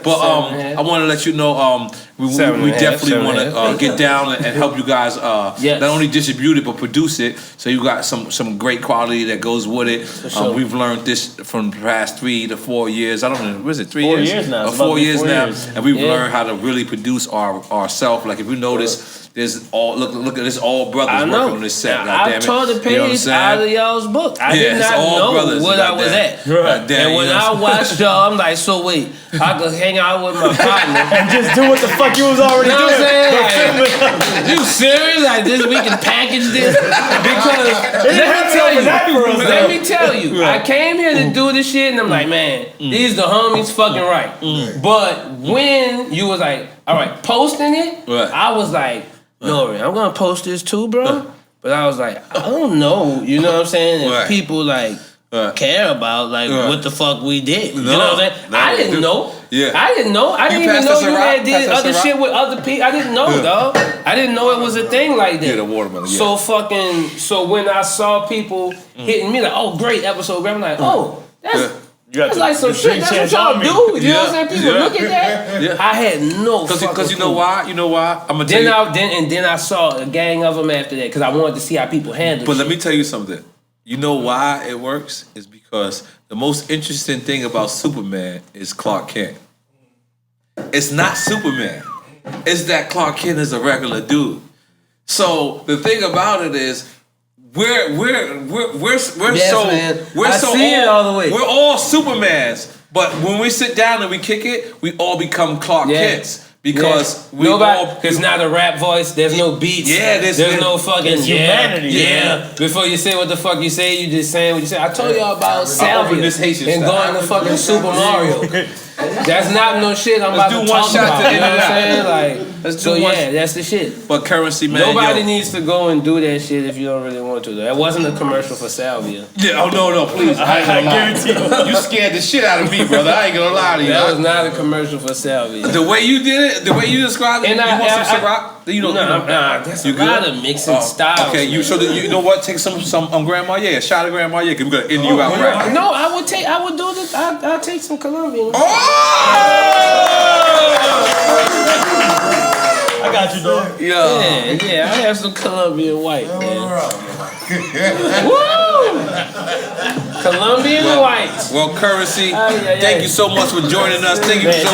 But I want to let you know. We definitely want to get down and help you guys not only distribute it but produce it. So you got some great quality that goes with it. Sure. We've learned this from the past 3 to 4 years. I don't know, what is it, 3 years? 4 years now. 4 years now, and we've learned how to really produce ourselves. Like if you notice. There's look at this all brothers working on this set. I tore the page out of y'all's book. I did not know what I was at. And when I watched y'all, I'm like, so wait, I could hang out with my partner and just do what the fuck you was already doing. What I'm saying? Like, you serious? Like this, we can package this because let me tell you, I came here to do this shit, and I'm like, man, these the homies fucking right. But when you was like, all right, posting it, I was like. N.O.R.E, I'm gonna post this too, bro. But I was like, I don't know, you know what I'm saying? If people like care about like what the fuck we did. You know what I'm saying? I didn't know. Yeah. I didn't know. I didn't even know you had did other shit with other people. I didn't know, dog. I didn't know it was a thing like that. Yeah, the watermelon. So when I saw people hitting me like, oh great episode, I'm like, oh, that's like some shit. That's what y'all do. You know what I'm saying? People look at that. Yeah. I had no fucking because you know why? You know why? I'm gonna tell you. Then I saw a gang of them after that because I wanted to see how people handle. But let me tell you something. You know why it works? Is because the most interesting thing about Superman is Clark Kent. It's not Superman. It's that Clark Kent is a regular dude. So the thing about it is. We're all Supermans, but when we sit down and we kick it, we all become Clark Kents because it's not a rap voice. There's no beats. Yeah, there's no fucking humanity. Yeah. Before you say what the fuck you say, you just saying what you say. I told y'all about Salvia and going to fucking Super Mario. That's not no shit I'm about to talk about. You know what I'm saying? Like, that's the shit. But Currensy, man, nobody needs to go and do that shit if you don't really want to. That wasn't a commercial for Salvia. Yeah. Oh no, please. I guarantee you scared the shit out of me, brother. I ain't gonna lie to you. That was not a commercial for Salvia. The way you did it, the way you described it, you want some Ciroc? That's a lot of mixing styles. Okay, you know what? Take some Grandma, a shot of Grandma, because we're gonna end you out right. No, I'll take some Colombian. I got you, dog. Yeah, I have some Colombian white, man. Woo! Colombian white. Well, Currensy, thank you so much for joining us. Thank you so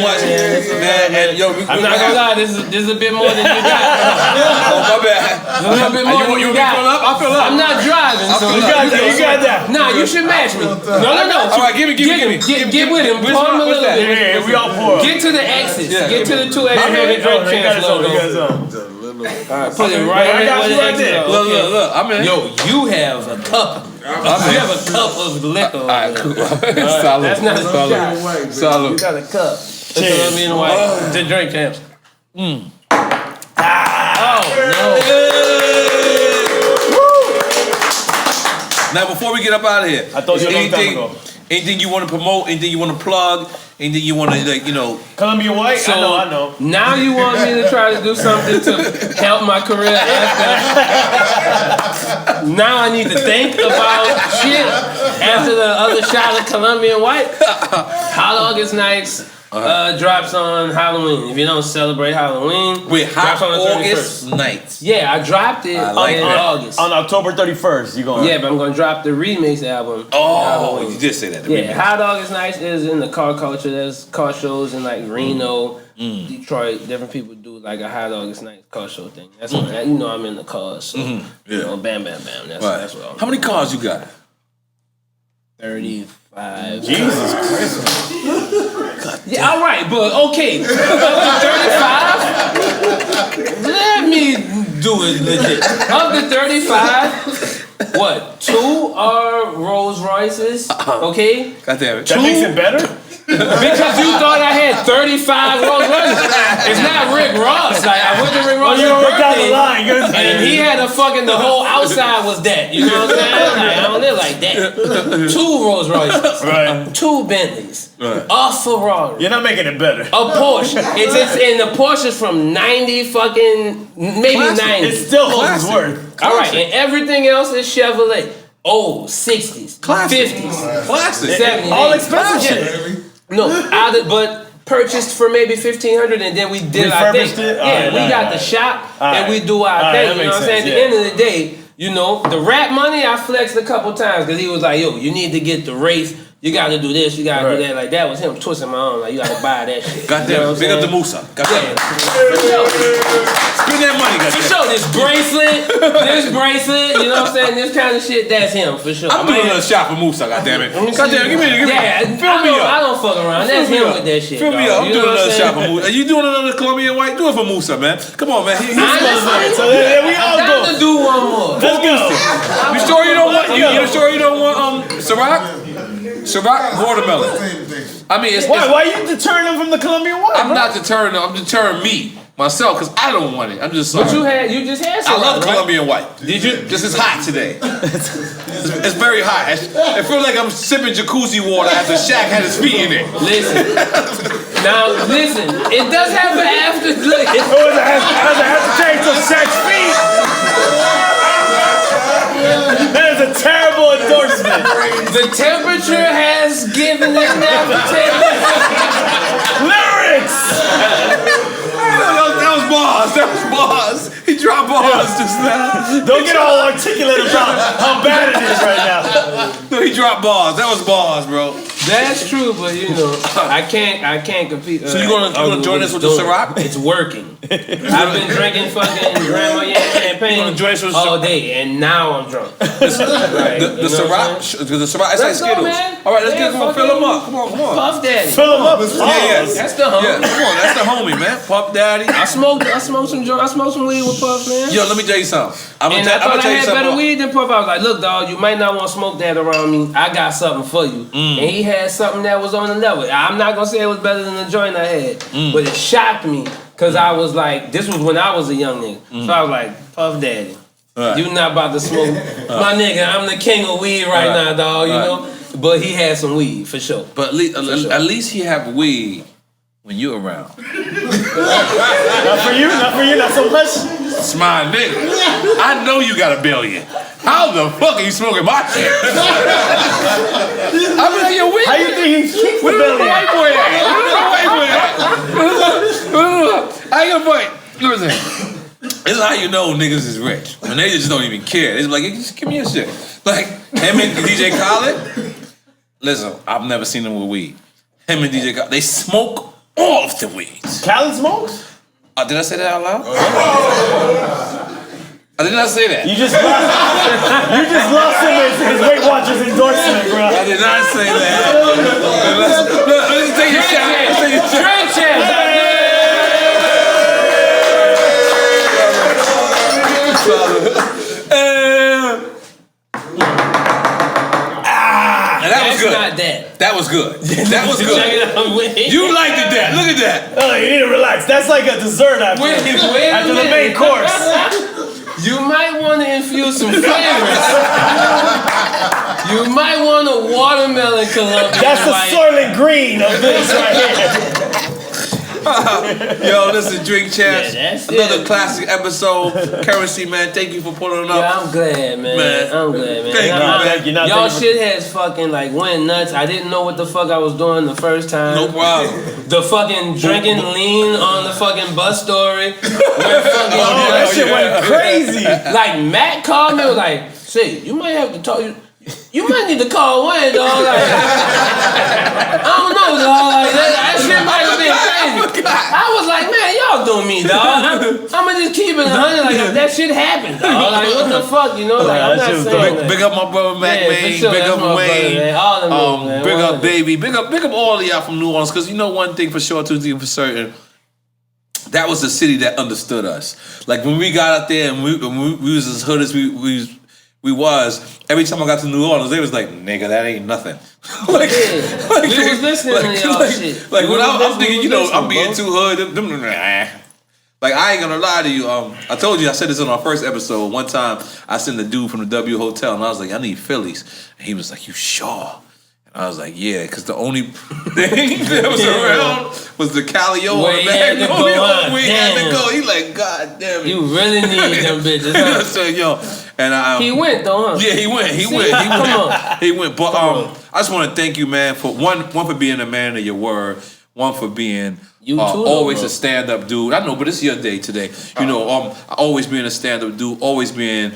much, man. And I'm not gonna lie, this is a bit more than you got. Oh, my bad. A little bit more than you got. I feel up. I'm not driving, so you got that. Nah, you should match me. No. All right, give me. Get with him. Pull him a little bit. Yeah, we all pour. Get to the X's. Get to the 2 X's. Alright, put it right there. Look, I'm in. Yo, you have a cup. You have a cup of liquor. Alright, cool. Solid. That's not solid. You got a cup. That's Colombian white. To drink, champs. Oh Now, before we get up out of here, I told you a long time ago. Anything you want to promote? Anything you want to plug? Anything you want to, like, you know? Columbia White? So, I know. Now you want me to try to do something to help my career after. Now I need to think about shit after the other shot of Columbia White. Hot August Nights drops on Halloween. If you don't celebrate Halloween, Hot August Nights. Yeah, I dropped it on August. On October 31st, you going? Yeah, but I'm gonna drop the remix album. Oh, you did say that. Yeah, Hot August Nights is in the car culture. There's car shows in like Reno, Detroit. Different people do like a Hot August Nights car show thing. That's what you know. I'm in the cars, so you know, bam, bam, bam. That's what I'm. How many cars you got? 35. Jesus Christ. Yeah, all right, but okay. 35. Let me do it legit. Of the 35, what? 2 are Rolls Royces. Okay. God damn it. That makes it better? Because you thought I had 35 Rolls Royces. It's not Rick Ross. Like, I went to Rick Ross's birthday, and he had a fucking, the whole outside was that. You know what I'm saying? Like, I don't live like that. 2 Rolls Royces. Right. 2 Bentleys. Right. A Ferrari. You're not making it better. A Porsche. And the Porsche's from 90 fucking, maybe 90. It still holds its worth. All right, and everything else is Chevrolet. Old 60s, Classic. 50s, Classic. 70s. All expensive shit. No, but purchased for maybe $1,500, and then we did our thing. Refurbished it? Yeah, we got the shop, and we do our thing. You know what I'm saying? At the end of the day, you know, the rap money I flexed a couple times because he was like, "Yo, you need to get the race. You got to do this. You got to do that." Like that was him twisting my arm. Like you got to buy that shit. Goddamn, big up the Musa. Goddamn. Spend that money, For goddamn. sure, this bracelet, you know what I'm saying? This kind of shit, that's him, for sure. I'm doing another shot for Musa, goddamn it. Goddamn, give me. Fill me up. I don't fuck around. That's him with that shit. Fill me up. I'm You know doing what another shot saying? for Musa. Are you doing another Colombian White? Do it for Musa, man. Come on, man. He's So there we all I'm go. down to do one more. Let's go. You sure you don't want? You sure you don't want Ciroc? Ciroc watermelon. I mean, it's Why you deterring them from the Colombian White? I'm not deterring them. I'm deterring me myself because I don't want it. I'm just sorry. But you just had I some. love right? Colombian White. Did you? This is hot today. It's very hot. It feels like I'm sipping jacuzzi water after Shaq had his feet in it. Listen. Now, listen. It does have an after. Look, It has to change to Shaq's feet. That is a terrible endorsement. the temperature has given it an appetite. Lyrics. That was bars. That was bars. He dropped bars just now. Don't get all articulate about how bad it is right now. No, he dropped bars. That was bars, bro. That's true, but you know, I can't compete. So you gonna join us with the Ciroc? It's working. I've been drinking fucking Grandma Yan champagne You gonna join us with all day, and now I'm drunk. The Ciroc? The Ciroc. It's like Let's go, Skittles. man. All right, let's Yeah, get him. Fill him up. Come on. Puff Daddy. Fill them up. Yeah. That's the homie. Yeah, come on. That's the homie, man. Puff Daddy. I smoked some weed with Puff, man. Yo, let me tell you something. I'm And gonna I thought I tell you had something. better weed than Puff. I was like, look, dog, you might not want to smoke that around me. I got something for you. And he had something that was on the level. I'm not going to say it was better than the joint I had. But it shocked me because I was like, this was when I was a young nigga. So I was like, Puff Daddy, you not about to smoke. My nigga, I'm the king of weed right now, dog, you know? But he had some weed, for sure. But at least he have weed when you around. Not for you, not so much. It's my nigga. I know you got $1 billion. How the fuck are you smoking my shit? I'm like, yo, How you think he keeps the where the belly? white boy at? I ain't gonna fight. Listen, this is how you know niggas is rich. When they just don't even care. It's like, just give me your shit. Like, him and DJ Khaled, listen, I've never seen them with weed. Him and DJ Khaled, they smoke all of the weeds. Khaled smokes? Did I say that out loud? I did not say that. You just lost him his Weight Watchers endorsement, bro. I did not say that. Let's take a shot. Let's take a shot. Drink champ. And that was good. Not that. That was was good. That was good. You liked it, that. Look at that. Oh, you need to relax. That's like a dessert after the main course. You might want to infuse some flavors. You might want a watermelon Columbia. That's the Soylent Green of this right here. Yo, this is Drink Champs. Yeah, Another classic episode. Currensy, man, thank you for pulling up. Yeah, I'm glad, man. I'm glad, man. Thank you, man. Y'all shit has fucking like went nuts. I didn't know what the fuck I was doing the first time. No problem. The fucking drinking lean on the fucking bus story. That shit went crazy. Like Matt called me, was like, "Say, you might have to talk. You might need to call Wayne, dog. Like, I don't know, dog. Like that shit might have been crazy." I was like, "Man, y'all do me, dog. I'ma just keep it 100. Like that shit happened, dog. Like what the fuck, you know? Like I'm not saying that. Big up my brother Mac Wayne. Sure, big up Wayne. Brother, all them man. Big up Baby. Big up all of y'all from New Orleans. Because you know one thing for sure, two things for certain. That was a city that understood us. Like when we got out there and we was as hood as we was, every time I got to New Orleans, they was like, "Nigga, that ain't nothing." We was listening to y'all shit. Like when I'm thinking, you know, I'm being too hood. Like I ain't gonna lie to you. I told you I said this on our first episode. One time I sent a dude from the W Hotel and I was like, "I need Phillies," and he was like, "You sure?" I was like, yeah, because the only thing that was around was the Calio Where and he the had to go, we had to go. He like, God damn it. You really need them bitches, huh? So, yo, and he went though, huh? Yeah, he went. He went. But I just want to thank you, man, for one for being a man of your word, one for being always a stand-up dude. I know, but it's your day today. You know, always being a stand-up dude, always being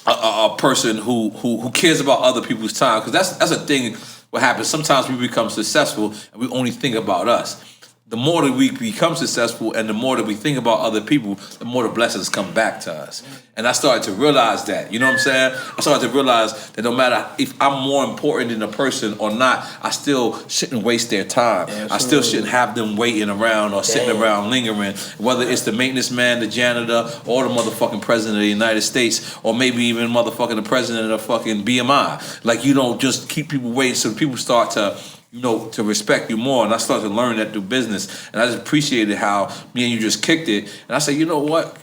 a person who cares about other people's time, because that's a thing. What happens sometimes we become successful and we only think about us. The more that we become successful and the more that we think about other people, the more the blessings come back to us. And I started to realize that, you know what I'm saying? I started to realize that no matter if I'm more important than a person or not, I still shouldn't waste their time. I still shouldn't have them waiting around or sitting around lingering, whether it's the maintenance man, the janitor, or the motherfucking president of the United States, or maybe even motherfucking the president of fucking BMI. Like, you don't just keep people waiting so people start to, you know, to respect you more. And I started to learn that through business. And I just appreciated how me and you just kicked it. And I said, you know what?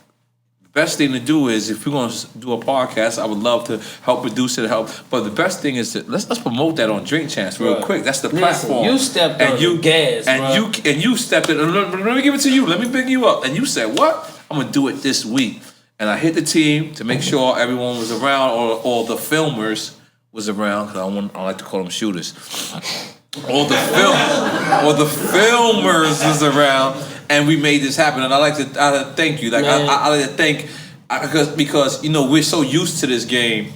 The best thing to do is, if we're going to do a podcast, I would love to help produce it, But the best thing is to let's promote that on Drink Champs real quick. That's the platform. You stepped on the gas, and you stepped in. Let me give it to you. Let me pick you up. And you said, what? I'm going to do it this week. And I hit the team to make sure everyone was around, or the filmers was around, because I like to call them shooters. Or the filmers was around, and we made this happen. And I thank you. Like I like to thank, because you know we're so used to this game,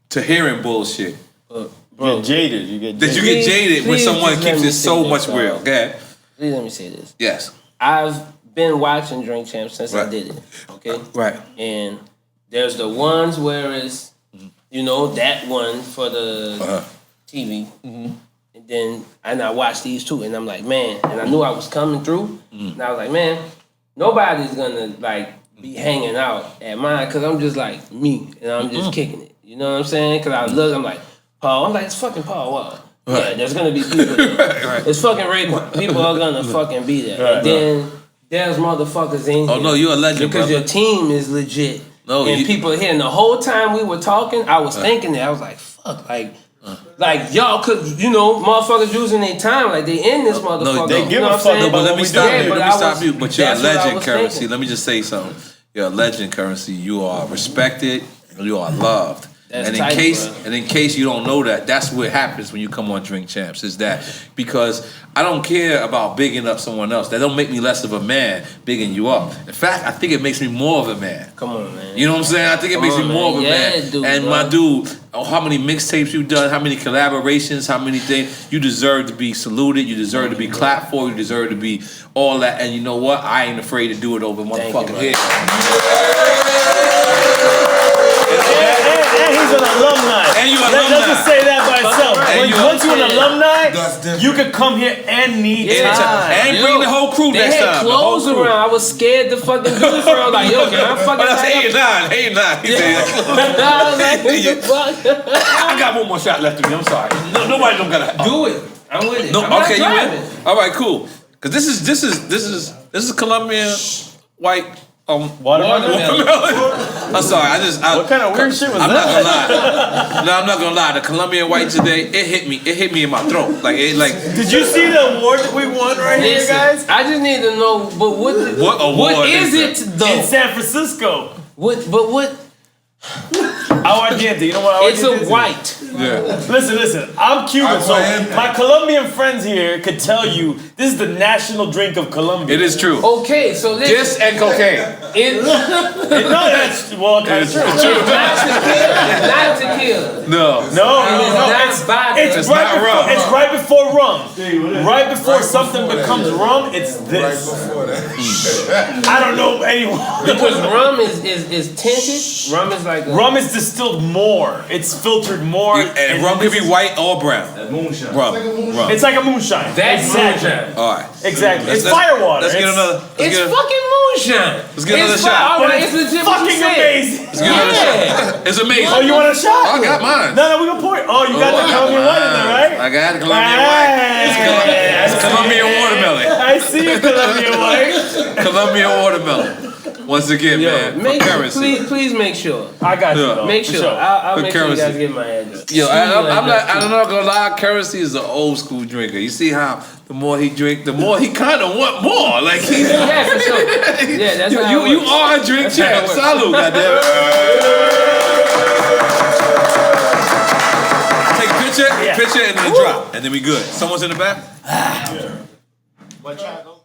to hearing bullshit. You get jaded. You get jaded when someone keeps it so much real. Go ahead. Please let me say this. Yes. I've been watching Drink Champs since I did it. Okay. Right. And there's the ones where it's, you know, that one for the TV. And I watched these two, and I'm like, man, and I knew I was coming through, and I was like, man, nobody's gonna like be hanging out at mine, because I'm just like me, and I'm just kicking it. You know what I'm saying? Because I look, I'm like, Paul, I'm like, it's fucking Paul Wall. Yeah, there's gonna be people there. It's fucking Raekwon. People are gonna fucking be there. And then there's motherfuckers in here. Oh no, you're a legend, because your team is legit. No, and people are here. And the whole time we were talking, I was thinking that. I was like, fuck, like y'all could, you know, motherfuckers using their time, like they in this motherfucker. No, they give a fuck. But let me stop you. But you're a legend, Currensy. Let me just say something. You're a legend, Currensy. You are respected. You are loved. That's and in case you don't know that, that's what happens when you come on Drink Champs. Is that because I don't care about bigging up someone else. That don't make me less of a man bigging you up. In fact, I think it makes me more of a man. Come on, man. You know what I'm saying? I think it makes me more of a man. Dude, and my dude, how many mixtapes you've done, how many collaborations, how many things. You deserve to be saluted. You deserve to be clapped for. You deserve to be all that. And you know what? I ain't afraid to do it over motherfucking head. And is an alumni. And you Let's alumni. just say that by itself. And you Once you're an alumni, That's different. you could come here and need time. And bring the whole crew They next had time. clothes around. I was scared to fucking do it for. I was like, yo, can I fucking That's tie 8 and 9. 8 and 9. He said, I was like, what the fuck? I got one more shot left in me. I'm sorry. No, nobody don't gotta Do it. I'm with it. No, I'm not okay, you driving. in? All right, cool. Cause this is Colombian white watermelon. I'm sorry, What kind of weird shit was I'm that? not gonna lie. No, I'm not gonna lie. The Colombian white today, it hit me in my throat. Did you see the award that we won right here, Listen, guys? I just need to know, but What award what is is it In though? San Francisco. What? Aguardiente. You know what aguardiente It's is? a white. Yeah. Listen. I'm Cuban, so Aguardiente. my Colombian friends here could tell you this is the national drink of Colombia. It is true. Okay, so this This and cocaine. it, No, that's kind of true. it's not tequila. No. It's vodka. It's not right rum. before, it's right before rum. Right before something becomes rum, it's Right this. before that. I don't know anyone. Because rum is tinted. Rum is like a, Rum is distilled more. It's filtered more. And rum can be white or brown. Moonshine. Rum. It's like a moonshine. that's exactly. moonshine. All right. Exactly. Let's- It's firewater. Let's get It's another. It's fucking moonshine. Let's get another It's shot. All right, it's legit. what you fucking said. amazing. Let's get another shot. It's amazing. Oh, you want a shot? I got mine. No, we gonna pour it. Oh, you got the Colombian white in there, right? I got Colombian white. It's Colombian watermelon. I see you, Colombian white. Colombian watermelon. Once again, man. Make For sure, currency. please make sure. I got you. Yeah. Though, Make for sure. I'll For make sure you currency. guys get my address. Yo, I'm Like not gonna lie. Currency is an old school drinker. You see how the more he drink, the more he kind of want more. Like he's. Yeah, for sure. Yeah, that's how it You works. are a drink That's how it champ. works. Salute, goddamn. Take a picture, and then drop, and then we good. Someone's in the back. What y'all go?